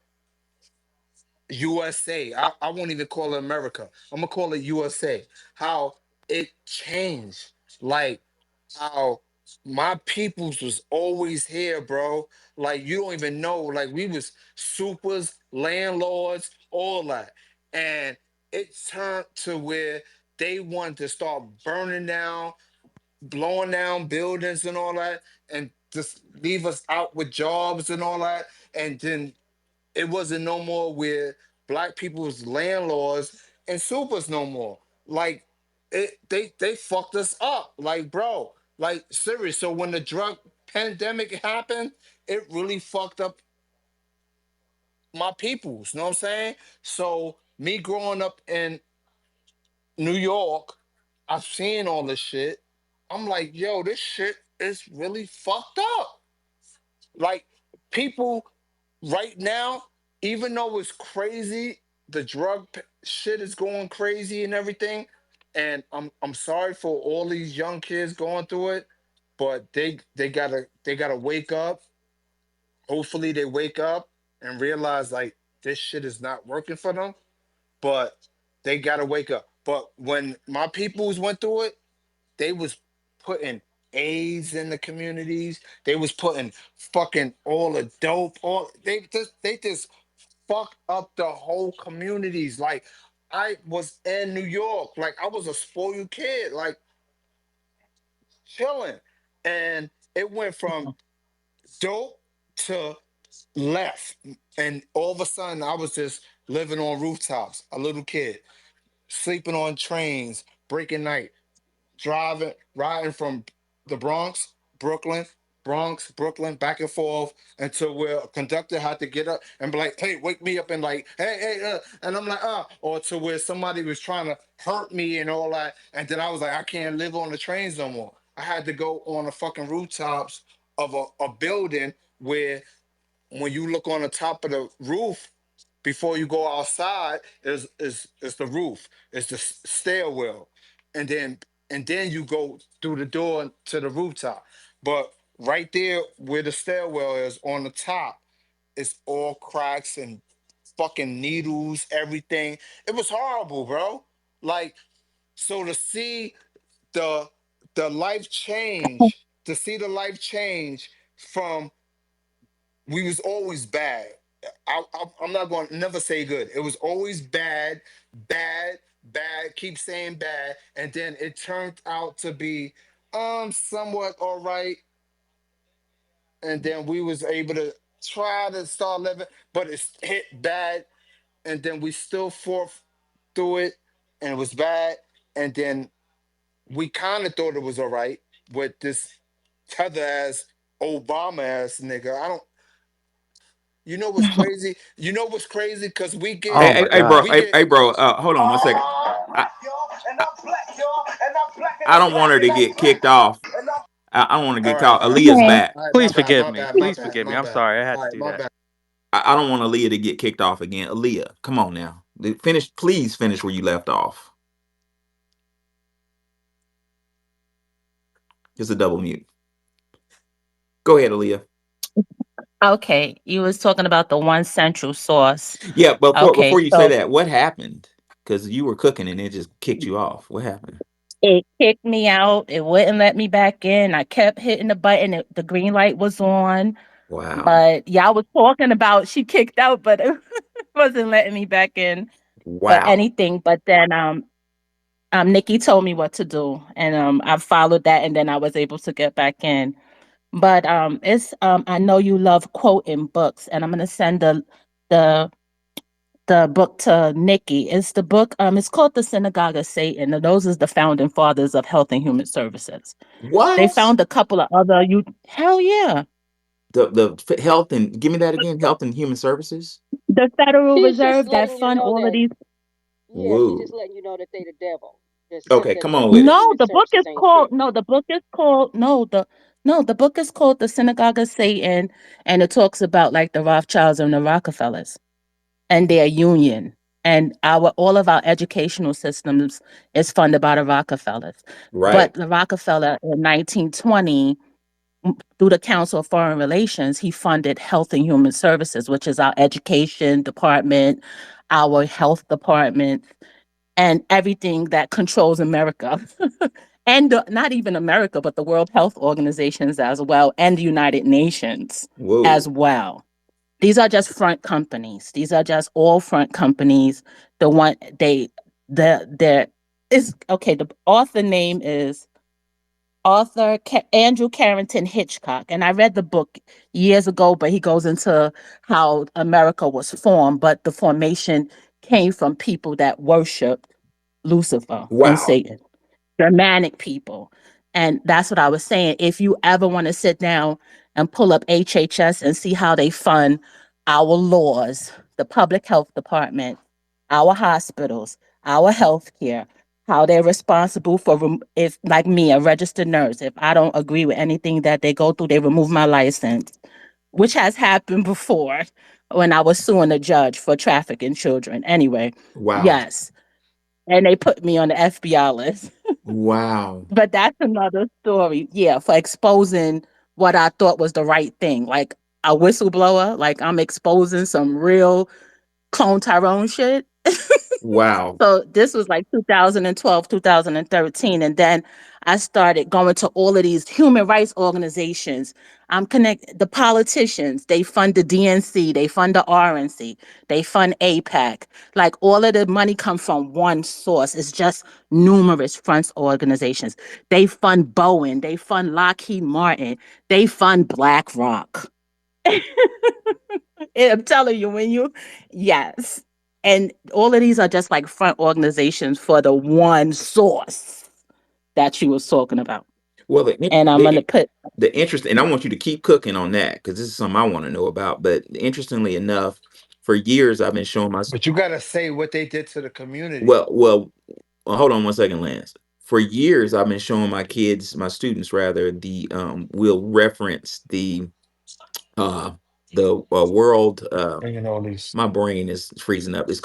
USA. I won't even call it America. I'm gonna call it USA. How it changed. Like how my peoples was always here, bro. Like you don't even know. Like we was supers, landlords, all that. And it turned to where they wanted to start burning down, blowing down buildings and all that, and just leave us out with jobs and all that. And then it wasn't no more where black people's landlords and supers no more. Like they fucked us up. Like bro, like serious. So when the drug pandemic happened, it really fucked up my peoples. You know what I'm saying? So me growing up in New York, I've seen all this shit. I'm like, yo, this shit is really fucked up. Like people right now, even though it's crazy, the shit is going crazy and everything. And I'm sorry for all these young kids going through it, but they gotta wake up. Hopefully they wake up and realize like this shit is not working for them. But they gotta wake up. But when my peoples went through it, they was putting AIDS in the communities. They was putting fucking all the dope. All they just fucked up the whole communities. Like I was in New York. Like I was a spoiled kid. Like chilling, and it went from dope to left, and all of a sudden I was just living on rooftops. A little kid sleeping on trains, breaking night. driving, riding from the Brooklyn, back and forth until where a conductor had to get up and be like, "Hey, wake me up," and like, "Hey," and I'm like, or to where somebody was trying to hurt me and all that, and then I was like, I can't live on the trains no more. I had to go on the fucking rooftops of a building where when you look on the top of the roof before you go outside is the roof, it's the stairwell, and then you go through the door to the rooftop. But right there where the stairwell is on the top, it's all cracks and fucking needles, everything. It was horrible, bro. Like, so to see the the life change, to see the life change from we was always bad. I'm not going to never say good. It was always bad, bad, bad. Keep saying bad, and then it turned out to be somewhat all right, and then we was able to try to start living, but it's hit bad, and then we still fought through it, and it was bad, and then we kind of thought it was all right with this tether ass Obama ass nigga. I don't. You know what's crazy? You know what's crazy? Because we get Hey, Oh hey, my hey, bro, God. hey, hey, bro. Hold on 1 second. I, I, I don't want her to get kicked off. I don't want to all get right, caught. all right, Aaliyah's back. all right. My Please bad, forgive my me. bad, my Please bad, forgive me. my I'm bad. sorry. I had All to right, do my that. bad. I don't want Aaliyah to get kicked off again. Aaliyah, come on now. Finish, please finish where you left off. It's a double mute. Go ahead, Aaliyah. Okay, you was talking about the one central source. Yeah, but Okay, before you say so that, what happened? Because you were cooking and it just kicked you off. What happened? it kicked me out. It wouldn't let me back in. I kept hitting the button. The green light was on. Wow. But y'all was talking about she kicked out, but it wasn't letting me back in for Wow. anything. But then Nikki told me what to do, and I followed that, and then I was able to get back in. But it's I know you love quoting books, and I'm gonna send the the book to Nikki. It's the book. It's called The Synagogue of Satan. And those is the founding fathers of Health and Human Services. They What? found a couple of other. You hell yeah. Health and give me that again. Health and Human Services. The Federal She's just Reserve that letting you fund know all of that, these. yeah, she's just Whoa. letting you know that they the devil. Okay, That come the on with Health and it. No, Human the book is Services ain't called shit. no, the book is called no, the book is called The Synagogue of Satan, and it talks about like the Rothschilds and the Rockefellers and their union. And our all of our educational systems is funded by the Rockefellers. Right. But the Rockefeller in 1920, through the Council of Foreign Relations, he funded Health and Human Services, which is our education department, our health department, and everything that controls America. And not even America, but the World Health Organizations as well, and the United Nations as Whoa. well. These are just front companies. These are just all front companies. The one the is okay. The author name is Andrew Carrington Hitchcock, and I read the book years ago. But he goes into how America was formed, but the formation came from people that worshipped Lucifer and Wow. Satan. Germanic people. And that's what I was saying. If you ever want to sit down and pull up HHS and see how they fund our laws, the public health department, our hospitals, our healthcare, how they're responsible for if like me, a registered nurse, if I don't agree with anything that they go through, they remove my license, which has happened before when I was suing a judge for trafficking children. Anyway, Wow. yes. And they put me on the FBI list. Wow. But that's another story. Yeah, for exposing what I thought was the right thing. Like a whistleblower, like I'm exposing some real clone Tyrone shit. Wow. So this was like 2012, 2013. And then I started going to all of these human rights organizations. I'm connect the politicians, they fund the DNC, they fund the RNC, they fund APAC. Like all of the money comes from one source. It's just numerous front organizations. They fund Boeing, they fund Lockheed Martin, they fund BlackRock. I'm telling you, yes. And all of these are just like front organizations for the one source that you was talking about. Well, And I'm gonna put the interest, and I want you to keep cooking on that because this is something I want to know about. But interestingly enough, for years I've been showing my But you gotta say what they did to the community. well, well, hold on one second, Lance. For years I've been showing my kids, my students rather, the will reference uh world Bringing all these. my brain is freezing up. It's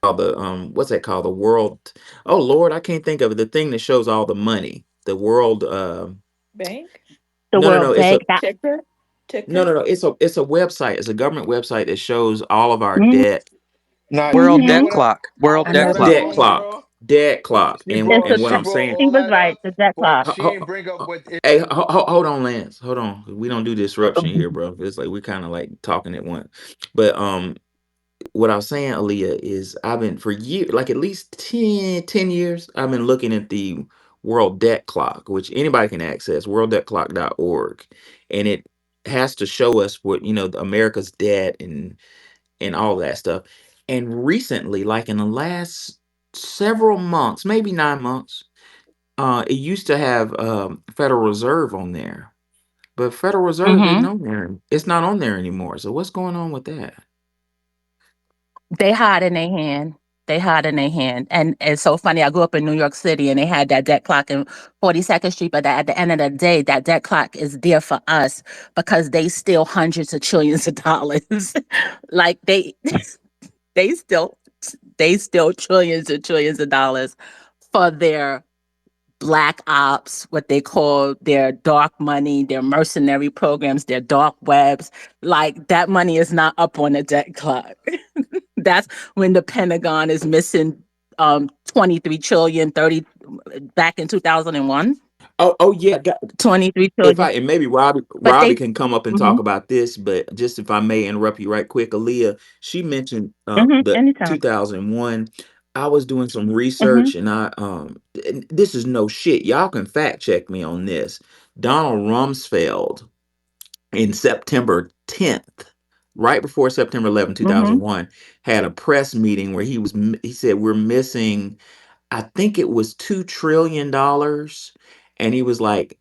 called the what's that called? The world. Oh Lord, I can't think of it. The thing that shows all the money. The world. Bank? the No. world It's a bank. That Ticker? no, Ticker? no, no. It's a website. It's a government website that shows all of our mm, debt. Nah, World you know debt mm-hmm. what clock. I World know debt that's clock. Debt right. clock. Debt clock. And It's and a what I'm brought saying. he all was that right. up, The debt but clock. she ain't bring up what it. Hey, hold on, Lance. Hold on. We don't do disruption here, bro. It's like we kind of like talking at once. But what I was saying, Aaliyah, is I've been for years, like at least 10 years, I've been looking at the World Debt Clock, which anybody can access, worlddebtclock.org. And it has to show us what, America's debt and all that stuff. And recently, like in the last several months, maybe 9 months, it used to have Federal Reserve on there. But Federal Reserve isn't Mm-hmm. on there. It's not on there anymore. So what's going on with that? They hide in their hand. They hide in their hand. And it's so funny. I grew up in New York City and they had that debt clock in 42nd Street. But at the end of the day, that debt clock is there for us because they steal hundreds of trillions of dollars. like they still they steal trillions and trillions of dollars for their black ops, what they call their dark money, their mercenary programs, their dark webs. Like that money is not up on the debt clock. That's when the Pentagon is missing 23 trillion, 30 back in 2001, Oh yeah, 23 if trillion. I and maybe But Robbie they can come up and hmm talk about this, but just if I may interrupt you right quick, Aaliyah, she mentioned the anytime. 2001. I was doing some Hmm. research and and this is no shit. Y'all can fact check me on this. Donald Rumsfeld in September 10th, right before September 11th, Hmm. 2001, had a press meeting where he said we're missing, I think it was $2 trillion, and he was like,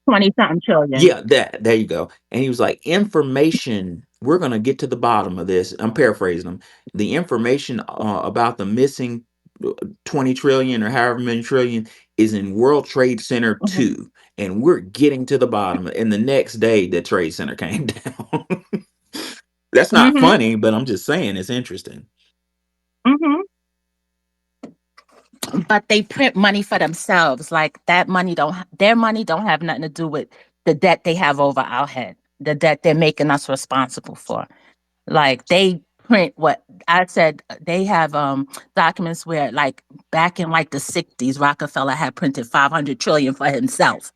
20 something trillion. yeah, that there you go. And he was like, information, we're gonna get to the bottom of this. I'm paraphrasing him. The information about the missing 20 trillion or however many trillion is in World Trade Center Hmm. 2. And we're getting to the bottom. And the next day the Trade Center came down. That's not Hmm. funny, but I'm just saying it's interesting. Hmm. But they print money for themselves. Like that money their money don't have nothing to do with the debt they have over our head, the debt they're making us responsible for. Like they print what I said. They have documents where, like back in like the 60s, Rockefeller had printed 500 trillion for himself,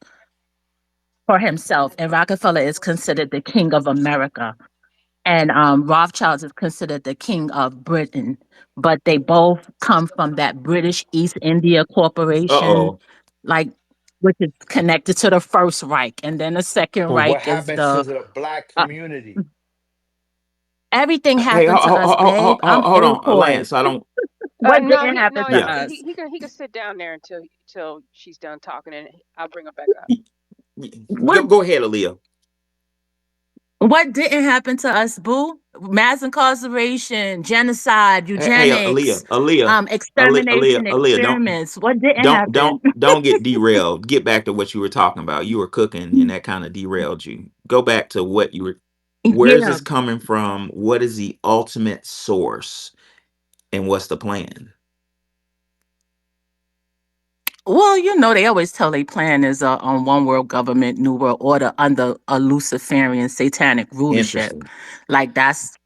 and Rockefeller is considered the king of America, and Rothschild is considered the king of Britain. But they both come from that British East India Corporation, Uh-oh. like which is connected to the First Reich, and then the Second But what Reich is happens to the the black uh, community? everything Hey, happened to us, babe. I'm hold on, A-poise. Lance. I don't What No, didn't happen to yeah. us? he can sit down there until she's done talking, and I'll bring her back up. Y- What Go ahead, Aaliyah. what didn't happen to us, boo? Mass incarceration, genocide, Hey, eugenics, Aaliyah, extermination, don't experiments. What didn't don't happen? don't don't get derailed. Get back to what you were talking about. You were cooking, and that kind of derailed you. Go back to what you were. Where is Yeah. this coming from? What is the ultimate source, and what's the plan? Well, they always tell they plan is on one world government, new world order under a Luciferian satanic rulership. Interesting. Like that's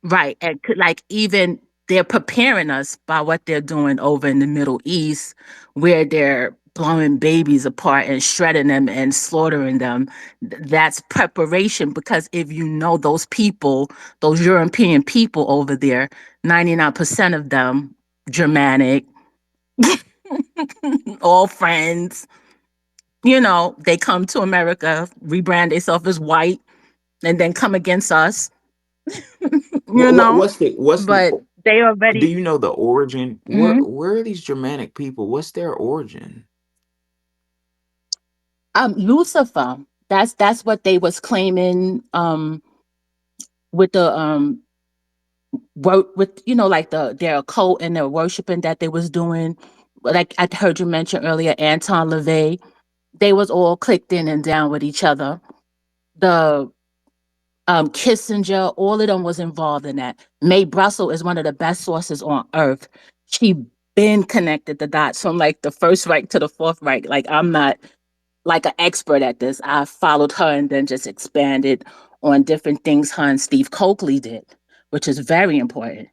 right. And like even they're preparing us by what they're doing over in the Middle East, where they're blowing babies apart and shredding them and slaughtering them. That's preparation because if you know those people, those European people over there, 99% of them Germanic, all friends, they come to America, rebrand themselves as white, and then come against us, you know. What's the But they do already you know the origin? mhm. Where are these Germanic people? What's their origin? Lucifer. That's what they was claiming with the work with like their occult and their worshiping that they was doing. Like I heard you mention earlier, Anton LaVey. They was all clicked in and down with each other. The Kissinger, all of them was involved in that. Mae Brussel is one of the best sources on earth. She been connected the dots from like the first Reich to the fourth Reich. Like I'm not like an expert at this. I followed her and then just expanded on different things her and Steve Coakley did, which is very important.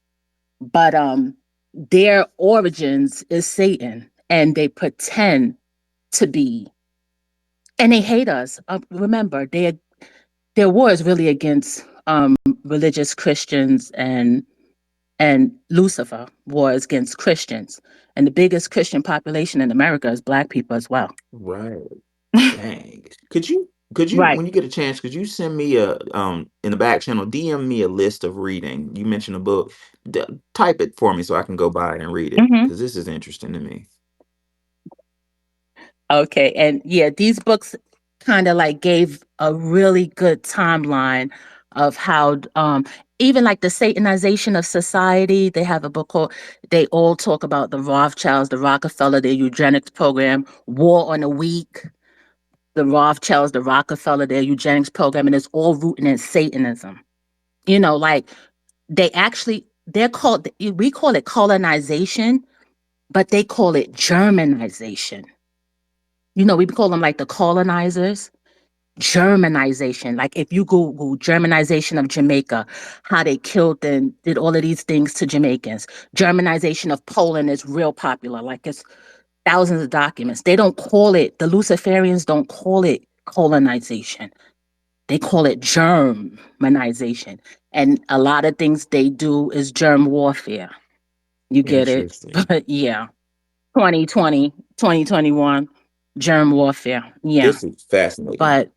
But their origins is Satan, and they pretend to be, and they hate us. Remember, their war is really against religious Christians, and Lucifer war is against Christians, and the biggest Christian population in America is Black people as well. Right. Dang. Could you Right. when you get a chance, could you send me a in the back channel, DM me a list of reading? You mentioned a book. Type it for me so I can go by it and read it Hmm. because this is interesting to me. Okay, and yeah, these books kind of like gave a really good timeline of how even like the Satanization of society. They have a book called. They all talk about the Rothschilds, the Rockefeller, their eugenics program, War on the Weak, the Rothschilds, the Rockefeller, their eugenics program, and it's all rooted in Satanism. Like they're called. We call it colonization, but they call it Germanization. We call them like the colonizers. Germanization. Like if you Google Germanization of Jamaica, how they killed and did all of these things to Jamaicans. Germanization of Poland is real popular. Like it's thousands of documents. They don't call it, the Luciferians don't call it colonization. They call it Germanization. And a lot of things they do is germ warfare. You get it? Interesting. But yeah, 2020, 2021, germ warfare. Yeah. This is fascinating. But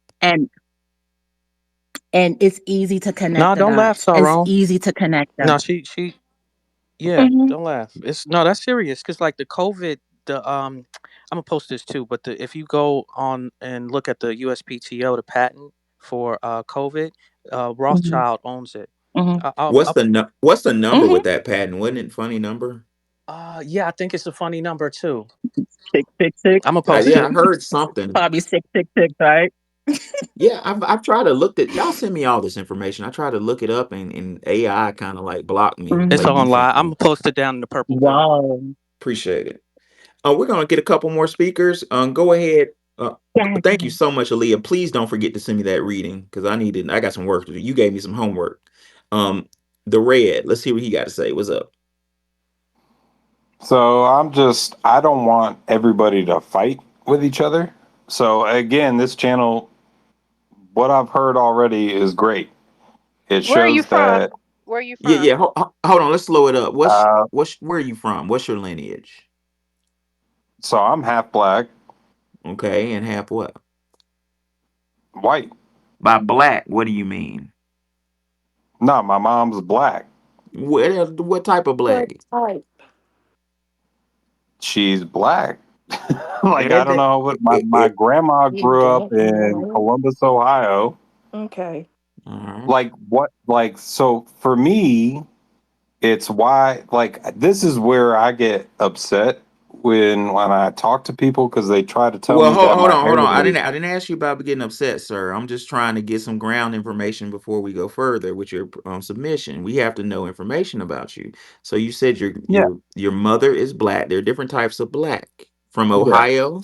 and it's easy to connect No, the don't laugh, dots. It's Tyrone. easy to connect No, them. she yeah, Hmm. don't laugh. It's no, that's serious. Cause like the COVID, the I'm gonna post this too. But if you go on and look at the USPTO, the patent for COVID, Hmm. Rothschild owns it. Hmm. What's the number with Hmm. that patent? Wasn't it funny number? Yeah, I think it's a funny number too. 666. I'm gonna post Yeah, I it. heard something. Probably 666, right? Yeah, I've tried to look at y'all send me all this information. I tried to look it up and AI kind of like blocked me, It's play Hmm. online. defense. I'm gonna post it down in the purple pill. Wow. Appreciate it. We're gonna get a couple more speakers. Go ahead. Yeah. Thank you so much, Aaliyah. Please don't forget to send me that reading because I needed. I got some work to do. You gave me some homework. Um, the red. Let's see what he got to say. What's up? So I don't want everybody to fight with each other. So again, this channel, what I've heard already is great. It Where are you shows from? that, Where are you Yeah, from? yeah. Hold on. Let's slow it up. uh, Where are you from? What's your lineage? so I'm half black, Okay, and half what? white. By black, what do you mean? No, my mom's black. What type of What black? type? She's black. Like, Eh, I don't that- know what my it- grandma You grew up don't in know. Columbus, Ohio. Okay. all right. Like, what, like, so for me, it's why, like, this is where I get upset when I talk to people because they try to tell Well, me that hold my on, hold on. heritage. I didn't ask you about getting upset, sir. I'm just trying to get some ground information before we go further with your submission. We have to know information about you. So you said Yeah, your mother is black. There are different types of black from yeah. Ohio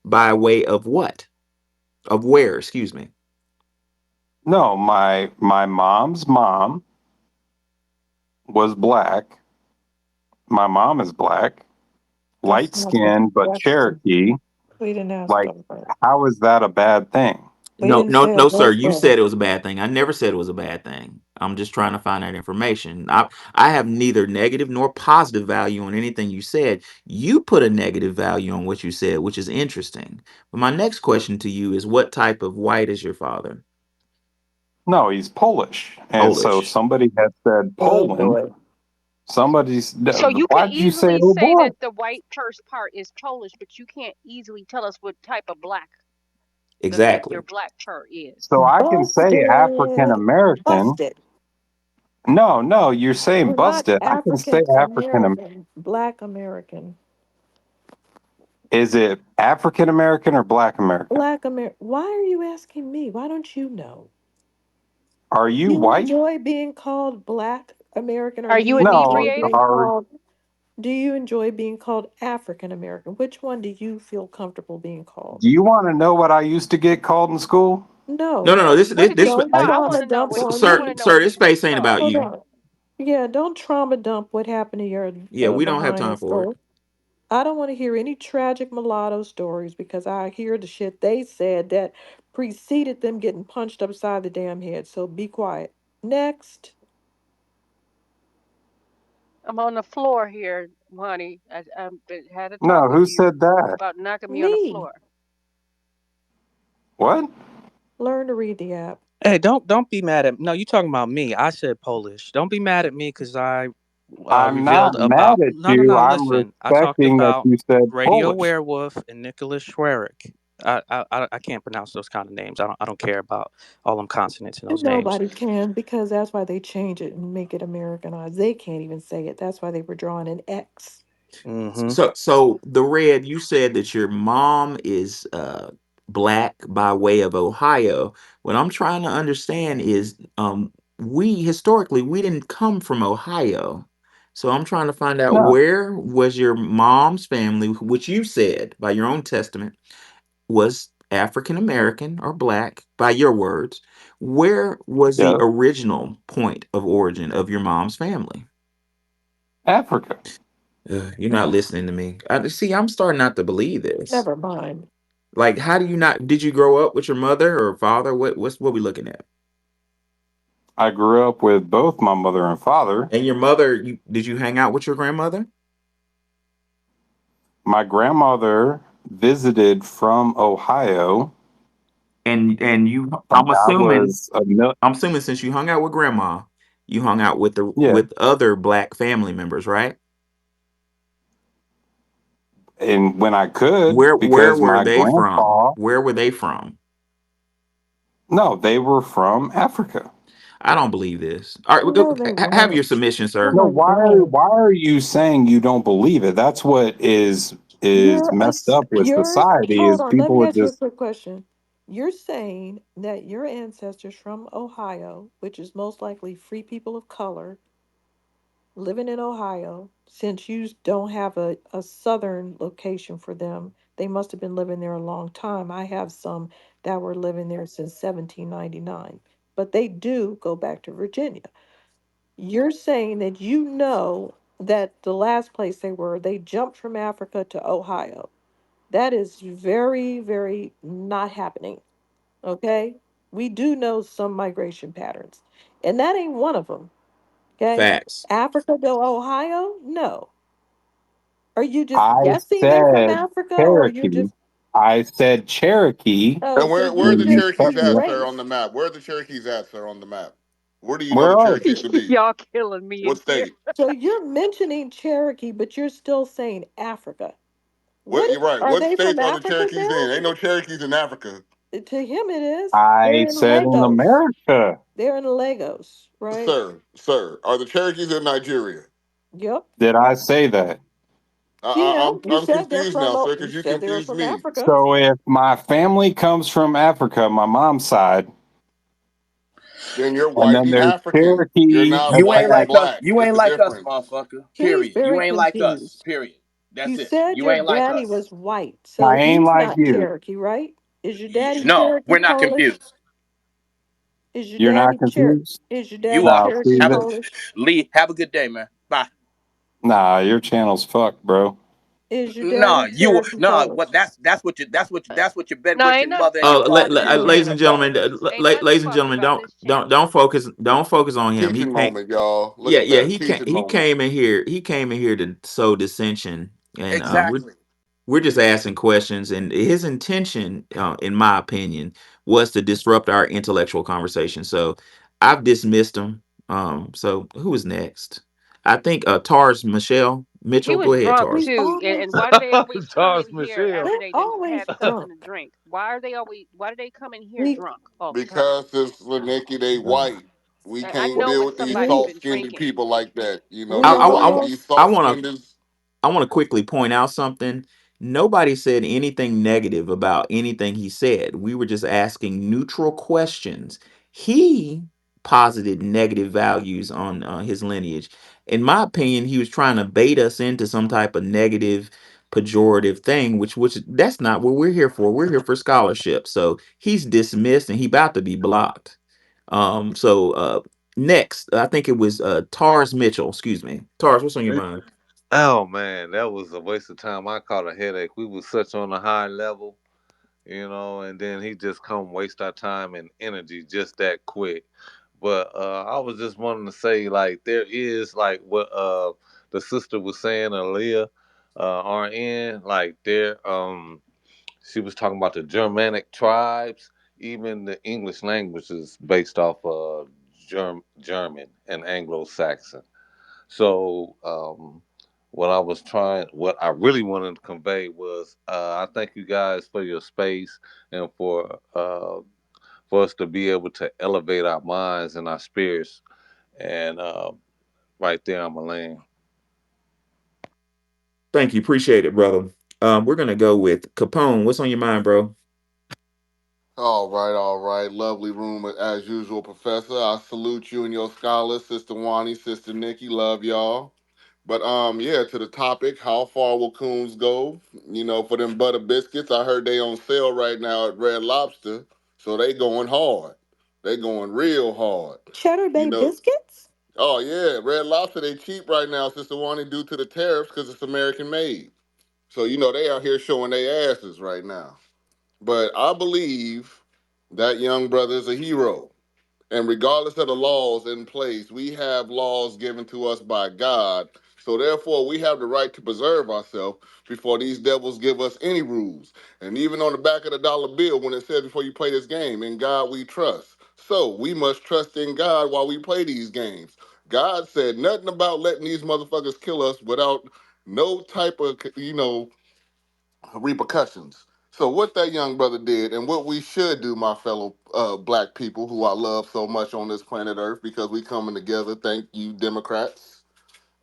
by way of what? Of where? Excuse me. No, my mom's mom was black. My mom is black, That's light not the skinned, but question. Cherokee. We didn't ask Like, all that. how is that a bad thing? We No, didn't no, say a no, sir. whole You thing. said it was a bad thing. I never said it was a bad thing. I'm just trying to find that information. I have neither negative nor positive value on anything you said. You put a negative value on what you said, which is interesting. But my next question to you is what type of white is your father? No, he's Polish. And so Polish. somebody had said Oh Poland. boy. So you can Why did you say, easily oh say boy? that the white first part is Polish, but you can't easily tell us what type of black. the thick your Exactly. black fur is. So I can say African Busted. American. Busted. No, no, you're saying We're not busted. I can say African African. American, Black American. Is it African American or Black American? Black American. Why are you asking me? Why don't you know? Are you You white? enjoy being called Black American, or Are do you you enjoy No. inebriated? being Are called? Do you enjoy being called African American? Which one do you feel comfortable being called? do you want to know what I used to get called in school? No, No, no, no. This, What this, did you? this, don't No, I I want trauma to know dump what on I sir, want to me. know sir. what you This was space ain't about called. Hold you. on. Yeah, don't trauma dump what happened to your Yeah, we don't have behind time us, for it. though. I don't want to hear any tragic mulatto stories because I hear the shit they said that preceded them getting punched upside the damn head. So be quiet. Next. I'm on the floor here, honey. Had a talk no. with Who you said that? about knocking me on the Me. floor. What? Learn to read the app. Hey, don't be mad at. No, you talking about me. I said Polish. Don't be mad at me because I I'm not revealed mad about. at No, no, you. no. I'm Listen, I talked respecting that about you said Radio Polish. Werewolf and Nicholas Schwerik. I can't pronounce those kind of names. I don't care about all them consonants in And those names. nobody can because that's why they change it and make it Americanized. They can't even say it. That's why they were drawing an X. Mm-hmm. So the red, you said that your mom is black by way of Ohio. What I'm trying to understand is we historically we didn't come from Ohio. So I'm trying to find out No. where was your mom's family, which you said by your own testament was African American or black by your words. Where was the Yes. original point of origin of your mom's family? Africa. You're not listening to me. See, I'm starting not to believe this. Never mind. Like, how do you not? Did you grow up with your mother or father? What we looking at? I grew up with both my mother and father. And your mother, did you hang out with your grandmother? My grandmother visited from Ohio, And you, and I was a I'm assuming since you hung out with grandma, you hung out with the yeah. with other black family members, right? And when I could, Where because were my they from? grandpa, Where were they from? no, they were from Africa. I don't believe this. All right, No, they have your weren't. submission, Oh sir. No, my God. why are you saying you don't believe it? That's what is messed up with society Hold is on, let people me would ask you a just quick question. You're saying that your ancestors from Ohio, which is most likely free people of color, living in Ohio, since you don't have a southern location for them, they must have been living there a long time. I have some that were living there since 1799, but they do go back to Virginia. You're saying that you know that the last place they were, they jumped from Africa to Ohio. That is very, very not happening. Okay? We do know some migration patterns, and that ain't one of them. Okay? Facts. Africa to Ohio? No. Are you just I guessing they're from said Africa, or you're Cherokee. just, I said Cherokee, oh, And so where are you're the and you just cut Cherokees me at, off. sir, on erased. the map? Where are the Cherokees at, sir, on the map? Where do you know Where the are Cherokees to be? Y'all killing me in What here. state? So you're mentioning Cherokee, but you're still saying Africa. What What you're right. are What they from states are the Africa, Cherokees in? Sarah? Ain't no Cherokees in Africa. To him it is. I They're in said in Lagos. America. They're in Lagos, right? Sir, are the Cherokees in Nigeria? Yep. Did I say that? Yeah, you I'm said they're confused from now, sir, you because you said they were confused from me. Africa. So if my family comes from Africa, my mom's side, Then you're and white then and there's African. You're Cherokee not You ain't white and attached. like us. black. You It's ain't a like us, difference. motherfucker. He's Period. You very ain't like us. confused. Period. That's You it. said You your ain't like daddy us. was white, I so ain't he's like not you. Cherokee, right? Is your daddy No, Cherokee we're not Polish? confused. Is your You're not daddy Cher? confused? Is your You daddy are. Nah, Cherokee see Have a that? Polish? Lee. Have a good day, man. Bye. Nah, your channel's fucked, bro. Is your No, daddy you Cherokee no. Polish? What that's what your No, ain't bedwetching nothing mother and your fucked about father this do. Ladies channel. and gentlemen, Ain't nothing ladies and fucked gentlemen, about don't this don't channel. don't focus don't focus on him. He Teaching can't. moment, y'all. Look Yeah, at yeah, that. Teaching he moment. came in here. He came in here to sow dissension, and Exactly. we're just asking questions. And his intention, in my opinion, was to disrupt our intellectual conversation. So I've dismissed him. So who is next? I think Tars Michelle. He Mitchell, was go ahead, drunk Tars. He's too. And always why do they always come Charles in here Michelle. after they're they didn't always had drunk. something to drink? Why do they come in here We drunk all the time? Because it's Nikki, they white. We I can't know deal when with these somebody's we tall been skinned drinking. people like that. we I They I white, I, these almost I soft want to skinned. I want to quickly point out something. Nobody said anything negative about anything he said. We were just asking neutral questions. He posited negative values on his lineage. In my opinion, he was trying to bait us into some type of negative, pejorative thing, which that's not what we're here for. We're here for scholarship. So he's dismissed and he about to be blocked. Next, I think it was Tars Mitchell. Excuse me, Tars. What's on your mind? Oh man, that was a waste of time. I caught a headache. We was such on a high level, and then he just come waste our time and energy just that quick. But I was just wanting to say, like, there is like what the sister was saying, Aaliyah, RN, like she was talking about the Germanic tribes. Even the English language is based off of German and Anglo-Saxon. So what I really wanted to convey was, I thank you guys for your space and for us to be able to elevate our minds and our spirits. And right there, I'm a land. Thank you. Appreciate it, brother. We're gonna go with Capone. What's on your mind, bro? All right, all right. Lovely room as usual, Professor. I salute you and your scholars, Sister Wani, Sister Nikki. Love y'all. But yeah, to the topic, how far will coons go? For them butter biscuits, I heard they on sale right now at Red Lobster, so they going hard. They going real hard. Cheddar You Bay know. biscuits. Oh yeah, Red Lobster they cheap right now, Sister Wani, due to the tariffs because it's American made. So they out here showing their asses right now. But I believe that young brother is a hero. And regardless of the laws in place, we have laws given to us by God. So therefore, we have the right to preserve ourselves before these devils give us any rules. And even on the back of the dollar bill, when it says before you play this game, in God we trust. So we must trust in God while we play these games. God said nothing about letting these motherfuckers kill us without no type of, repercussions. So what that young brother did, and what we should do, my fellow black people who I love so much on this planet Earth, because we coming together. Thank you, Democrats.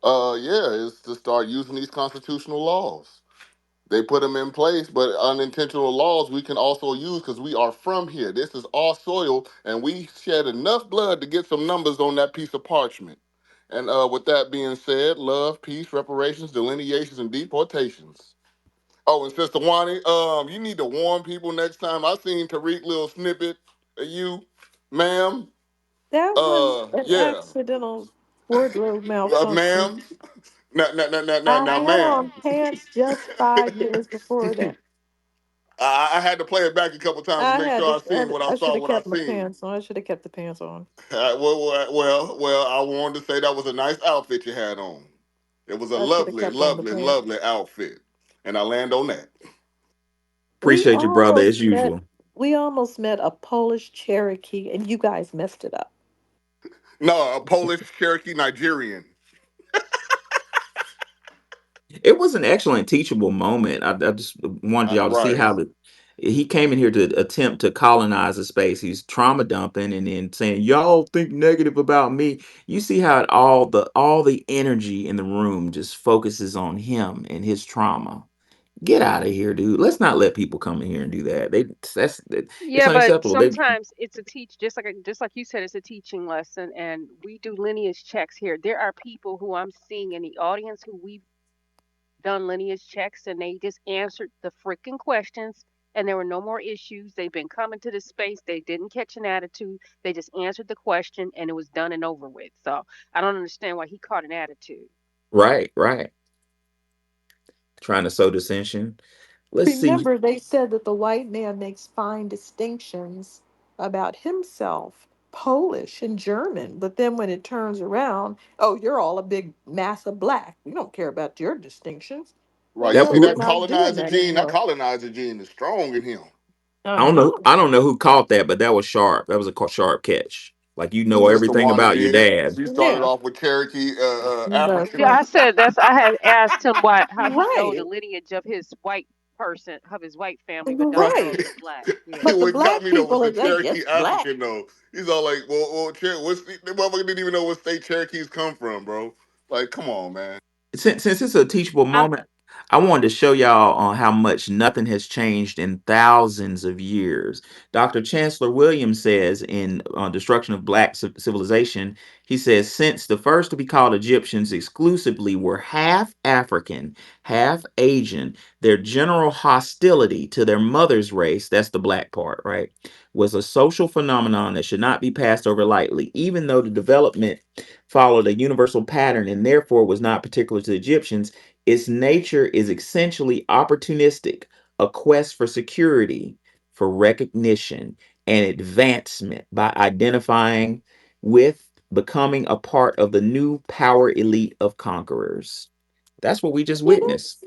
Yeah, is to start using these constitutional laws. They put them in place, but unintentional laws we can also use because we are from here. This is our soil, and we shed enough blood to get some numbers on that piece of parchment. And with that being said, love, peace, reparations, delineations, and deportations. Oh, and Sister Wani, you need to warn people next time. I seen Tariq little snippet of you, ma'am. That was an Yeah, accidental wardrobe ma'am. malfunction. Now, I had on ma'am. pants just 5 minutes before that. I had to play it back a couple times to I make had sure to. I seen what I I should saw, have what I kept my seen. pants on. I should have kept the pants on. I wanted to say that was a nice outfit you had on. It was a I should have lovely, kept on the lovely, pants. lovely outfit, and I land on that. We Appreciate you, brother, almost as met. usual. We almost met a Polish Cherokee, and you guys messed it up. No, a Polish Cherokee Nigerian. It was an excellent teachable moment. I just wanted y'all to see Right. how he came in here to attempt to colonize a space. He's trauma dumping and then saying, "Y'all think negative about me." You see how all the energy in the room just focuses on him and his trauma. Get out of here, dude. Let's not let people come in here and do that. It's Yeah, but unacceptable. sometimes it's a teach just like you said, it's a teaching lesson, and we do lineage checks here. There are people who I'm seeing in the audience who we've done lineage checks, and they just answered the freaking questions, and there were no more issues. They've been coming to this space. They didn't catch an attitude. They just answered the question, and it was done and over with. So I don't understand why he caught an attitude. Right, right. Trying to sow dissension. Let's see. Remember, they said that the white man makes fine distinctions about himself, Polish and German. But then when it turns around, oh, you're all a big mass of black. We don't care about your distinctions. Right. Well, You That, see no, we're that not doing colonizer that gene? That anymore. colonizer gene is strong in him. I know. I don't know who caught that, but that was sharp. That was a sharp catch. Like you Well, know Sister everything Wanda about your did. did. She started Yeah. off with Cherokee The Yeah, African. I said that's. I had asked him why, how he know the right. lineage of his white person, of his white family, but don't Right. know Right. if it's black. Yeah. But the What got black me though was people the are like, yes, Cherokee black. African though. He's all like, what state? The motherfucker didn't even know what state Cherokees come from, bro. Like, come on, man. Since it's a teachable I'm. moment, I wanted to show y'all on how much nothing has changed in thousands of years. Dr. Chancellor Williams says in Destruction of Black Civilization, he says, since the first to be called Egyptians exclusively were half African, half Asian, their general hostility to their mother's race, that's the black part, right, was a social phenomenon that should not be passed over lightly, even though the development followed a universal pattern and therefore was not particular to the Egyptians. Its nature is essentially opportunistic, a quest for security, for recognition, and advancement by identifying with, becoming a part of the new power elite of conquerors. That's what we just Did witnessed.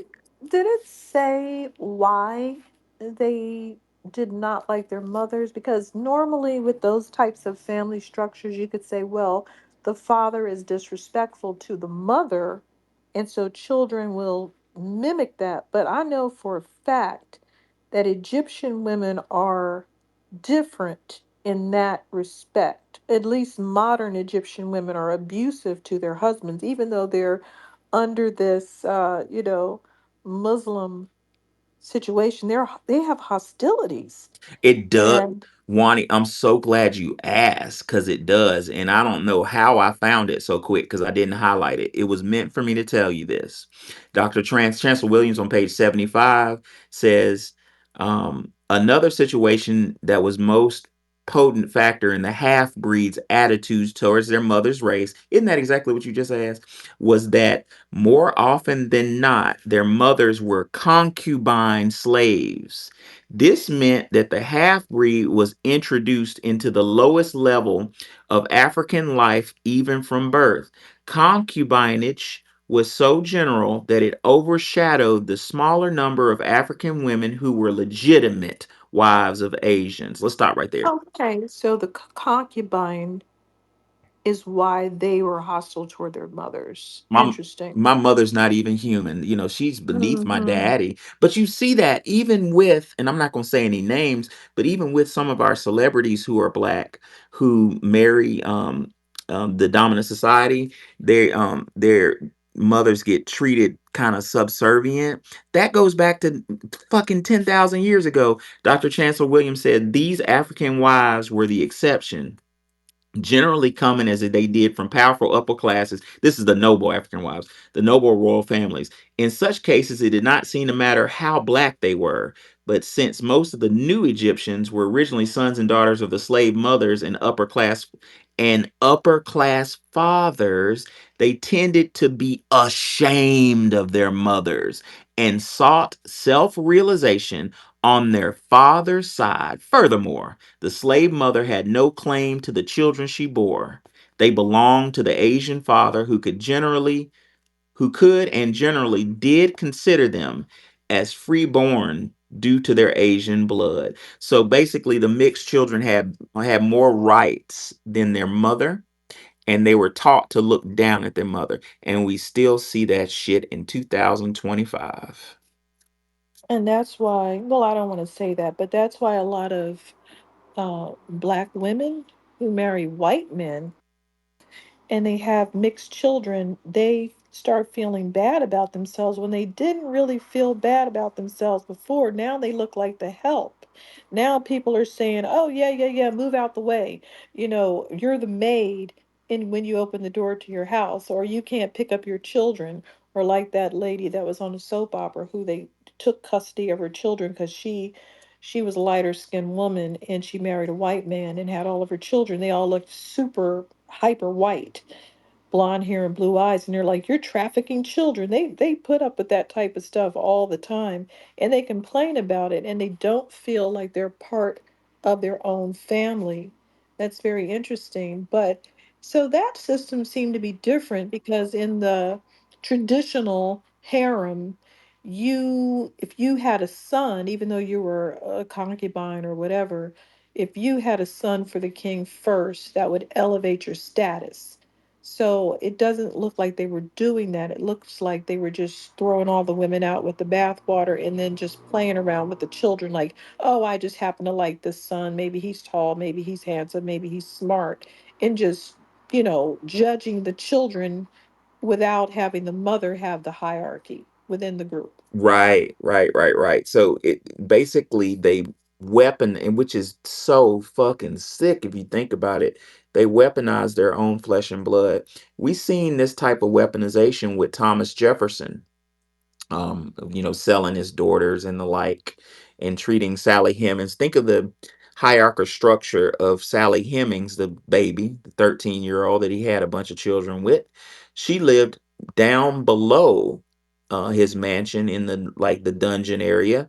did it say why they did not like their mothers? Because normally with those types of family structures, you could say, well, the father is disrespectful to the mother, and so children will mimic that. But I know for a fact that Egyptian women are different in that respect. At least modern Egyptian women are abusive to their husbands, even though they're under this, Muslim situation. They have hostilities, It does. and Wani, I'm so glad you asked because it does. And I don't know how I found it so quick because I didn't highlight it. It was meant for me to tell you this. Chancellor Williams on page 75 says another situation that was most potent factor in the half breeds' attitudes towards their mother's race, isn't that exactly what you just asked? Was that more often than not, their mothers were concubine slaves. This meant that the half breed was introduced into the lowest level of African life, even from birth. Concubinage was so general that it overshadowed the smaller number of African women who were legitimate wives of Asians. Let's stop right there. okay, so the concubine is why they were hostile toward their mothers. my Interesting. my mother's not even human. You know, she's beneath my Hmm. daddy. But you see that even with, and I'm not going to say any names, but even with some of our celebrities who are black who marry the dominant society, their mothers get treated kind of subservient. That goes back to fucking 10,000 years ago. Dr. Chancellor Williams said these African wives were the exception, generally coming as they did from powerful upper classes. This is the noble African wives, the noble royal families. In such cases, it did not seem to matter how black they were. But since most of the new Egyptians were originally sons and daughters of the slave mothers and upper class fathers, they tended to be ashamed of their mothers and sought self-realization on their father's side. Furthermore, the slave mother had no claim to the children she bore. They belonged to the Asian father who could and generally did consider them as freeborn due to their Asian blood. So basically the mixed children had more rights than their mother, and they were taught to look down at their mother. And we still see that shit in 2025. And that's why, well, I don't want to say that, but that's why a lot of black women who marry white men and they have mixed children, they start feeling bad about themselves when they didn't really feel bad about themselves before. Now they look like the help. Now people are saying, "Oh yeah, yeah, yeah, move out the way. You're the maid and when you open the door to your house, or you can't pick up your children." Or like that lady that was on a soap opera who they took custody of her children because she was a lighter skinned woman and she married a white man and had all of her children. They all looked super hyper white, blonde hair and blue eyes, and they're like, "You're trafficking children." They put up with that type of stuff all the time, and they complain about it, and they don't feel like they're part of their own family. That's very interesting. But so that system seemed to be different because in the traditional harem, if you had a son, even though you were a concubine or whatever, if you had a son for the king first, that would elevate your status. So it doesn't look like they were doing that. It looks like they were just throwing all the women out with the bathwater and then just playing around with the children, like, oh, I just happen to like this son. Maybe he's tall, maybe he's handsome, maybe he's smart. And just, judging the children without having the mother have the hierarchy within the group. Right. So it basically they weapon, and which is so fucking sick if you think about it. They weaponize their own flesh and blood. We seen this type of weaponization with Thomas Jefferson, selling his daughters and the like, and treating Sally Hemings. Think of the hierarchical structure of Sally Hemings, the baby, the 13-year-old that he had a bunch of children with. She lived down below his mansion in the dungeon area.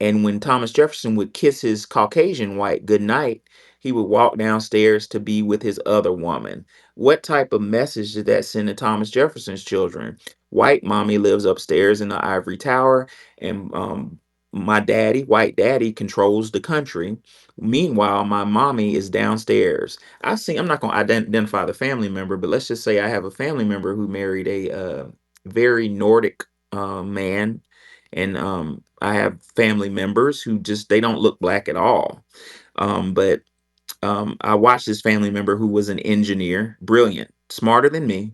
And when Thomas Jefferson would kiss his Caucasian wife goodnight, he would walk downstairs to be with his other woman. What type of message did that send to Thomas Jefferson's children? White mommy lives upstairs in the ivory tower, and my daddy, white daddy, controls the country. Meanwhile, my mommy is downstairs. I'm not going to identify the family member, but let's just say I have a family member who married a very Nordic man, and I have family members who just they don't look black at all. But I watched this family member who was an engineer, brilliant, smarter than me,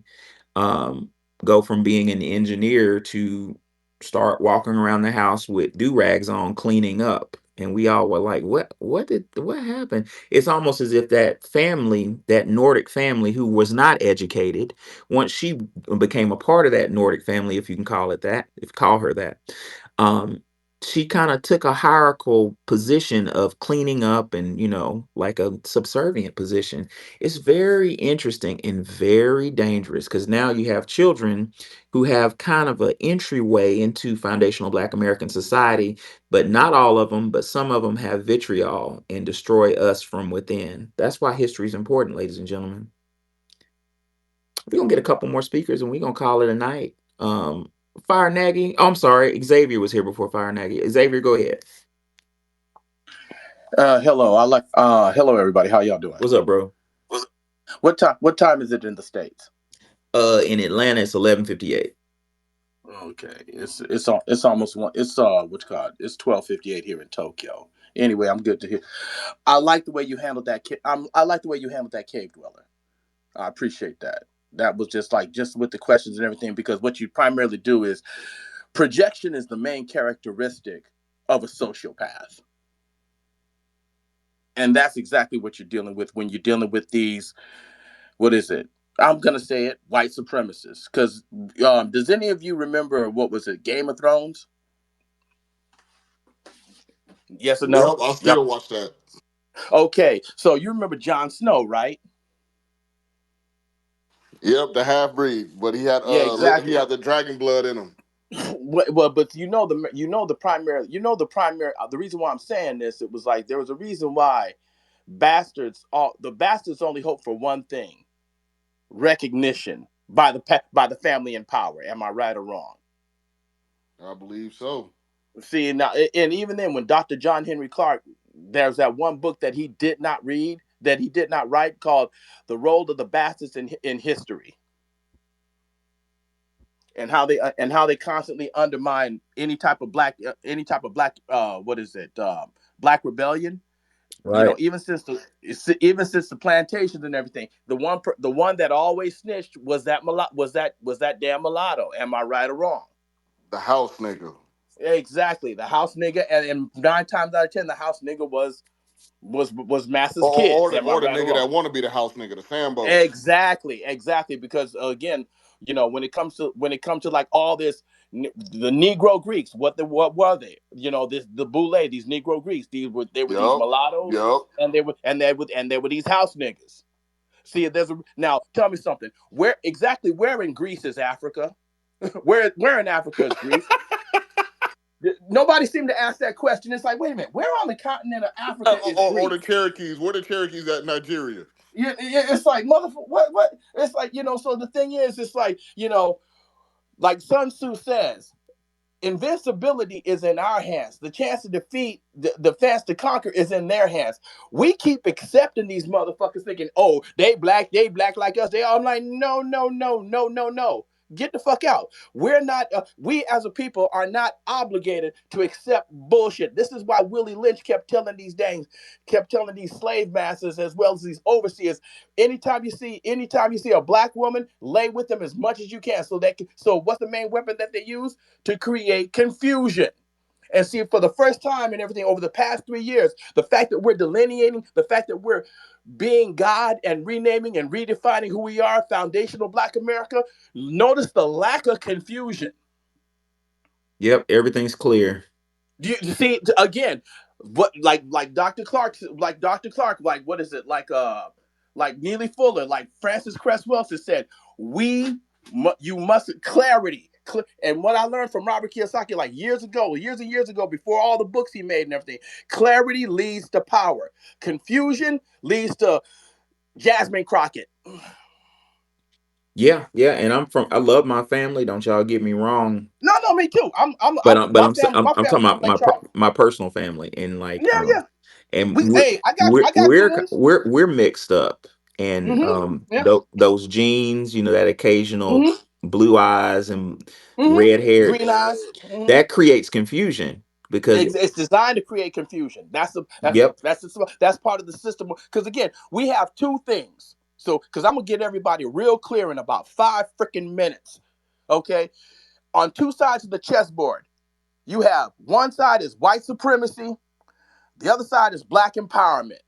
um, go from being an engineer to start walking around the house with do rags on, cleaning up. And we all were like, what happened? It's almost as if that family, that Nordic family who was not educated, once she became a part of that Nordic family, if you can call it that, if call her that, um, she kind of took a hierarchical position of cleaning up and, like a subservient position. It's very interesting and very dangerous because now you have children who have kind of an entryway into foundational Black American society, but not all of them, but some of them have vitriol and destroy us from within. That's why history is important, ladies and gentlemen. We're gonna get a couple more speakers and we're gonna call it a night. Fire Nagy. Oh, I'm sorry, Xavier was here before Fire Nagy. Xavier, go ahead. Hello. Hello everybody. How y'all doing? What's up, bro? What time is it in the States? In Atlanta, it's 11:58. Okay. It's almost one. It's what you call it? It's 12:58 here in Tokyo. Anyway, I'm good to hear. I like the way you handled that. I like the way you handled that cave dweller. I appreciate that. That was just with the questions and everything, because what you primarily do is projection is the main characteristic of a sociopath. And that's exactly what you're dealing with when you're dealing with these, what is it? I'm gonna say it, white supremacists. Because does any of you remember, what was it, Game of Thrones? Yes or Yep, no? I Yep. still watch that. Okay, so you remember Jon Snow, right? Yep, the half breed, but Yeah, he exactly. had the dragon blood in him. Well, but the reason why I'm saying this, it was like there was a reason why the bastards only hope for one thing: recognition by the family in power. Am I right or wrong? I believe so. See now, and even then, when Dr. John Henry Clark, there's that one book that he did not read, that he did not write, called "The Role of the Bastards in History," and how they constantly undermine what is it, black rebellion. Right. Even since the plantations and everything, the one that always snitched was that damn mulatto. Am I right or wrong? The house nigga. Exactly, the house nigga, and 9 times out of 10, the house nigga was Master's Or kids. the Am I or the right or nigga wrong? that want to be the house nigga, the Sambo. Exactly. Because again, when it comes to like all this, the Negro Greeks, what were they? The Boule, these Negro Greeks, they were these Yup. mulattoes, Yup. and they were these house niggas. See, now tell me something. Where in Greece is Africa? Where in Africa is Greece? Nobody seemed to ask that question. It's like, wait a minute, where on the continent of Africa is Or the Greece? Cherokees. Where the Cherokees at Nigeria? Yeah, it's like, motherfucker, what? It's like, so the thing is, it's like, like Sun Tzu says, Invincibility is in our hands. The chance to defeat, the chance to conquer is in their hands. We keep accepting these motherfuckers thinking, oh, they black like us. They all like, no, no, no, no, no, no. Get the fuck out. We're not, we as a people are not obligated to accept bullshit. This is why Willie Lynch kept telling these slave masters as well as these overseers, anytime you see a black woman, lay with them as much as you can. So what's the main weapon that they use? To create confusion. And see, for the first time and everything over the past 3 years, the fact that we're delineating, the fact that we're being God and renaming and redefining who we are, foundational Black America, notice the lack of confusion. Yep, everything's clear. You see again, what like what is it like Neely Fuller, like Francis Cress Wilson said, you must clarity. And what I learned from Robert Kiyosaki like years and years ago, before all the books he made and everything, clarity leads to power. Confusion leads to Jasmine Crockett. Yeah, yeah, and I love my family. Don't y'all get me wrong. No, no, me too. But I'm my family. My I'm talking family's from about Lake Charles. my personal family, and like Yeah, yeah. and We hey, I got twins. we're mixed up, and Mm-hmm. Yeah. those genes, that occasional Mm-hmm. blue eyes and red Mm-hmm. hair, Green eyes. Mm-hmm. that creates confusion because It's designed to create confusion. yep, That's part of the system. Because again, we have two things. So, because I'm gonna get everybody real clear in about 5 freaking minutes. Okay, on two sides of the chessboard, you have one side is white supremacy, the other side is black empowerment.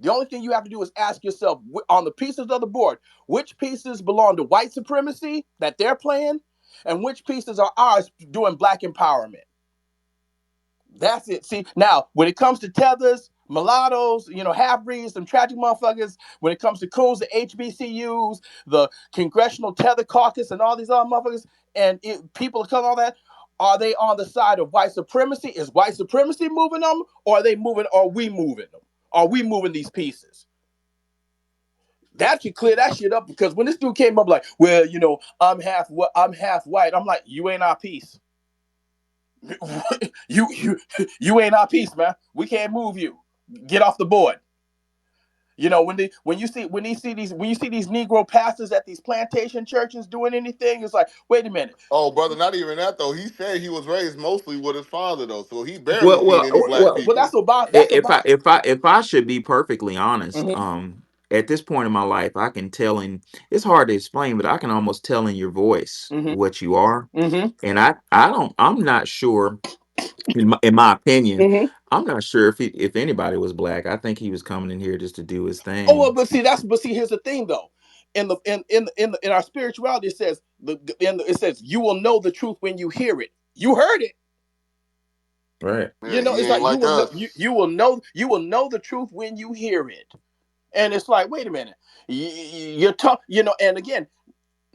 The only thing you have to do is ask yourself on the pieces of the board, which pieces belong to white supremacy that they're playing, and which pieces are ours doing black empowerment. That's it. See, now when it comes to tethers, mulattoes, half breeds, some tragic motherfuckers, when it comes to coons, the HBCUs, the Congressional Tether Caucus, and all these other motherfuckers, and people of color, all that, are they on the side of white supremacy? Is white supremacy moving them, or are they moving? Are we moving them? Are we moving these pieces? That should clear that shit up, because when this dude came up like, well, I'm half white. I'm like, you ain't our piece. you ain't our piece, man. We can't move you. Get off the board. When you see these Negro pastors at these plantation churches doing anything, it's like, wait a minute. Oh, brother, not even that though. He said he was raised mostly with his father though, so he barely well, seen well, any black well, Well, people. that's about. if I should be perfectly honest, Mm-hmm, at this point in my life, I can tell in it's hard to explain, but I can almost tell in your voice mm-hmm, what you are. mm-hmm, And I'm not sure, in my opinion, mm-hmm. I'm not sure if anybody was black. I think he was coming in here just to do his Oh well, thing. but see, here's the thing though. In our spirituality, it says it says you will know the truth when you hear it. You heard it. Right. Yeah, he It's ain't like like us. you will know the truth when you hear it. And it's like, wait a minute, you're talking, and again,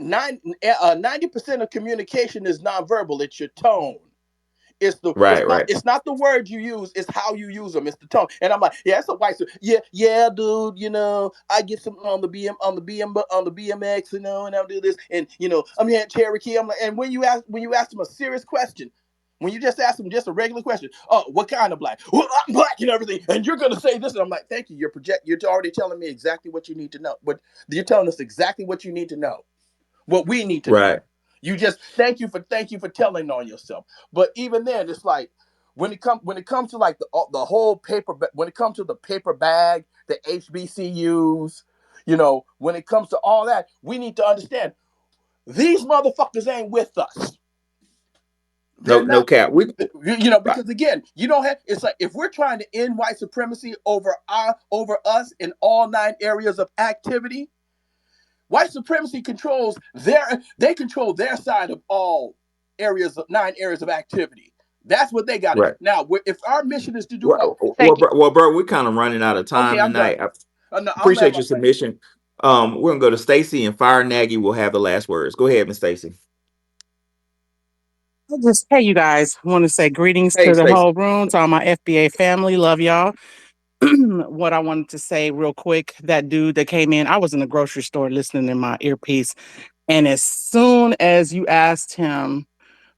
90% of communication is nonverbal. It's your tone. Right, right. It's not the word you use, it's how you use them. It's the tone. And I'm like, yeah, it's a white suit. Yeah, yeah, dude. I get some on the BMX, and I'll do this, and I'm here at Cherokee. I'm like, and when you ask them a serious question, when you just ask them just a regular question, oh, what kind of black? Well, I'm black and everything, and you're gonna say this, and I'm like, thank you. You're already telling me exactly what you need to know. But you're telling us exactly what you need to know, what we need to know. Right. You just thank you for telling on yourself. But even then, it's like when it comes to like the whole paper, when it comes to the paper bag, the HBCUs, when it comes to all that, we need to understand these motherfuckers ain't with us. They're No, no not. cap. Because again, you don't have. It's like if we're trying to end white supremacy over us in all 9 areas of activity. White supremacy they control their side of all 9 areas of activity. That's what they got to do. Right. Now, if our mission is to do what? Well, Thank you. bro, we're kind of running out of Okay, time I'm done. tonight. I No, I'm at appreciate my your place. submission. We're gonna go to Stacy, and Fire Nagy will have the last words. Go ahead, Miss Stacy. Just hey, you guys, want to say greetings Hey, to the Stacy. whole room, to all my FBA family. Love y'all. What I wanted to say real quick, that dude that came in, I was in the grocery store listening in my earpiece, and as soon as you asked him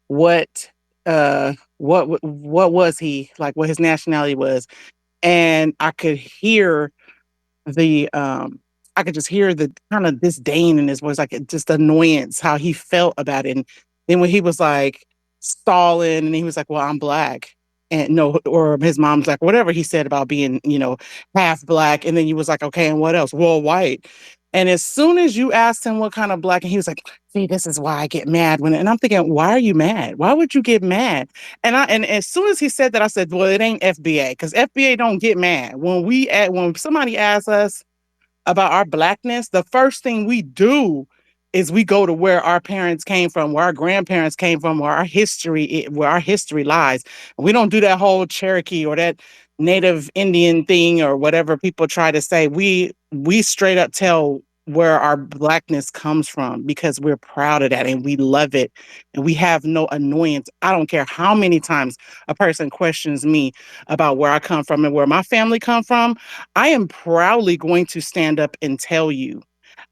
what what was he like? What his nationality was, and the I could just hear the kind of disdain in his voice, like just annoyance, how he felt about it. And then when he was like stalling, and he was like, "Well, I'm black," and no, or his mom's like, whatever he said about being, half black, and then you was like, "Okay, and what else?" Well, white. And as soon as you asked him what kind of black, and he was like, "See, this is why I get mad when," and I'm thinking, why are you mad? Why would you get mad? And as soon as he said that, I said, "Well, it ain't FBA, because FBA don't get mad when somebody asks us about our blackness, the first thing we do is we go to where our parents came from, where our grandparents came from, where our history lies. We don't do that whole Cherokee or that Native Indian thing or whatever people try to say. We straight up tell where our blackness comes from because we're proud of that and we love it and we have no annoyance. I don't care how many times a person questions me about where I come from and where my family come from. I am proudly going to stand up and tell you.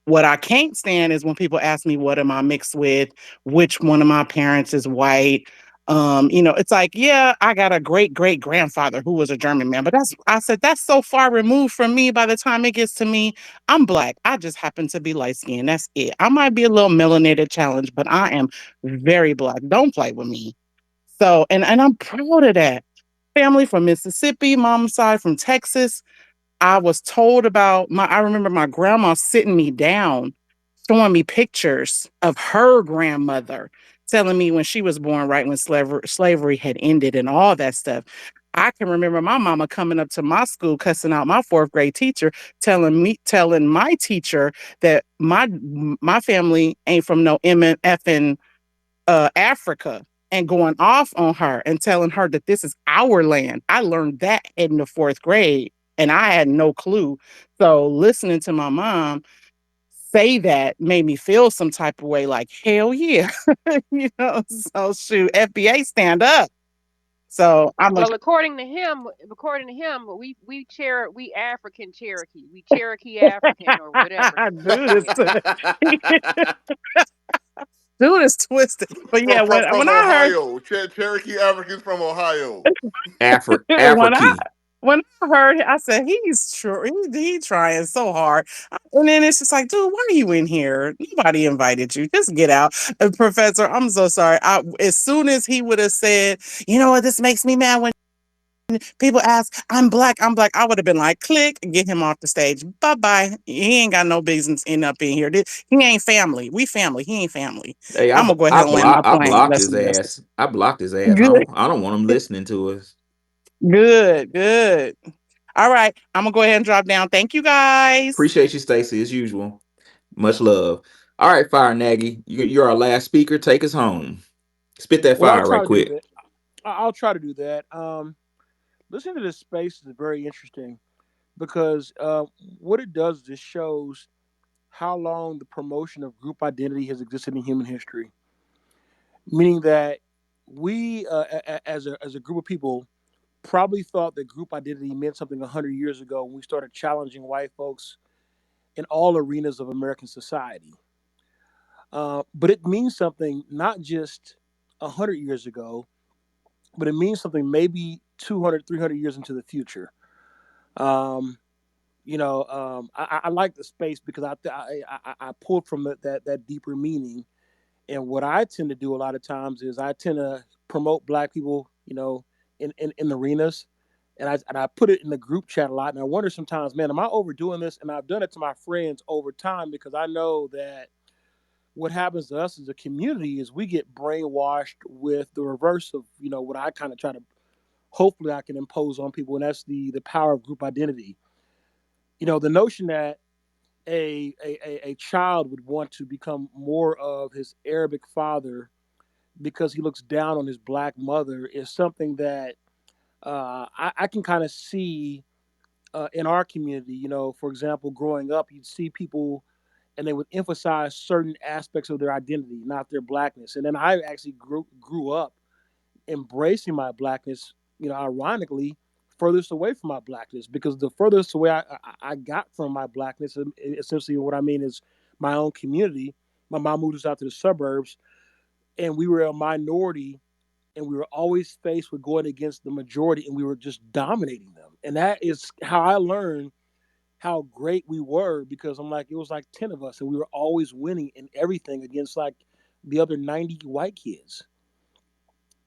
What I can't stand is when people ask me, what am I mixed with? Which one of my parents is white? It's like, yeah, I got a great great grandfather who was a German man, but I said, that's so far removed from me. By the time it gets to me, I'm black. I just happen to be light skinned. That's it. I might be a little melanated challenge, but I am very black. Don't play with me. So, and I'm proud of that. Family from Mississippi, mom's side from Texas. I was told about I remember my grandma sitting me down, showing me pictures of her grandmother, telling me when she was born, right when slavery had ended and all that stuff. I can remember my mama coming up to my school, cussing out my fourth grade teacher, telling my teacher that my family ain't from no MF Africa, and going off on her and telling her that this is our land. I learned that in the fourth grade and I had no clue. So listening to my mom say that made me feel some type of way like, hell yeah. So shoot, FBA stand up. So I'm a Well, according to him, we African Cherokee, we Cherokee African or whatever. dude is dude is twisted. But yeah, from when I heard Ohio. Cherokee Africans from Ohio. when I African. when I heard it, I said, he's true. He trying so hard. And then it's just like, dude, why are you in here? Nobody invited you. Just get out. Professor, I'm so sorry. As soon as he would have said, you know what, this makes me mad when people ask, I'm black, I would have been like, click, and get him off the stage. Bye bye. He ain't got no business in up in here. He ain't family. We family. He ain't family. Hey, I'm gonna go ahead and land my I plane. blocked Let his somebody else. ass. I blocked his ass. Good, I don't want him listening to us. good, good. All right. I'm gonna go ahead and drop down. Thank you guys. Appreciate you, Stacy, as usual. Much love. All right, Fire Nagy, you're our last speaker. Take us home. Spit that Well, I'll fire try right to do quick. that. I'll try to do that. Listening to this space is very interesting because what it does is it shows how long the promotion of group identity has existed in human history. Meaning that we, as a group of people, probably thought that group identity meant something 100 years ago when we started challenging white folks in all arenas of American society. But it means something not just 100 years ago, but it means something maybe 200, 300 years into the future. Um, I like the space because I pulled from that deeper meaning. And what I tend to do a lot of times is I tend to promote Black people, in arenas, and I put it in the group chat a lot. And I wonder sometimes, man, am I overdoing this? And I've done it to my friends over time because I know that what happens to us as a community is we get brainwashed with the reverse of what I kind of try to hopefully I can impose on people, and that's the power of group identity. The notion that a child would want to become more of his Arabic father because he looks down on his Black mother is something that I can kind of see in our community. For example, growing up, you'd see people and they would emphasize certain aspects of their identity, not their Blackness. And then I actually grew up embracing my Blackness, ironically, furthest away from my Blackness, because the furthest away I got from my Blackness, essentially what I mean is my own community. My mom moved us out to the suburbs, and we were a minority and we were always faced with going against the majority, and we were just dominating them. And that is how I learned how great we were, because I'm like, it was like 10 of us, and we were always winning in everything against like the other 90 white kids.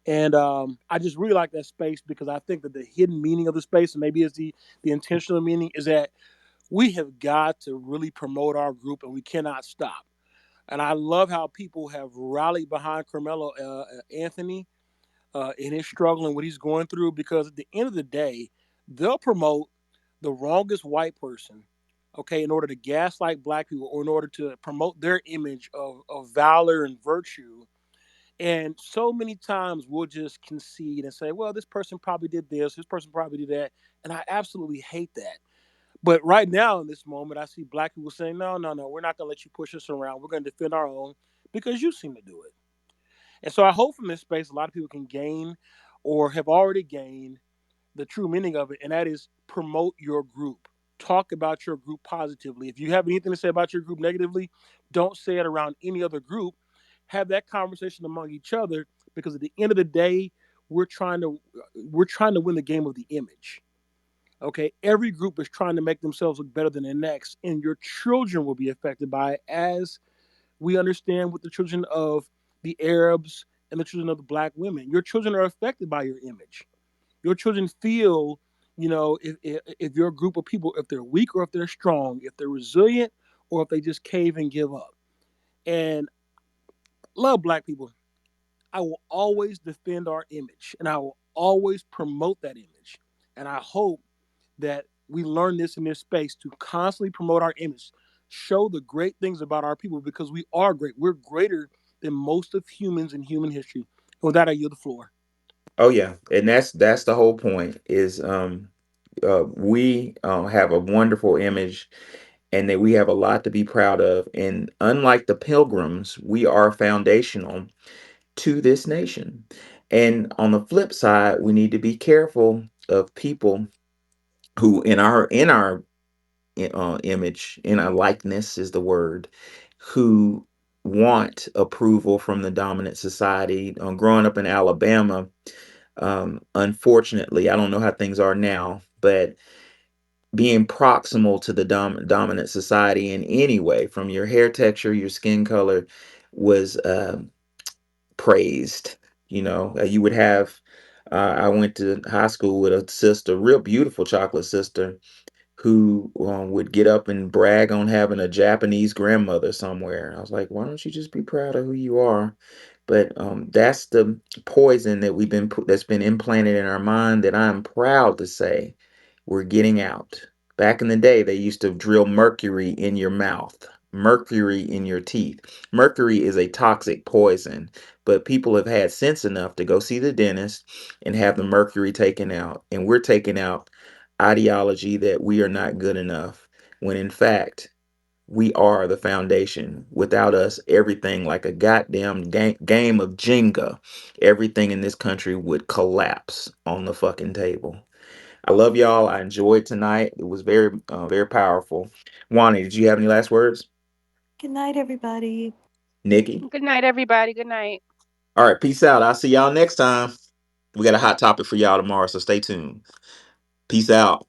And I just really like that space, because I think that the hidden meaning of the space, and maybe it's the intentional meaning, is that we have got to really promote our group, and we cannot stop. And I love how people have rallied behind Carmelo Anthony in his struggle and what he's going through, because at the end of the day, they'll promote the wrongest white person, okay, in order to gaslight black people, or in order to promote their image of valor and virtue. And so many times we'll just concede and say, well, this person probably did this person probably did that. And I absolutely hate that. But right now, in this moment, I see black people saying, no, no, no, we're not going to let you push us around. We're going to defend our own, because you seem to do it. And so I hope from this space, a lot of people can gain, or have already gained, the true meaning of it. And that is, promote your group. Talk about your group positively. If you have anything to say about your group negatively, don't say it around any other group. Have that conversation among each other, because at the end of the day, we're trying to we're trying to win the game of the image. Okay, every group is trying to make themselves look better than the next, and your children will be affected by it, as we understand with the children of the Arabs and the children of the black women. Your children are affected by your image. Your children feel, if you're a group of people, if they're weak or if they're strong, if they're resilient or if they just cave and give up. And love black people. I will always defend our image, and I will always promote that image. And I hope that we learn this in this space, to constantly promote our image, show the great things about our people, because we are great. We're greater than most of humans in human history. And with that, I yield the floor. Oh yeah, and that's the whole point. Is we have a wonderful image, and that we have a lot to be proud of. And unlike the Pilgrims, we are foundational to this nation. And on the flip side, we need to be careful of people who, in our image, in our likeness is the word, who want approval from the dominant society. Growing up in Alabama, unfortunately, I don't know how things are now, but being proximal to the dominant society in any way, from your hair texture, your skin color, was praised. You would have. I went to high school with a sister, real beautiful chocolate sister, who would get up and brag on having a Japanese grandmother somewhere. I was like, why don't you just be proud of who you are? But that's the poison that that's been implanted in our mind, that I'm proud to say we're getting out. Back in the day, they used to drill mercury in your mouth, mercury in your teeth. Mercury is a toxic poison, but people have had sense enough to go see the dentist and have the mercury taken out. And we're taking out ideology that we are not good enough, when in fact we are the foundation. Without us, everything, like a goddamn game of Jenga, everything in this country would collapse on the fucking table. I love y'all. I enjoyed tonight. It was very powerful. Wani, did you have any last words? Good night, everybody. Nikki? Good night, everybody. Good night. All right, peace out. I'll see y'all next time. We got a hot topic for y'all tomorrow, so stay tuned. Peace out.